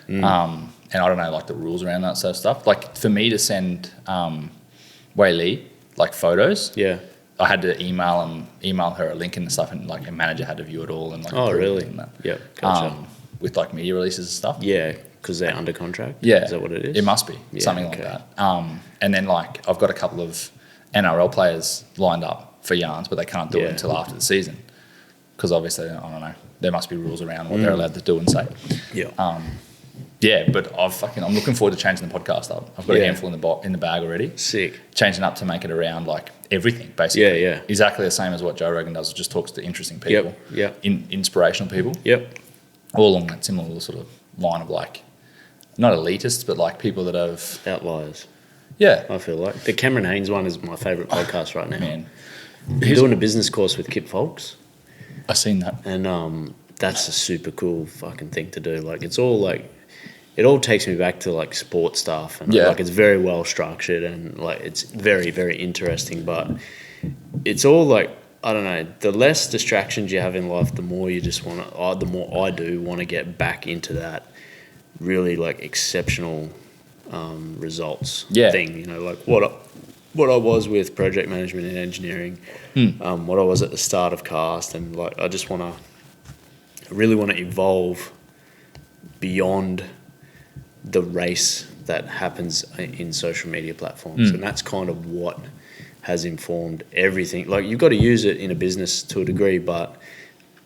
And I don't know like the rules around that sort of stuff. Like for me to send Wei Li like photos. Yeah. I had to email her a link and stuff, and like a manager had to view it all and like. Oh really? And that. Yeah. Gotcha. With like media releases and stuff. Yeah, because they're under contract. Yeah. Is that what it is? It must be something like that. And then like I've got a couple of NRL players lined up for yarns, but they can't do it Yeah. until after the season because obviously, I don't know, there must be rules around what they're allowed to do and say. Yeah. Yeah, but I'm looking forward to changing the podcast up. I've got a handful in the bag already. Sick. Changing up to make it around like everything, basically. Yeah. Exactly the same as what Joe Rogan does. It just talks to interesting people. Yep. Inspirational people. Yep. All along that similar sort of line of like, not elitists, but like people that have... Outliers. Yeah. I feel like. The Cameron Haynes one is my favourite podcast right now. Man. I'm doing a business course with Kip Folks. I've seen that. And that's a super cool fucking thing to do. Like, it's all like... It all takes me back to like sport stuff, and like it's very well structured, and like it's very, very interesting. But it's all like, I don't know, the less distractions you have in life, the more you just want to. The more I do want to get back into that really like exceptional results thing. You know, like what I was with project management and engineering, what I was at the start of Cast, and like I really want to evolve beyond the race that happens in social media platforms. And that's kind of what has informed everything. Like, you've got to use it in a business to a degree, but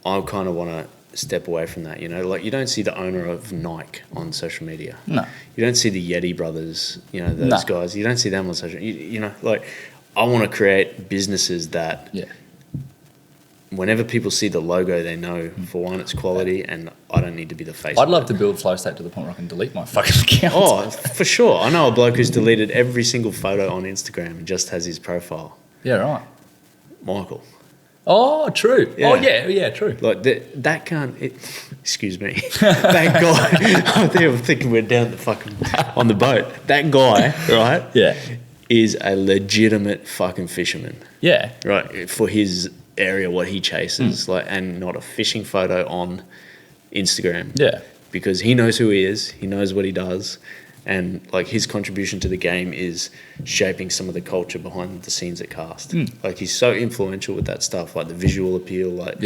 I kind of want to step away from that, you know? Like, you don't see the owner of Nike on social media. No. You don't see the Yeti brothers, you know, those guys. You don't see them on social media. You know, like, I want to create businesses that... Whenever people see the logo, they know, for one, it's quality, and I don't need to be the face. I'd love to build Flow State to the point where I can delete my fucking account. Oh, for sure. I know a bloke who's deleted every single photo on Instagram and just has his profile. Yeah, right. Michael. Oh, true. Yeah. Oh, yeah, true. Like, that can't... excuse me. That guy... I'm thinking we're down the fucking... on the boat. That guy, right? Yeah. Is a legitimate fucking fisherman. Yeah. Right? For his... area what he chases, like, and not a fishing photo on Instagram. Yeah. Because he knows who he is, he knows what he does, and like his contribution to the game is shaping some of the culture behind the scenes at Cast. Like, he's so influential with that stuff, like the visual appeal, like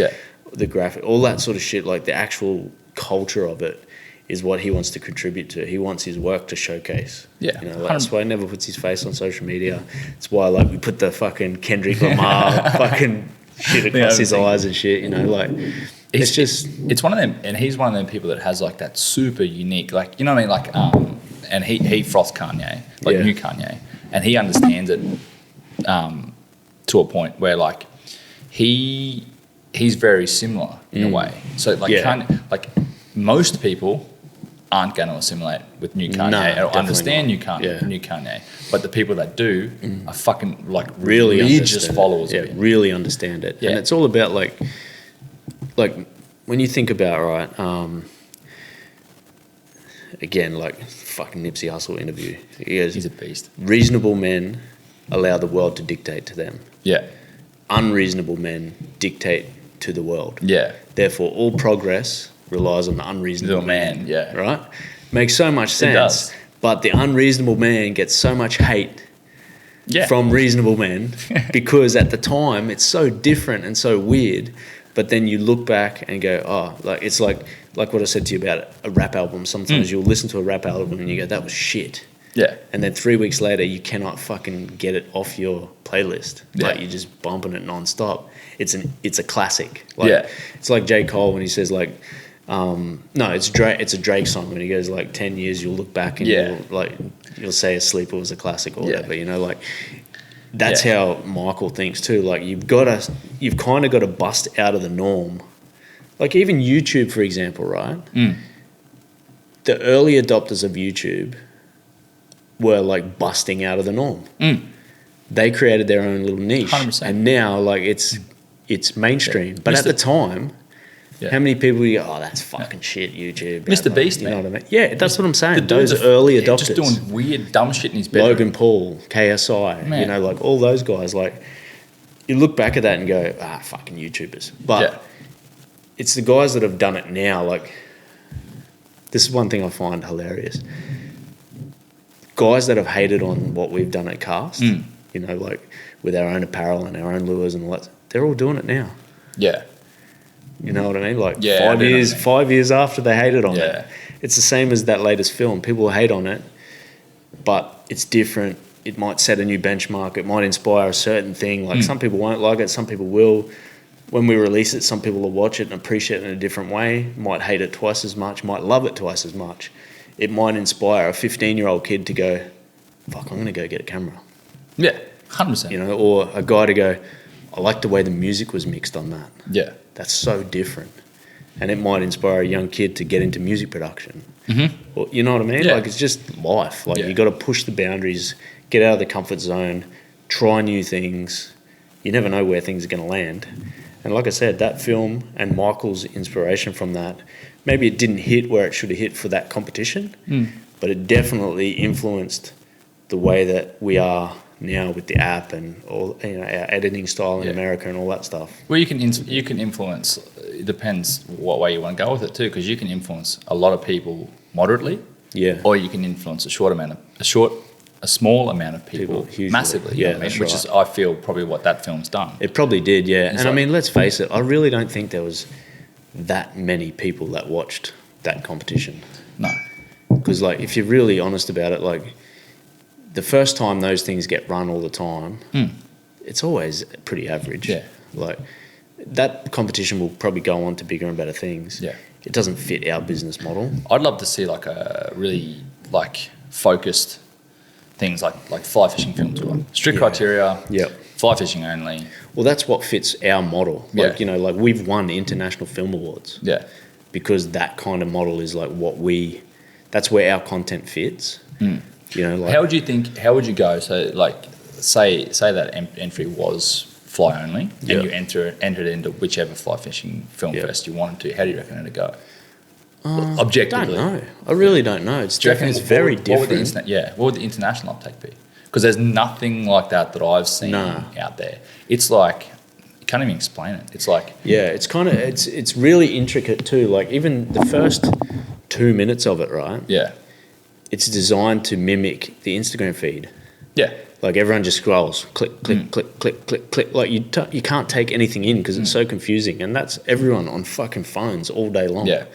the graphic, all that sort of shit. Like, the actual culture of it is what he wants to contribute to. He wants his work to showcase. Yeah. You know, like, that's why he never puts his face on social media. It's why, like, we put the fucking Kendrick Lamar fucking shit across his eyes and shit, you know, like, it's one of them, and he's one of them people that has like that super unique, like, you know what I mean, like, and he froths Kanye, like new Kanye, and he understands it to a point where like he's very similar in a way. So like Kanye, like most people aren't going to assimilate with new Kanye or understand new Kanye. But the people that do are fucking like really religious followers of it. Really understand it. And it's all about like when you think about, right, again, like fucking Nipsey Hussle interview. He goes, he's a beast. Reasonable men allow the world to dictate to them. Yeah. Unreasonable men dictate to the world. Yeah. Therefore, all progress relies on the unreasonable man. Yeah. Right? Makes so much sense. It does. But the unreasonable man gets so much hate from reasonable men because at the time it's so different and so weird. But then you look back and go, oh, like it's like what I said to you about a rap album. Sometimes you'll listen to a rap album and you go, that was shit. Yeah. And then 3 weeks later, you cannot fucking get it off your playlist. Yeah. Like, you're just bumping it nonstop. It's a classic. Like, it's like J. Cole when he says like, no, it's a Drake song when he goes like 10 years, you'll look back and you'll say Asleep was a classic or whatever, you know, like that's how Michael thinks too. Like you've kind of got to bust out of the norm. Like even YouTube, for example, right? The early adopters of YouTube were like busting out of the norm. They created their own little niche 100%. And now like it's mainstream. But at the time, how many people you go, oh, that's fucking shit, YouTube. Mr. Beast, you man. know what I mean? Yeah, that's what I'm saying. Those early adopters. Just doing weird, dumb shit in his bedroom. Logan Paul, KSI, man. You know, like all those guys. Like, you look back at that and go, fucking YouTubers. But it's the guys that have done it now. Like, this is one thing I find hilarious. Guys that have hated on what we've done at Cast, you know, like with our own apparel and our own lures and all that, they're all doing it now. Yeah. You know what I mean? Like 5 years after they hated on it. It's the same as that latest film. People hate on it, but it's different. it might set a new benchmark. It might inspire a certain thing. Like some people won't like it, some people will. When we release it, some people will watch it and appreciate it in a different way. Might hate it twice as much. Might love it twice as much. It might inspire a 15-year-old kid to go, "Fuck, I'm gonna go get a camera." Yeah, 100%. You know, or a guy to go, "I like the way the music was mixed on that." Yeah. That's so different. And it might inspire a young kid to get into music production. Or, you know what I mean? Yeah. Like, it's just life. Like, Yeah. you got to push the boundaries, get out of the comfort zone, try new things. You never know where things are going to land. And like I said, that film and Michael's inspiration from that, maybe it didn't hit where it should have hit for that competition, but it definitely influenced the way that we are now with the app and all, you know, our editing style in America and all that stuff. Well, you can influence. It depends what way you want to go with it too, because you can influence a lot of people moderately, or you can influence a small amount of people hugely. massively. Yeah, you know what I mean? that's Which is, I feel, probably what that film's done. It probably did, yeah. And like, I mean, let's face it, I really don't think there was that many people that watched that competition. No. Because, like, if you're really honest about it, like, the first time those things get run all the time, it's always pretty average. Yeah. Like, that competition will probably go on to bigger and better things. Yeah. It doesn't fit our business model. I'd love to see like a really like focused things like fly fishing films or strict criteria. Yep. Fly fishing only. Well, that's what fits our model. Like, Yeah. you know, like, we've won international film awards. Yeah. Because that kind of model is like that's where our content fits. You know, like, How would you go? So like, say that entry was fly only, and you entered into whichever fly fishing film fest you wanted to. How do you reckon it'd go? Objectively, I don't know. I really don't know. It's definitely very different. What would the international uptake be? Because there's nothing like that I've seen out there. It's like you can't even explain it. It's like it's kind of it's really intricate too. Like, even the first 2 minutes of it, right? Yeah. It's designed to mimic the Instagram feed. Yeah. Like, everyone just scrolls, click, click, click, click, click, click. Like, you can't take anything in because it's so confusing, and that's everyone on fucking phones all day long. Yeah.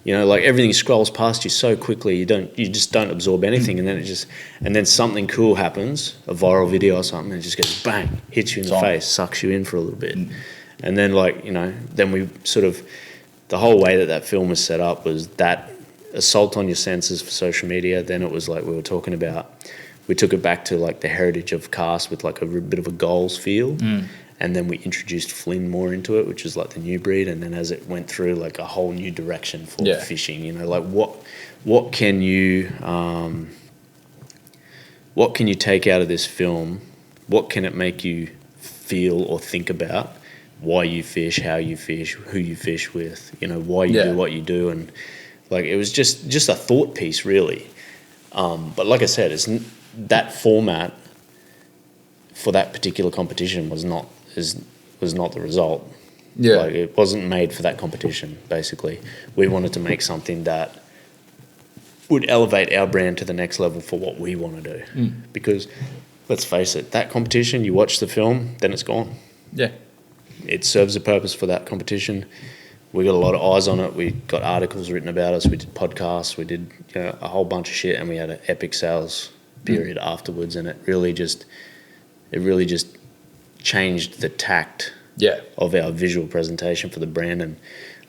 You know, like, everything scrolls past you so quickly, you just don't absorb anything, and then something cool happens, a viral video or something, and it just goes bang, hits you in the face, sucks you in for a little bit, and then, like, you know, then we sort of, the whole way that film was set up was that assault on your senses for social media. Then it was like we were talking about. We took it back to like the heritage of cast with like a bit of a goals feel, and then we introduced Flynn more into it, which is like the new breed. And then as it went through, like a whole new direction for fishing. You know, like what can you take out of this film? What can it make you feel or think about? Why you fish, how you fish, who you fish with. You know, why you do what you do, and like it was just a thought piece, really. But like I said, that format for that particular competition was not the result. Yeah. Like, it wasn't made for that competition, basically. We wanted to make something that would elevate our brand to the next level for what we want to do. Because, let's face it, that competition, you watch the film, then it's gone. Yeah. It serves a purpose for that competition. We got a lot of eyes on it. We got articles written about us. We did podcasts. We did a whole bunch of shit, and we had an epic sales period afterwards. And it really just changed the tact of our visual presentation for the brand, and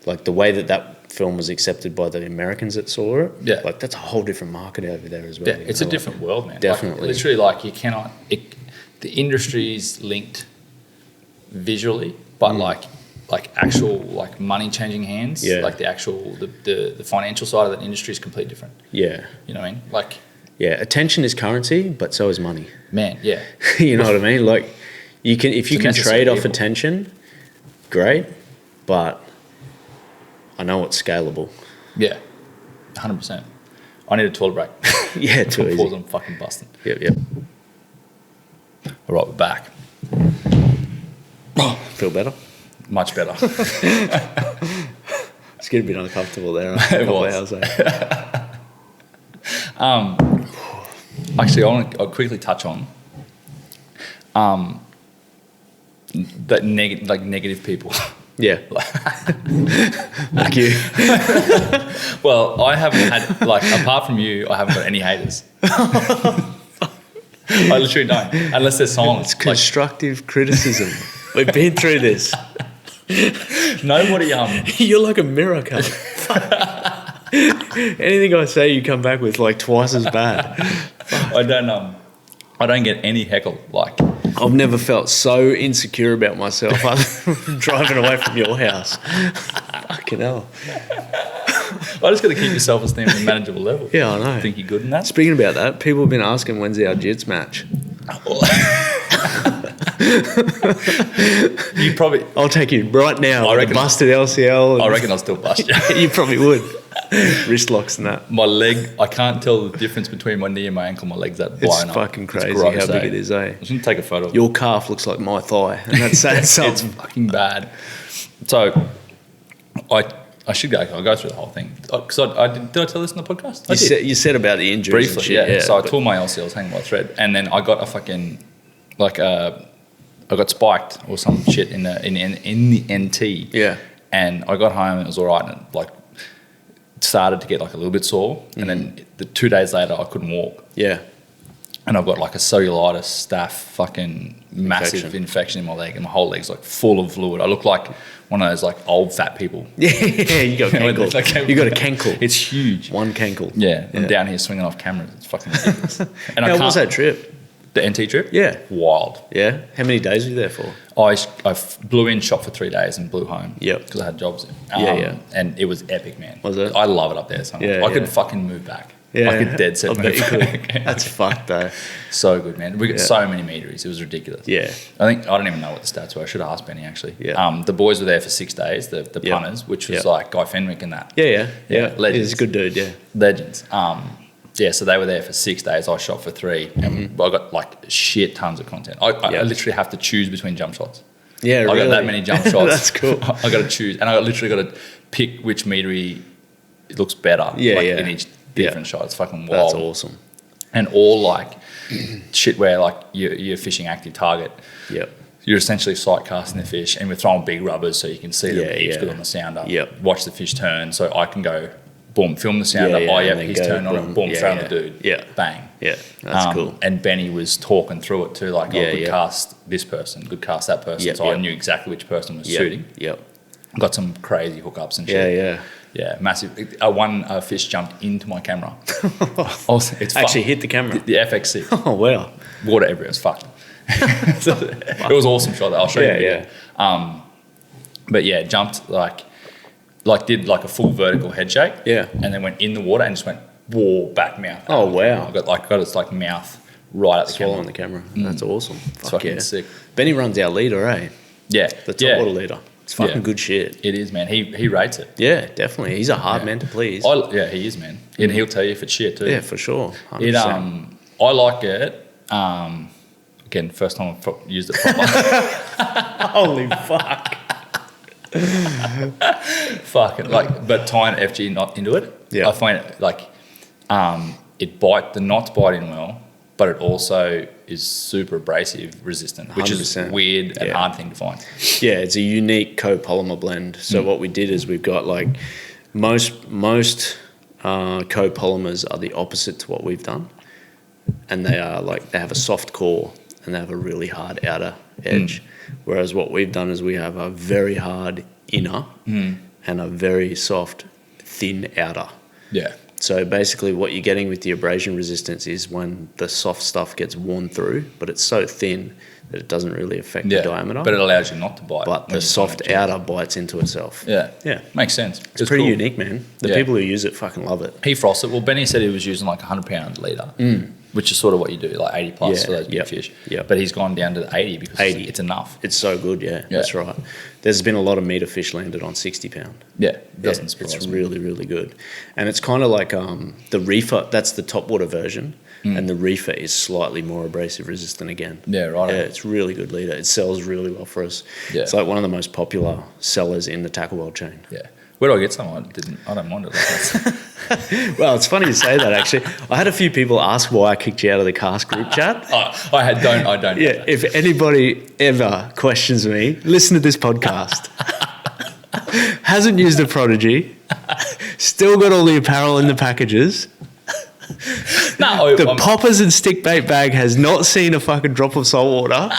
like the way that film was accepted by the Americans that saw it. Yeah, like that's a whole different market over there as well. Yeah, it's a different world, man. Definitely, like, literally, like you cannot. The industry's linked visually, but like actual like money changing hands. Yeah. Like the actual the financial side of that industry is completely different. Yeah. You know what I mean? Like. Yeah, attention is currency, but so is money. Man, yeah. You know what I mean? Like, if you can trade off attention, great, but I know it's scalable. Yeah, 100%. I need a toilet break. Yeah, too easy. Pause, I'm fucking busting. Yep. All right, we're back. Feel better? Much better. It's getting a bit uncomfortable there. It was. Actually, I'll quickly touch on that negative people. Yeah. Like you. Well, I haven't had, like, apart from you, I haven't got any haters. I literally don't, unless there's silence. It's constructive criticism. We've been through this. Nobody. You're like a mirror, cunt. Anything I say, you come back with like twice as bad. I don't get any heckle. Like, I've never felt so insecure about myself other than driving away from your house. Fucking hell. I just got to keep your self-esteem at a manageable level. Yeah, I know. I think you're good in that. Speaking about that, people have been asking when's our jits match. You probably. I'll take you right now. I reckon busted LCL. I reckon I'll still bust you. You probably would. Wrist locks and that. My leg, I can't tell the difference between my knee and my ankle. My leg's that blown up. It's fucking crazy gross, how big it is, eh? I'm just going to take a photo of it. Your calf looks like my thigh, and that's saying something. It's fucking bad. So, I should go. I'll go through the whole thing. Because did I tell this in the podcast? You said about the injuries briefly, and shit, yeah. So I tore my LCLs hanging by a thread, and then I got a fucking I got spiked or some shit in the NT. Yeah. And I got home and it was all right, and it started to get like a little bit sore, and then 2 days later I couldn't walk. Yeah. And I've got like a cellulitis, staph, fucking massive infection in my leg, and my whole leg's like full of fluid. I look like one of those like old fat people. Yeah, you got cankle. You got a cankle. It's huge. One cankle. Yeah, I'm down here swinging off cameras. It's fucking ridiculous. And How was that trip? The NT trip? Yeah. Wild. Yeah. How many days were you there for? I blew in, shot for 3 days and blew home. Yep. Because I had jobs. And it was epic, man. Was it? I love it up there. So I could fucking move back. Yeah. I could dead set move back. That's fucked though. So good, man. We got so many meteries. It was ridiculous. Yeah. I don't even know what the stats were. I should have asked Benny actually. Yeah. The boys were there for 6 days, the punters, which was like Guy Fenwick and that. Yeah. Legends. He's a good dude, yeah. Legends. So they were there for 6 days. I shot for 3, and I got like shit tons of content. I literally have to choose between jump shots. Yeah, I got that many jump shots. That's cool. I got to choose, and I literally got to pick which metery looks better. In each different shot. It's fucking wild. That's awesome. And all like shit where like you're fishing active target. Yep. You're essentially sight casting the fish, and we're throwing big rubbers so you can see them heaps good on the sounder. Yep. Watch the fish turn, so I can go. Boom, film the sound up. He's turned on it. Boom, throw on the dude. Yeah. Bang. Yeah, that's cool. And Benny was talking through it too, like, good cast this person, good cast that person. So I knew exactly which person was shooting. Yep. Got some crazy hookups and shit. Yeah, massive. One fish jumped into my camera. It's actually hit the camera? The FX6. Oh, wow. Water everywhere. It was fucked. It was awesome shot. I'll show you. Yeah. But yeah, jumped did like a full vertical head shake. Yeah. And then went in the water and just went back mouth. Oh wow. I got its like mouth right at the swallowing the camera. That's awesome. It's fucking sick. Benny runs our leader, eh? Yeah. The top water leader. It's fucking good shit. It is, man. He rates it. Yeah, definitely. He a man to please. He is, man. And he'll tell you if it's shit too. Yeah, for sure. 100%. It I like it. Again, first time I've used it properly. Holy fuck. Fucking but tying FG knot into it, I find it the knots bite in well, but it also is super abrasive resistant, which 100%. Is weird and hard thing to find. Yeah, it's a unique copolymer blend. So what we did is we've got like most copolymers are the opposite to what we've done, and they are they have a soft core and they have a really hard outer edge. Whereas what we've done is we have a very hard inner and a very soft, thin outer. Yeah. So basically what you're getting with the abrasion resistance is when the soft stuff gets worn through, but it's so thin that it doesn't really affect the diameter. But it allows you not to bite. But the soft outer bites into itself. Yeah. Yeah. Makes sense. It's pretty unique, man. The people who use it fucking love it. He frosts it. Well, Benny said he was using like 100 pound leader. Which is sort of what you do, like 80 plus for those big fish. Yep. But he's gone down to the 80 because it's enough. It's so good, that's right. There's been a lot of meter fish landed on 60 pound. Yeah, doesn't surprise me. It's really, really good. And it's kind of like the reefer, that's the top water version, and the reefer is slightly more abrasive resistant again. Yeah, right. Yeah, it's really good leader. It sells really well for us. Yeah. It's like one of the most popular sellers in the tackle world chain. Yeah. Where do I get some? I don't mind it. Well, it's funny you say that, actually. I had a few people ask why I kicked you out of the cast group chat. I don't. Yeah, if anybody ever questions me, listen to this podcast. Hasn't used a Prodigy, still got all the apparel in the packages, No, The poppers and stick bait bag has not seen a fucking drop of salt water.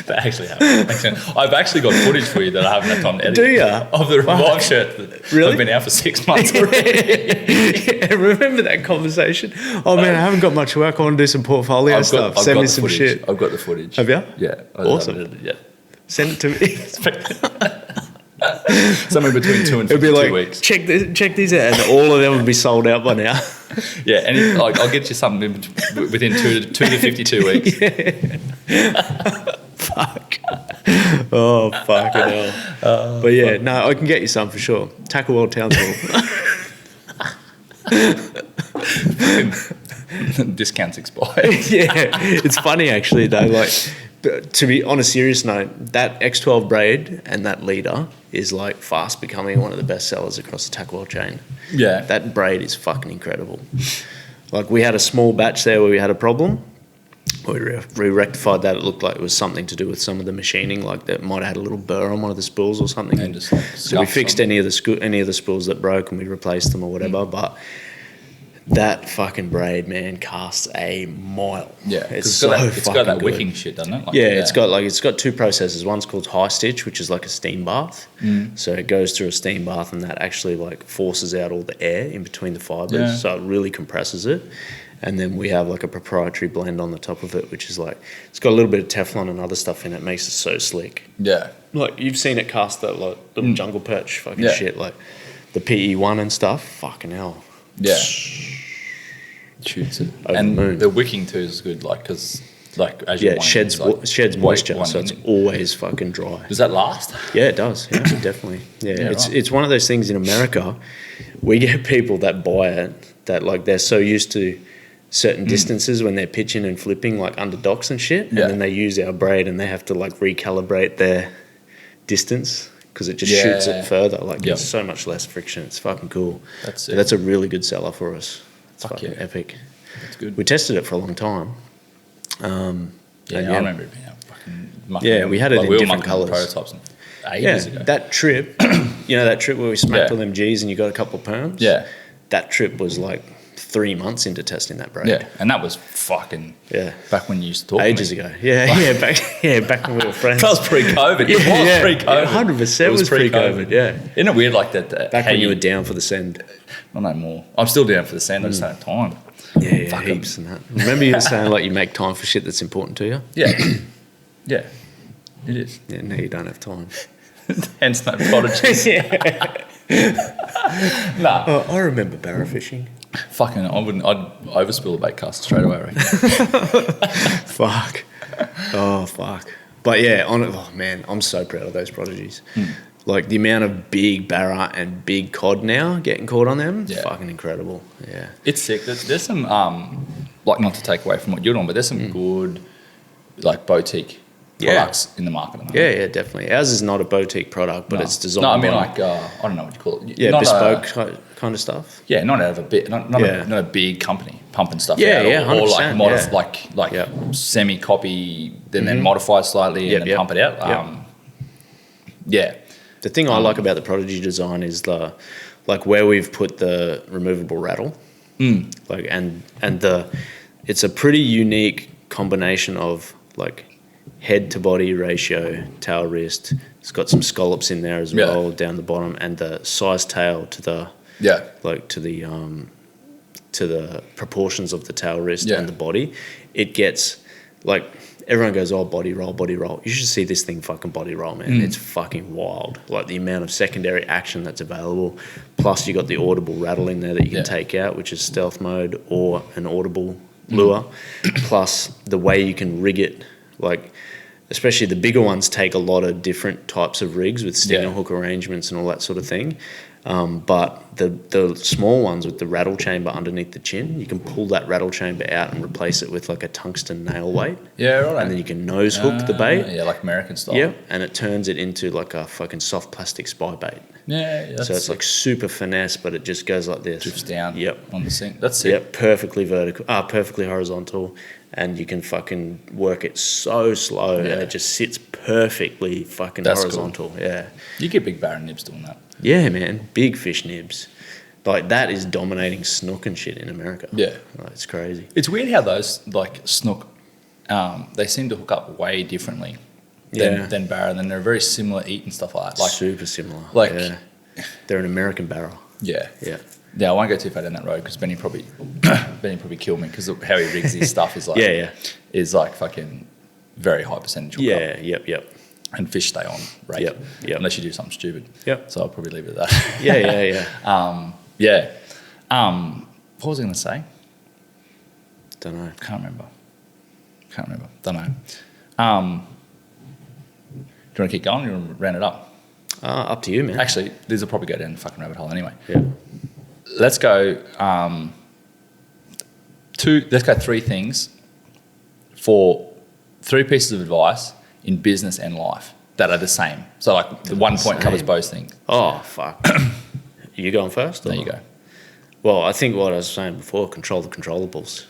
That actually happened. I've actually got footage for you that I haven't had time to edit. Do you? Of the revive shirt that Really? I've been out for 6 months already. Yeah, remember that conversation? Oh man, I haven't got much work. I want to do some portfolio stuff. Send me some footage. shit. I've got the footage. Have you? Yeah. Awesome. Yeah. Send it to me. Somewhere between 2 and It'd be 52 like, weeks. check these out, and all of them would be sold out by now. Yeah, and I'll get you something within 2 to 52 weeks. Fuck. Oh, fucking hell. But yeah, no, I can get you some for sure. Tackle World Townsville. Discounts expired. Yeah, it's funny actually though. Like, to be on a serious note, that X12 braid and that leader is like fast becoming one of the best sellers across the tackle world chain. Yeah. That braid is fucking incredible. Like, we had a small batch there where we had a problem. We rectified that. It looked like it was something to do with some of the machining, like that might have had a little burr on one of the spools or something. And just, like, so we fixed any of the spools that broke, and we replaced them or whatever. But that fucking braid, man, casts a mile. Yeah, it's got that good. wicking shit, doesn't it? Like, Yeah, it's got two processes. One's called high stitch, which is like a steam bath. So it goes through a steam bath, and that actually like forces out all the air in between the fibers. Yeah. So it really compresses it. And then we have like a proprietary blend on the top of it, which is like, it's got a little bit of Teflon and other stuff in it. Makes it so slick. Yeah. Like, you've seen it cast that like little jungle perch fucking shit, like the PE1 and stuff. Fucking hell. Yeah. Shoots it. Over And the moon. the wicking too is good, like, because like as you Yeah, it sheds moisture, so it's always fucking dry. Does that last? Yeah, it does. Yeah, definitely. Yeah, Yeah, it's one of those things in America. We get people that buy it that like they're so used to certain distances when they're pitching and flipping like under docks and shit, and then they use our braid and they have to like recalibrate their distance because it just shoots it further. Like, there's so much less friction. It's fucking cool. That's a really good seller for us. It's fucking epic. That's good. We tested it for a long time. I remember it being a fucking mucking. Yeah, we had it in we were different mucking colours. prototypes ages ago. That trip, that trip where we smacked all them G's and you got a couple of perms? Yeah. That trip was like 3 months into testing that braid. Yeah, and that was fucking back when you used to talk ages to me. ago. Back when we were friends. That was pre-COVID. It was pre-COVID. 100% was pre-COVID. Yeah. Isn't it weird like that? Back when you were down for the send. Not no more. I'm still down for the sand. I just don't have time. Yeah, heaps and that. Remember you were saying like you make time for shit that's important to you? Yeah. Yeah. It is. Yeah, now you don't have time. Hence no prodigies. Nah. Oh, I remember barra fishing. Fucking, I'd overspill a bait cast straight away, I reckon. Fuck. Oh, fuck. But yeah, man, I'm so proud of those prodigies. Like, the amount of big barra and big cod now getting caught on them, fucking incredible. Yeah. It's sick. There's some, like, not to take away from what you're doing, but there's some good, like, boutique products in the market. Yeah, definitely. Ours is not a boutique product, but it's designed. No, I mean, like, I don't know what you call it. Yeah, not bespoke kind of stuff. Yeah, not out of a bit, not a big company pumping stuff out. Yeah, 100%. Or like semi copy, then modify slightly and then pump it out. Yeah. The thing I like about the Prodigy design is where we've put the removable rattle. Like it's a pretty unique combination of like head to body ratio, tail wrist. It's got some scallops in there as well down the bottom, and the size tail to the to the proportions of the tail wrist and the body. It gets like, everyone goes, oh, body roll. You should see this thing fucking body roll, man. It's fucking wild. Like, the amount of secondary action that's available. Plus, you got the audible rattle in there that you can take out, which is stealth mode or an audible lure. Plus, the way you can rig it, like, especially the bigger ones take a lot of different types of rigs with stinger hook arrangements and all that sort of thing. But the small ones with the rattle chamber underneath the chin, you can pull that rattle chamber out and replace it with like a tungsten nail weight. Yeah, right. And then you can nose hook the bait. Yeah, like American style. Yeah, and it turns it into like a fucking soft plastic spy bait. Yeah. So it's like super finesse, but it just goes like this. Drifts down. Yep. On the sink. That's sick. Yep, perfectly horizontal. And you can fucking work it so slow and it just sits perfectly fucking horizontal. Cool. Yeah. You get big barren nibs doing that. Yeah, man. Big fish nibs. Like, that is dominating snook and shit in America. Yeah. Like, it's crazy. It's weird how those, like, snook, they seem to hook up way differently than barra. And they're very similar eat and stuff like that. Like, super similar. Like, yeah. They're an American barra. Yeah. Yeah. Yeah, I won't go too far down that road because Benny probably kill me because how he rigs his stuff is like is like fucking very high percentage hookup. Yeah, yep. And fish stay on rate. Yep. Unless you do something stupid. Yep. So I'll probably leave it at that. Yeah. What was I going to say? Don't know. Can't remember. Don't know. Do you want to keep going or you want to round it up? Up to you, man. Actually, these will probably go down the fucking rabbit hole anyway. Yeah. Let's go. Let's go 3 things for 3 pieces of advice in business and life that are the same. So, like, the one point covers both things. Oh, fuck. You going first? There you go. Well, I think what I was saying before, control the controllables.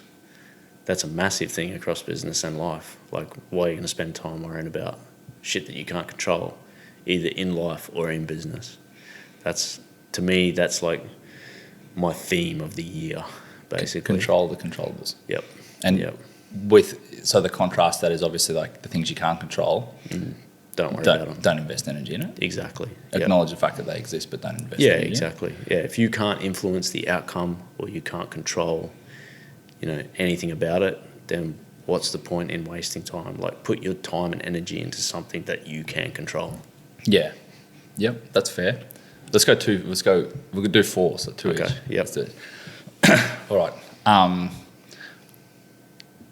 That's a massive thing across business and life. Like, why are you going to spend time worrying about shit that you can't control, either in life or in business? That's, to me, that's like my theme of the year, basically. Control the controllables. Yep. And so the contrast that is obviously like the things you can't control. Don't worry about them. Don't invest energy in it. Exactly. Acknowledge the fact that they exist, but don't invest energy. Yeah, exactly. Yeah, if you can't influence the outcome or you can't control, anything about it, then what's the point in wasting time? Like, put your time and energy into something that you can control. Yeah. Yep, that's fair. Let's go 2. We could do 4, so 2 okay. each. Yep. Let's do it. All right.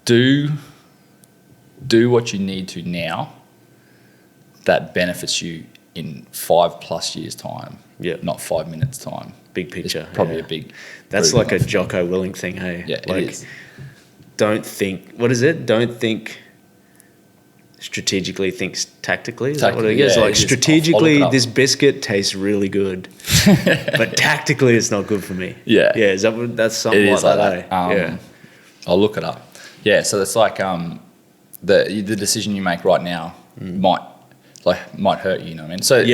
Do what you need to now that benefits you in 5+ years time. Yeah. Not 5 minutes time. Big picture. It's probably a big. That's like a Jocko Willink thing, hey? Yeah, like, it is. Don't think. What is it? Don't think strategically, think tactically. Is that what it is? Yeah, like, strategically, this biscuit tastes really good, but tactically, it's not good for me. Yeah. Yeah. That's something like that? Yeah. I'll look it up. Yeah. So it's like the decision you make right now might hurt you. You know what I mean? So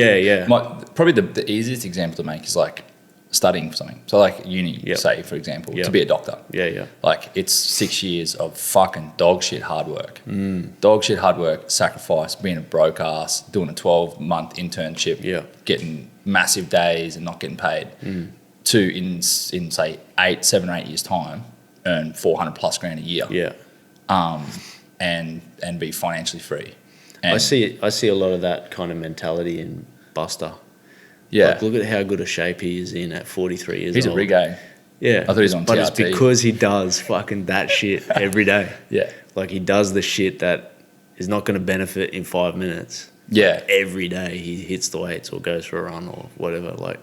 probably the easiest example to make is like studying for something. So like uni, say for example, to be a doctor. Yeah. Like, it's 6 years of fucking dog shit hard work. Dog shit hard work, sacrifice, being a broke ass, doing a 12-month internship, getting massive days and not getting paid. To in say 7 or 8 years time, earn 400+ grand a year. Yeah. And be financially free. And I see a lot of that kind of mentality in Buster. Yeah. Like, look at how good a shape he is in at 43 years old. He's a reggae. Yeah. I thought he was on But TRT. it's because he does fucking that shit every day. Yeah. Like, he does the shit that is not going to benefit in 5 minutes. Yeah. Like, every day he hits the weights or goes for a run or whatever. Like,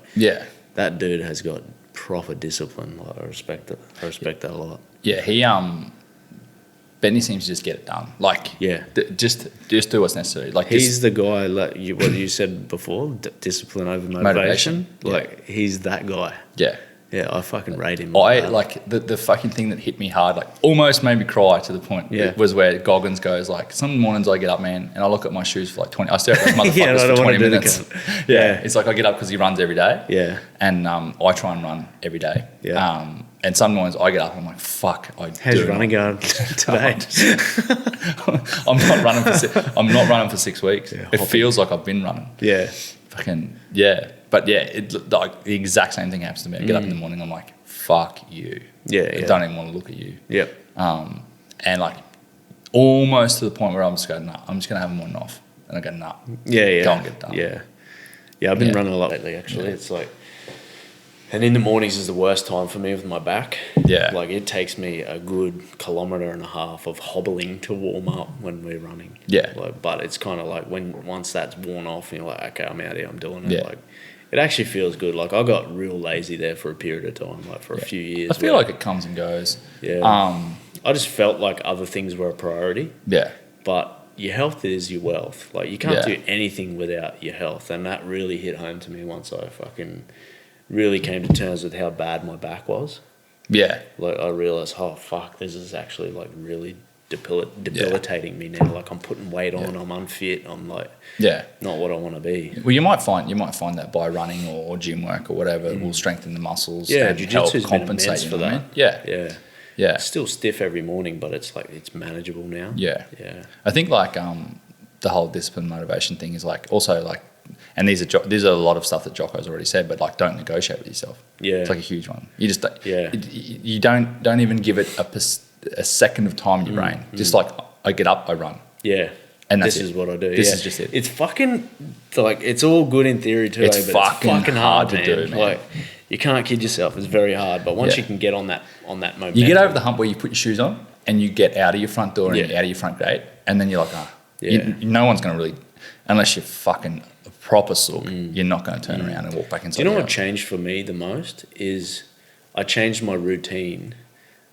that dude has got proper discipline. Like, I respect it. I respect that a lot. Yeah, Benny seems to just get it done. Like, just do what's necessary. Like, he's the guy, like what you said before, discipline over motivation. Like, he's that guy. Yeah. Yeah, I fucking rate him. Like the fucking thing that hit me hard, like almost made me cry to the point. Was where Goggins goes like, some mornings I get up, man, and I look at my shoes for like 20. I stare at those motherfuckers for 20 minutes. It's like I get up because he runs every day. Yeah. And I try and run every day. Yeah. And some mornings I get up and I'm like, fuck, how's your running going today? I'm not running for 6 weeks. It feels like I've been running. Yeah. Fucking But like the exact same thing happens to me. I get up in the morning, I'm like, fuck you. I don't even want to look at you. Yep. And like almost to the point where I'm just going, nah, I'm just gonna have a morning off. And I go, nah. Go and get it done. Yeah, I've been running a lot lately actually. It's like, and in the mornings is the worst time for me with my back. Yeah. Like, it takes me a good 1.5 kilometers of hobbling to warm up when we're running. Yeah. Like, but it's kind of like once that's worn off and you're like, okay, I'm out here, I'm doing it. Yeah. Like, it actually feels good. Like, I got real lazy there for a period of time, like for a few years. I feel like it comes and goes. Yeah. I just felt like other things were a priority. Yeah. But your health is your wealth. Like, you can't do anything without your health. And that really hit home to me once I fucking really came to terms with how bad my back was. Yeah. Like, I realised, oh, fuck, this is actually, like, really debilitating me now. Like I'm putting weight on, I'm unfit, I'm like not what I want to be. Well, you might find that by running or gym work or whatever will strengthen the muscles and help compensate for that. Yeah. Still stiff every morning, but it's like it's manageable now. Yeah. I think like the whole discipline motivation thing is like also like, and these are a lot of stuff that Jocko's already said, but like don't negotiate with yourself. Yeah, it's like a huge one. You just you don't even give it a second of time in your brain. Just like I get up, I run. Yeah. And this is what I do. This is just it. It's fucking like it's all good in theory too. It's fucking hard to do, man. Like you can't kid yourself. It's very hard. But once you can get on that momentum, you get over the hump where you put your shoes on and you get out of your front door and out of your front gate, and then you're like, no one's gonna really, unless you're fucking a proper sook, you're not gonna turn around and walk back inside. Do you know what changed for me the most is I changed my routine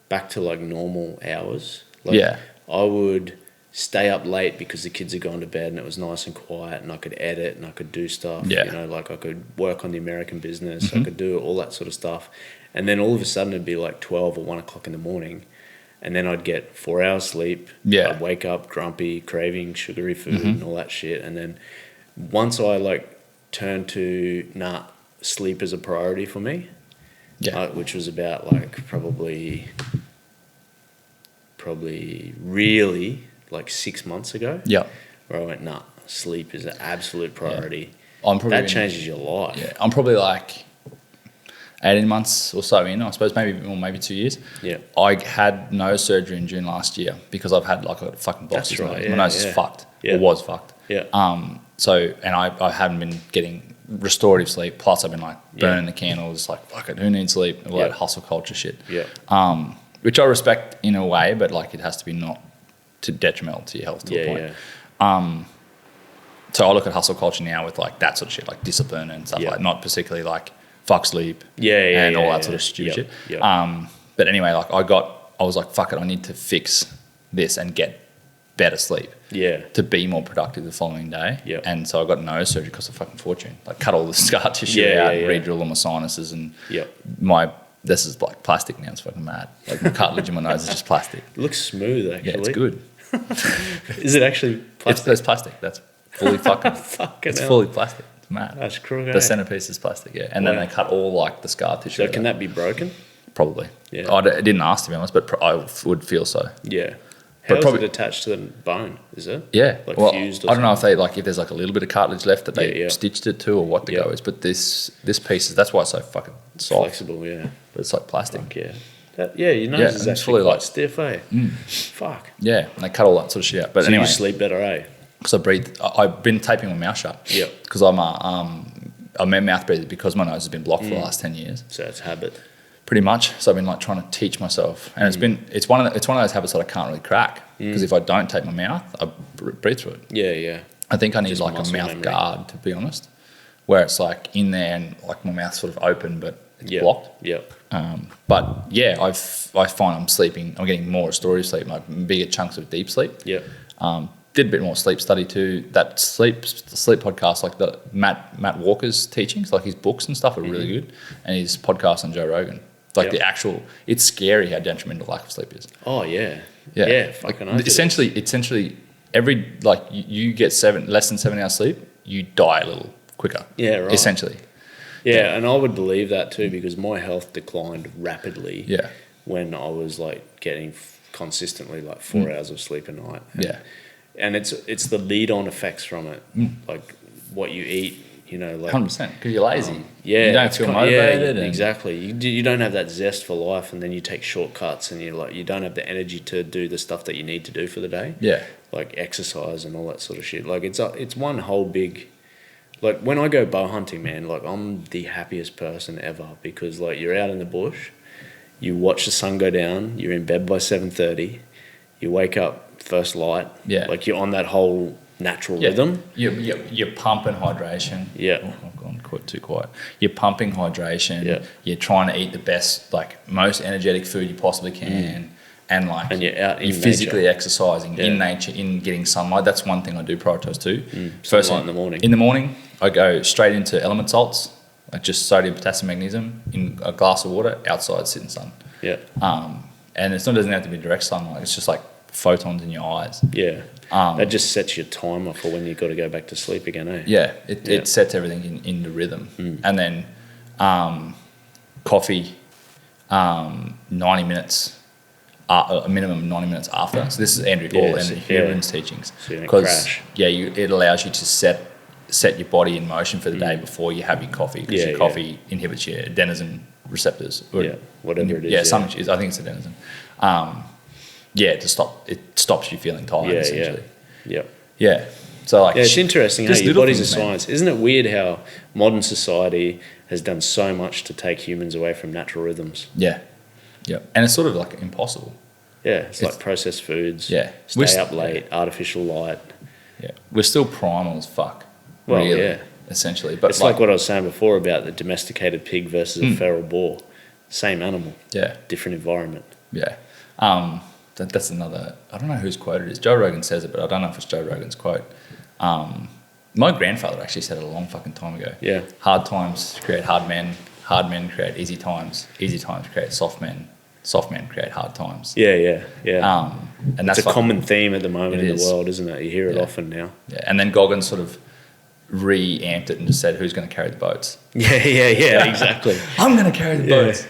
back to like normal hours. Like I would stay up late because the kids had gone to bed and it was nice and quiet and I could edit and I could do stuff. You know, like I could work on the American business, I could do all that sort of stuff. And then all of a sudden it'd be like 12 or 1 o'clock in the morning and then I'd get 4 hours sleep. I'd wake up grumpy, craving sugary food and all that shit. And then once I like turned to sleep is a priority for me, which was about like probably really like 6 months ago. Where I went, sleep is an absolute priority. That changes your life. Yeah, I'm probably like 18 months or so in, I suppose, maybe 2 years. Yeah. I had nose surgery in June last year because I've had like a fucking box. My nose is fucked. Or was fucked. So, and I haven't been getting restorative sleep, plus I've been like burning the candles, like fuck it, who needs sleep? All that hustle culture shit. Which I respect in a way, but like it has to be not detrimental to your health to a point. So I look at hustle culture now with like that sort of shit, like discipline and stuff like not particularly like fuck sleep and all that sort of stupid shit. But anyway, like I was like, fuck it, I need to fix this and get better sleep to be more productive the following day. And so I got nose surgery because of fucking fortune. Like cut all the scar tissue out and re-drill all my sinuses and this is like plastic now, it's fucking mad. Like the cartilage in my nose is just plastic. It looks smooth actually. Yeah, it's good. Is it actually plastic? It's plastic. That's fully fucking it's fully plastic. It's mad. That's cruel. The centerpiece is plastic, and then they cut all like the scar tissue. So can that be broken? Probably. I didn't ask to be honest, but I would feel so. How is it attached to the bone? Is it? Like fused or I don't know if they if there's like a little bit of cartilage left that they stitched it to or what the go is, but this piece is, that's why it's so fucking soft. Flexible, but it's like plastic. Fuck your nose is actually quite stiff, eh? Fuck. Yeah, and they cut all that sort of shit out. But so anyway, you sleep better, eh? Because I breathe. I've been taping my mouth shut. Because I'm a mouth breather because my nose has been blocked for the last 10 years. So it's habit. Pretty much. So I've been like trying to teach myself, and it's one of those habits that I can't really crack because if I don't tape my mouth, I breathe through it. I think I need just like a mouth guard, to be honest, where it's like in there and like my mouth's sort of open but it's blocked. But I find I'm getting more restorative sleep, like bigger chunks of deep sleep. Did a bit more sleep study too. That sleep podcast, like the Matt Walker's teachings, like his books and stuff are really good, and his podcast on Joe Rogan. Like the actual, it's scary how detrimental lack of sleep is. Oh yeah. Fucking like, essentially, every like you get less than 7 hours sleep, you die a little quicker. Yeah, right. Essentially. Yeah, and I would believe that too because my health declined rapidly. When I was like getting consistently like 4 hours of sleep a night. And it's the lead-on effects from it, like what you eat. Like 100% because you're lazy. You don't feel motivated. Exactly. You don't have that zest for life, and then you take shortcuts, and you don't have the energy to do the stuff that you need to do for the day. Like exercise and all that sort of shit. Like it's one whole big. Like when I go bow hunting, man, like I'm the happiest person ever because like you're out in the bush, you watch the sun go down, you're in bed by 7:30, you wake up first light. Like you're on that whole natural rhythm. You're pumping hydration. I've gone too quiet. You're pumping hydration. You're trying to eat the best, like most energetic food you possibly can. And like you're out in you're physically exercising in nature, in getting sunlight. That's one thing I do prioritise too. First thing in the morning. In the morning, I go straight into element salts, like just sodium, potassium, magnesium in a glass of water outside, sit in sun. And it doesn't have to be direct sunlight. It's just like photons in your eyes. Yeah. That just sets your timer for when you've got to go back to sleep again, eh? Yeah, it sets everything in the rhythm. And then coffee, 90 minutes, a minimum 90 minutes after. So this is Andrew Hall and Huberman's teachings. So you don't crash. It allows you to set your body in motion for the day before you have your coffee, because your coffee inhibits your adenosine receptors. Whatever it is. Yeah, I think it's adenosine. It stops you feeling tired, essentially. Yeah. So it's interesting how your body's a science. Isn't it weird how modern society has done so much to take humans away from natural rhythms? Yeah. And it's sort of like impossible. Yeah, it's like processed foods. Yeah. Stay up late, artificial light. Yeah. We're still primal as fuck. Well, really, essentially. But it's like what I was saying before about the domesticated pig versus a feral boar. Same animal. Yeah. Different environment. Yeah. That's another, I don't know whose quote it is. Joe Rogan says it, but I don't know if it's Joe Rogan's quote. My grandfather actually said it a long fucking time ago. Yeah. Hard times create hard men create easy times create soft men create hard times. Yeah. And that's a common theme at the moment in the world, isn't it? You hear it often now. Yeah. And then Goggins sort of re-amped it and just said, who's going to carry the boats? Yeah, exactly. I'm going to carry the boats.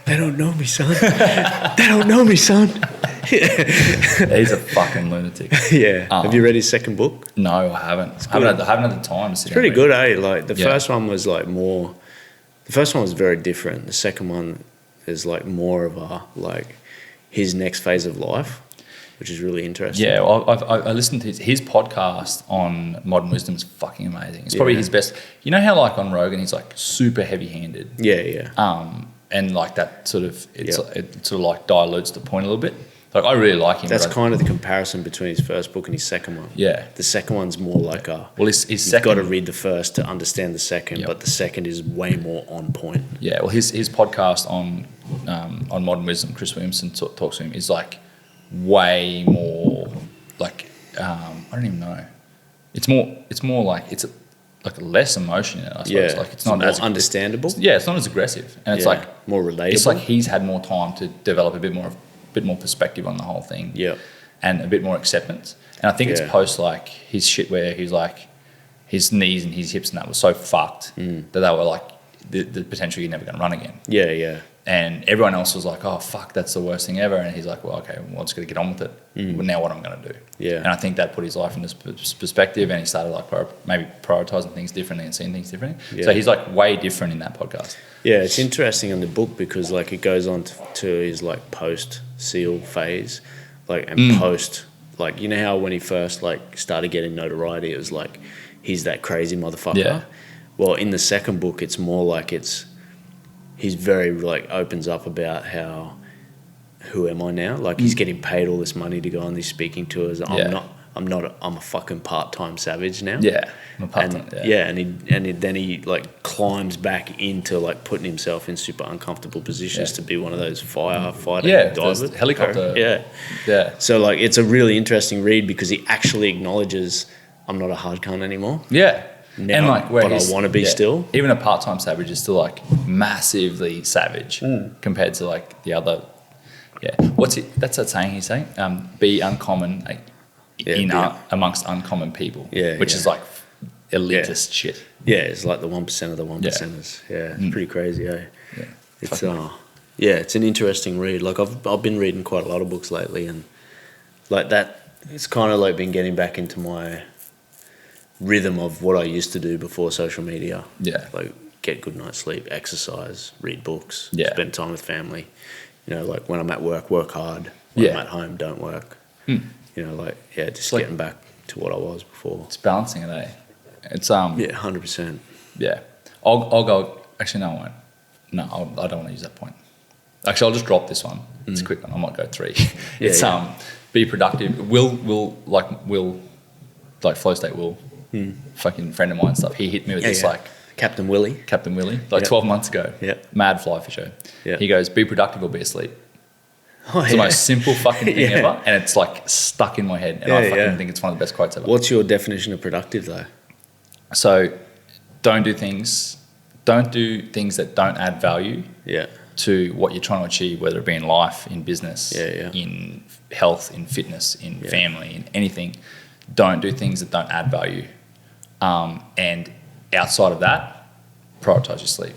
They don't know me, son. They don't know me, son. He's a fucking lunatic. Yeah. Have you read his second book? No, I haven't. I haven't had the time to sit It's pretty good, eh? Like the first one was like more. The first one was very different. The second one is like more of a like his next phase of life, which is really interesting. Yeah, well, I listened to his podcast on modern wisdom. Is fucking amazing. It's probably his best. You know how like on Rogan he's like super heavy-handed. Yeah. And like that sort of it sort of like dilutes the point a little bit. Like I really like him. That's kind of the comparison between his first book and his second one. Yeah. The second one's more like his you've got to read the first to understand the second, but the second is way more on point. Yeah. Well, his podcast on modern wisdom, Chris Williamson talks to him, is like way more like I don't even know. It's more like it's like less emotion in it, I suppose. Yeah, like it's not as understandable. It's not as aggressive, and it's like more relatable. It's like he's had more time to develop a bit more perspective on the whole thing. Yeah, and a bit more acceptance. And I think it's post like his shit where he's like his knees and his hips and that was so fucked that they were like the potential you're never going to run again. Yeah. And everyone else was like, oh, fuck, that's the worst thing ever. And he's like, well, okay, well, I'm just going to get on with it. Well, now what I'm going to do. Yeah. And I think that put his life in this perspective, and he started like maybe prioritising things differently and seeing things differently. Yeah. So he's like way different in that podcast. Yeah, it's interesting in the book because like it goes on to his like post-SEAL phase, like and post, like, you know how when he first like started getting notoriety, it was like, he's that crazy motherfucker. Yeah. Well, in the second book, it's more like he's very like opens up about how, who am I now? Like he's getting paid all this money to go on these speaking tours. I'm a fucking part-time savage now. Yeah. I'm a part-time, and then he like climbs back into like putting himself in super uncomfortable positions to be one of those firefighter divers. Helicopter. Yeah. So like it's a really interesting read because he actually acknowledges I'm not a hard cunt anymore. Yeah. Now, and like, but I want to be still. Even a part-time savage is still like massively savage compared to like the other. Yeah, that's that saying he's saying. Be uncommon amongst uncommon people. Yeah, which is like elitist shit. Yeah, it's like the 1% of the 1%ers. Yeah, it's pretty crazy, eh? Yeah, it's an interesting read. Like I've been reading quite a lot of books lately, and like that, it's kind of like been getting back into my rhythm of what I used to do before social media. Yeah. Like get good night's sleep, exercise, read books, spend time with family. You know, like when I'm at work hard. When I'm at home, don't work. You know, like, just getting back to what I was before. It's balancing it, eh? It's 100%. Yeah. I'll go, actually, no, I won't. No, I don't want to use that point. Actually, I'll just drop this one. It's a quick one. I might go 3. It's be productive. Will Flow State Will, fucking friend of mine and stuff. He hit me with this like Captain Willie, like 12 months ago. Yeah, mad fly fisher. Yeah, he goes, be productive or be asleep. It's the most simple fucking thing ever, and it's like stuck in my head, and I fucking think it's one of the best quotes ever. What's your definition of productive though? So, don't do things that don't add value to what you're trying to achieve, whether it be in life, in business, in health, in fitness, in family, in anything, don't do things that don't add value. And outside of that, prioritize your sleep.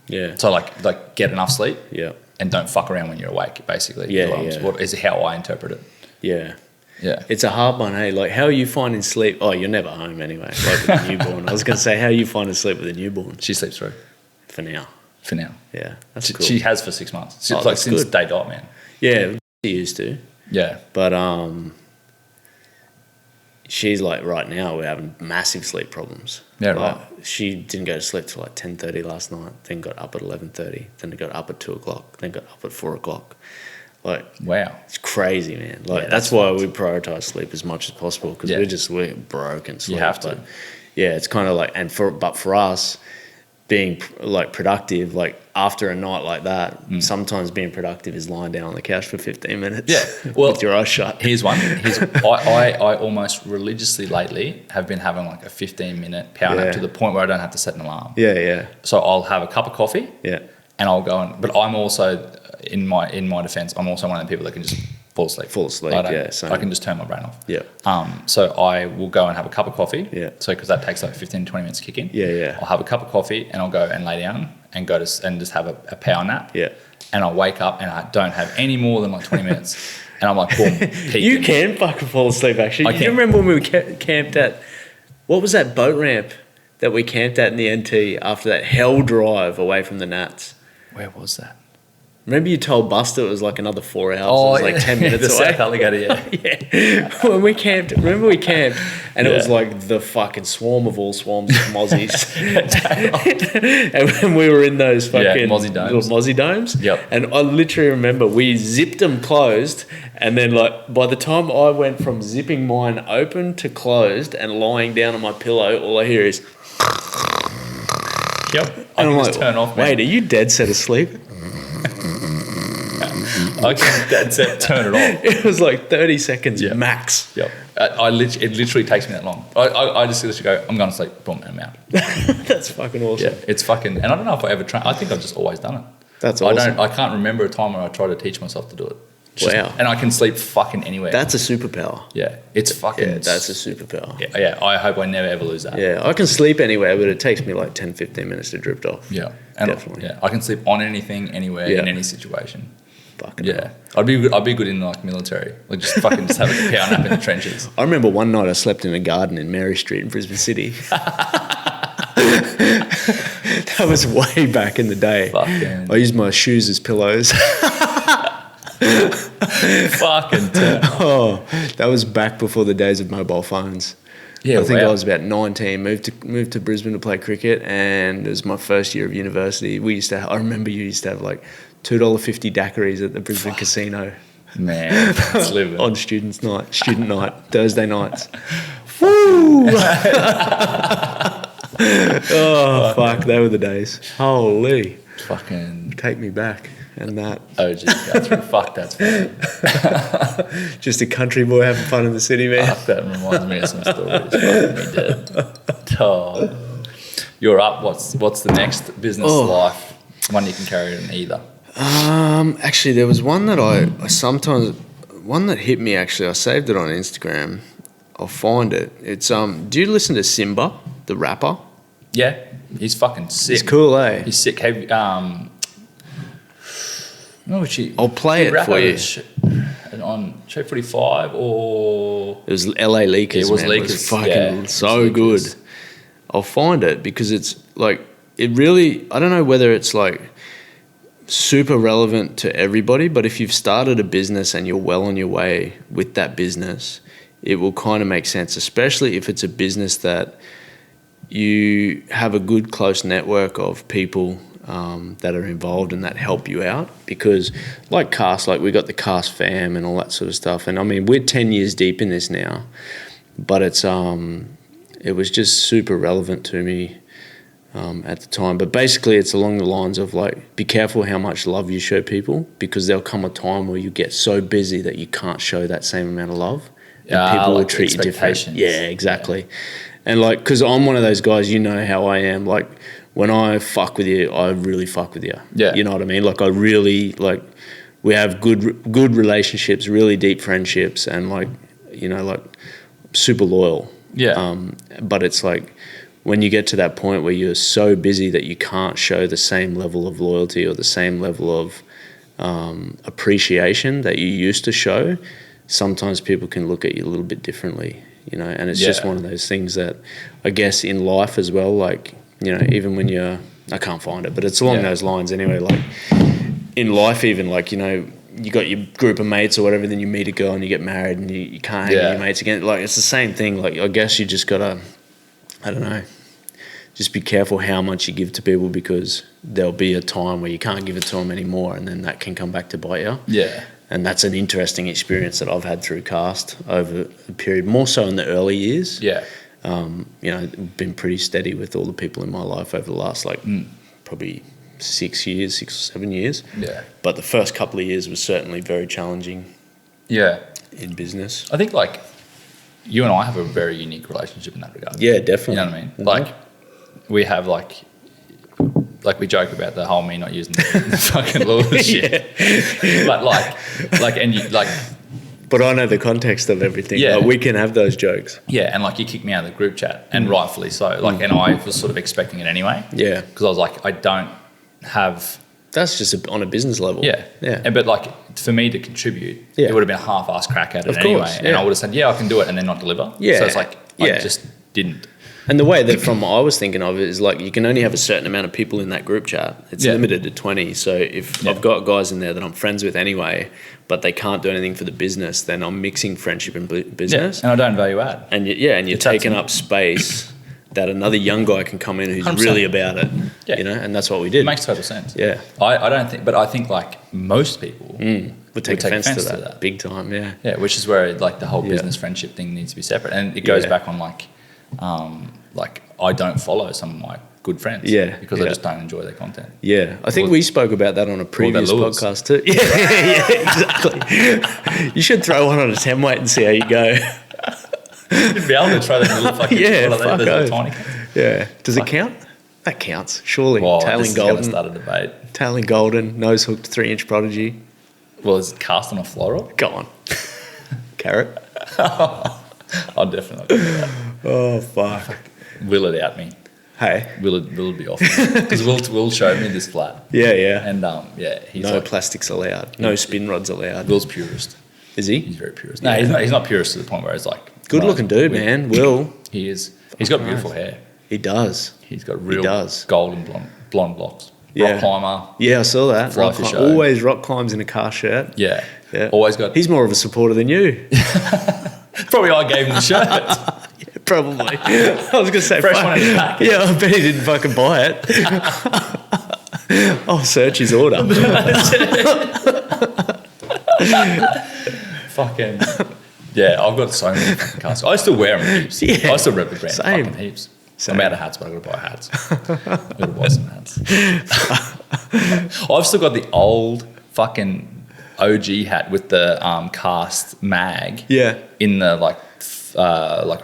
Yeah. So like get enough sleep. Yeah. And don't fuck around when you're awake, basically. Yeah. What is how I interpret it. Yeah. Yeah. It's a hard one, hey? Like, how are you finding sleep? Oh, you're never home anyway, like with a newborn. I was going to say, how are you finding sleep with a newborn? She sleeps through. For now. Yeah. That's cool. She has for 6 months. Since good. day dot, man. Yeah, she used to. Yeah. But she's like, right now we're having massive sleep problems. Yeah, like, right. She didn't go to sleep till like 10:30 last night, then got up at 11:30, then got up at 2 o'clock, then got up at 4 o'clock. Like, wow, it's crazy, man. Like, yeah, that's why we prioritize sleep as much as possible, because we're broken sleep. You have to. But yeah, it's kind of like, but for us, being like productive, like after a night like that, sometimes being productive is lying down on the couch for 15 minutes. Yeah, well, with your eyes shut. Here's one. I almost religiously lately have been having like a 15-minute power nap to the point where I don't have to set an alarm. Yeah. So I'll have a cup of coffee. Yeah. And I'll go and, but I'm also, in my defense, I'm also one of the people that can just fall asleep. I can just turn my brain off. Yeah. So I will go and have a cup of coffee. Yeah. So because that takes like 15 to 20 minutes to kick in. Yeah. I'll have a cup of coffee and I'll go and lay down and and just have a power nap. Yeah. And I'll wake up and I don't have any more than like 20 minutes. And I'm like, boom, peaking. You can fucking fall asleep, actually. You remember when we camped at, what was that boat ramp that we camped at in the NT after that hell drive away from the Nats? Where was that? Remember you told Buster it was like another 4 hours. Oh, it was like 10 minutes the away. South Alligator, When we camped, remember we camped and it was like the fucking swarm of all swarms of mozzies. And when we were in those fucking little mozzie domes. Yep. And I literally remember we zipped them closed, and then like by the time I went from zipping mine open to closed and lying down on my pillow, all I hear is... Yep. And I'm like, turn off, man. Wait, are you dead set asleep? I can dead set turn it off. It was like 30 seconds max. Yep. It literally takes me that long. I just literally go, I'm going to sleep, boom, and I'm out. That's fucking awesome. Yeah, it's fucking, and I don't know if I ever tried. I think I've just always done it. That's awesome. I can't remember a time where I tried to teach myself to do it. Wow. And I can sleep fucking anywhere. That's a superpower. Yeah, it's fucking... Yeah, that's a superpower. Yeah, I hope I never ever lose that. Yeah, I can sleep anywhere, but it takes me like 10, 15 minutes to drift off. Yeah. And definitely. I can sleep on anything, anywhere, in any situation. Fucking hell. I'd be good in like military. Like just have a power nap in the trenches. I remember one night I slept in a garden in Mary Street in Brisbane City. That was way back in the day. Fucking... I used my shoes as pillows. Fucking turn. Oh, that was back before the days of mobile phones. Yeah, I think I was about 19. Moved to Brisbane to play cricket, and it was my first year of university. I remember you used to have like $2.50 daiquiris at the Brisbane Casino. Man, that's living. On student night, Thursday nights. Woo! Oh, fuck, they were the days. Holy. Fucking... Take me back. And that. Oh, geez, that's funny. Just a country boy having fun in the city, man. Fuck, that reminds me of some stories. Fucking me dead. Oh. You're up. What's the next business life one you can carry in either? Actually, there was one that I sometimes... One that hit me, actually. I saved it on Instagram. I'll find it. It's... Do you listen to Simba, the rapper? Yeah. He's fucking sick. He's cool, eh? He's sick. I'll play it for you. On Show 45 or... It was LA Leakers, it was man. Leakers. It was fucking so good. I'll find it because it's like... It really... I don't know whether it's like super relevant to everybody, but if you've started a business and you're well on your way with that business, it will kind of make sense, especially if it's a business that you have a good close network of people that are involved and that help you out, because like Cast, like we got the Cast fam and all that sort of stuff, and I mean we're 10 years deep in this now, but it was just super relevant to me at the time. But basically it's along the lines of like, be careful how much love you show people, because there'll come a time where you get so busy that you can't show that same amount of love, and people will treat you different. Yeah, exactly. And like, because I'm one of those guys, you know how I am, like when I fuck with you, I really fuck with you. Yeah. You know what I mean? Like I really like, we have good relationships, really deep friendships, and like, you know, like super loyal. Yeah. But it's like when you get to that point where you're so busy that you can't show the same level of loyalty or the same level of appreciation that you used to show, sometimes people can look at you a little bit differently, you know, and it's just one of those things that I guess in life as well, like, you know, even when I can't find it, but it's along those lines anyway, like in life even, like, you know, you got your group of mates or whatever, then you meet a girl and you get married and you can't hang with your mates again. Like, it's the same thing. Like, I guess you just got to, I don't know, just be careful how much you give to people, because there'll be a time where you can't give it to them anymore, and then that can come back to bite you. Yeah. And that's an interesting experience that I've had through cast over a period, more so in the early years. Yeah. You know, been pretty steady with all the people in my life over the last, like, probably 6 or 7 years. Yeah. But the first couple of years was certainly very challenging. Yeah. In business. I think, like, you and I have a very unique relationship in that regard. Yeah, definitely. You know what I mean? Mm-hmm. Like, we have, like we joke about the whole me not using the fucking lure shit. But, like, and you, like... But I know the context of everything. Yeah. Like, we can have those jokes. Yeah, and, like, you kicked me out of the group chat, and rightfully so. Like, and I was sort of expecting it anyway. Yeah. Because I was like, I don't have... That's just on a business level. Yeah. Yeah. And, but, like, for me to contribute, it would have been a half-assed crack at it of anyway. Course, and I would have said, yeah, I can do it, and then not deliver. Yeah. So it's like, I just didn't. And the way that from what I was thinking of it is, like, you can only have a certain amount of people in that group chat. It's limited to 20. So if I've got guys in there that I'm friends with anyway, but they can't do anything for the business, then I'm mixing friendship and business. Yeah. And I don't value add. And you're taking up space that another young guy can come in who's 100%. Really about it. Yeah. You know, and that's what we did. It makes total sense. Yeah. I don't think, but I think, like, most people would take offense to that. Big time, yeah. Yeah, which is where, like, the whole business friendship thing needs to be separate. And it goes back on, like, I don't follow some of my good friends because I just don't enjoy their content. Yeah, I think we spoke about that on a previous podcast too. Yeah, exactly. You should throw one on a 10 weight and see how you go. You'd be able to try that little fucking little tiny ones. Yeah. Does it count? That counts, surely. Well, Tailing golden. Start a debate. Tailing golden, nose hooked, 3-inch prodigy. Well, is it cast on a floral? Go on. Carrot. I'll definitely do that. Oh, fuck. Will it out me? Hey. Will it be off me? Because Will showed me this flat. Yeah, yeah. And he's no plastics allowed. No spin rods allowed. Will's purist. Is he? He's very purist. No, he's not purist to the point where it's like... Good looking dude, man. Will. He is. He's got beautiful hair. He does. He's got real golden blonde locks. Yeah. Rock climber. Yeah, I saw that. Fly for show. Always rock climbs in a car shirt. Yeah. Yeah. Always got... He's more of a supporter than you. Probably I gave him the shirt. Yeah, probably. I was going to say... Fresh one in the pack. Yeah, I bet he didn't fucking buy it. I'll search his order. Fucking... Yeah, I've got so many fucking cars. I still wear them heaps. Yeah. I still rep the brand Same. fucking heaps. Same. I'm out of hats, but I've got to buy hats. I've got to buy some hats. I've still got the old fucking OG hat with the cast mag. Yeah. In the like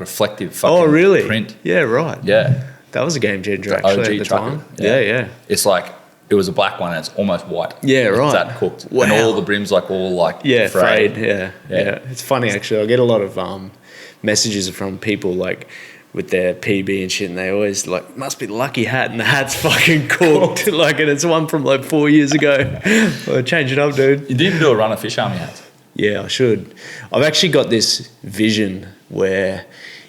reflective fucking print. Yeah, right. Yeah. That was a game changer actually OG at the trucker. time. Yeah. It's like it was a black one and it's almost white. Yeah, right. It's that cooked. Wow. And all the brims frayed. Yeah. It's funny actually. I get a lot of messages from people like with their PB and shit, and they always like, must be the lucky hat, and the hat's fucking cooked. Like, and it's one from like 4 years ago. Well, change it up, dude. You didn't do a run of Fish Army hats. Yeah, I should. I've actually got this vision where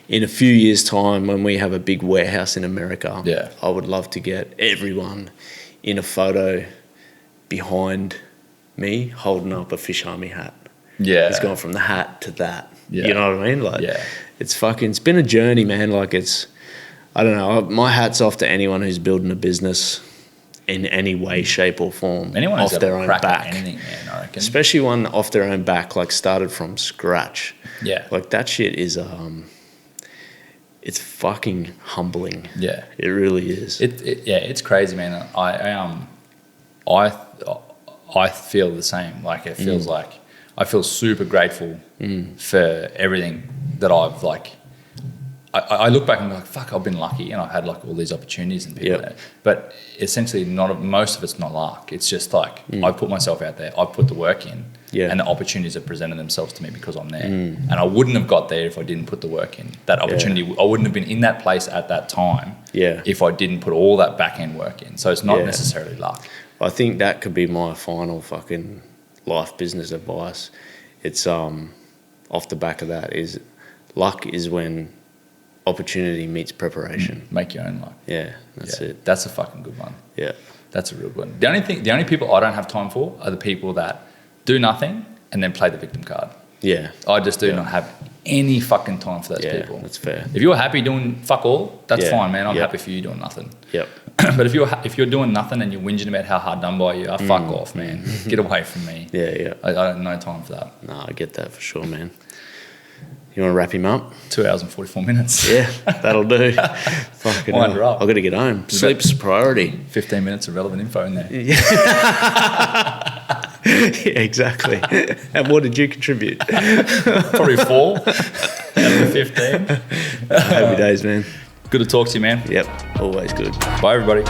in a few years' time, when we have a big warehouse in America, I would love to get everyone in a photo behind me holding up a Fish Army hat. Yeah. It's gone from the hat to that. Yeah. You know what I mean? Like, it's been a journey, man. Like, I don't know. My hat's off to anyone who's building a business in any way, shape or form. Anyone off their own back. Anything, man, I reckon. Especially one off their own back, like started from scratch. Yeah. Like that shit is, it's fucking humbling. Yeah. It really is. It's crazy, man. I feel the same. Like, it feels like I feel super grateful for everything that I've like I look back and I'm like, fuck, I've been lucky and I've had like all these opportunities and people there. But essentially, most of it's not luck. It's just like I've put myself out there, I've put the work in, and the opportunities have presented themselves to me because I'm there. And I wouldn't have got there if I didn't put the work in. That opportunity, I wouldn't have been in that place at that time if I didn't put all that back end work in. So it's not necessarily luck. I think that could be my final fucking life business advice. It's off the back of that is luck is when opportunity meets preparation. Make your own luck. Yeah, that's it. That's a fucking good one. Yeah. That's a real good one. The only people I don't have time for are the people that do nothing and then play the victim card. Yeah. I just do not have any fucking time for those people. That's fair. If you're happy doing fuck all, that's fine, man. I'm happy for you doing nothing. Yep. But if you're doing nothing and you're whinging about how hard done by you are, fuck off, man. Get away from me. Yeah. I don't no time for that. No, I get that for sure, man. You want to wrap him up? 2 hours and 44 minutes. Yeah, that'll do. Fucking Wind her up. I've got to get home. Sleep's a priority. 15 minutes of relevant info in there. Yeah, exactly. And what did you contribute? Probably 4 out of the 15. Happy days, man. Good to talk to you, man. Yep, always good. Bye, everybody.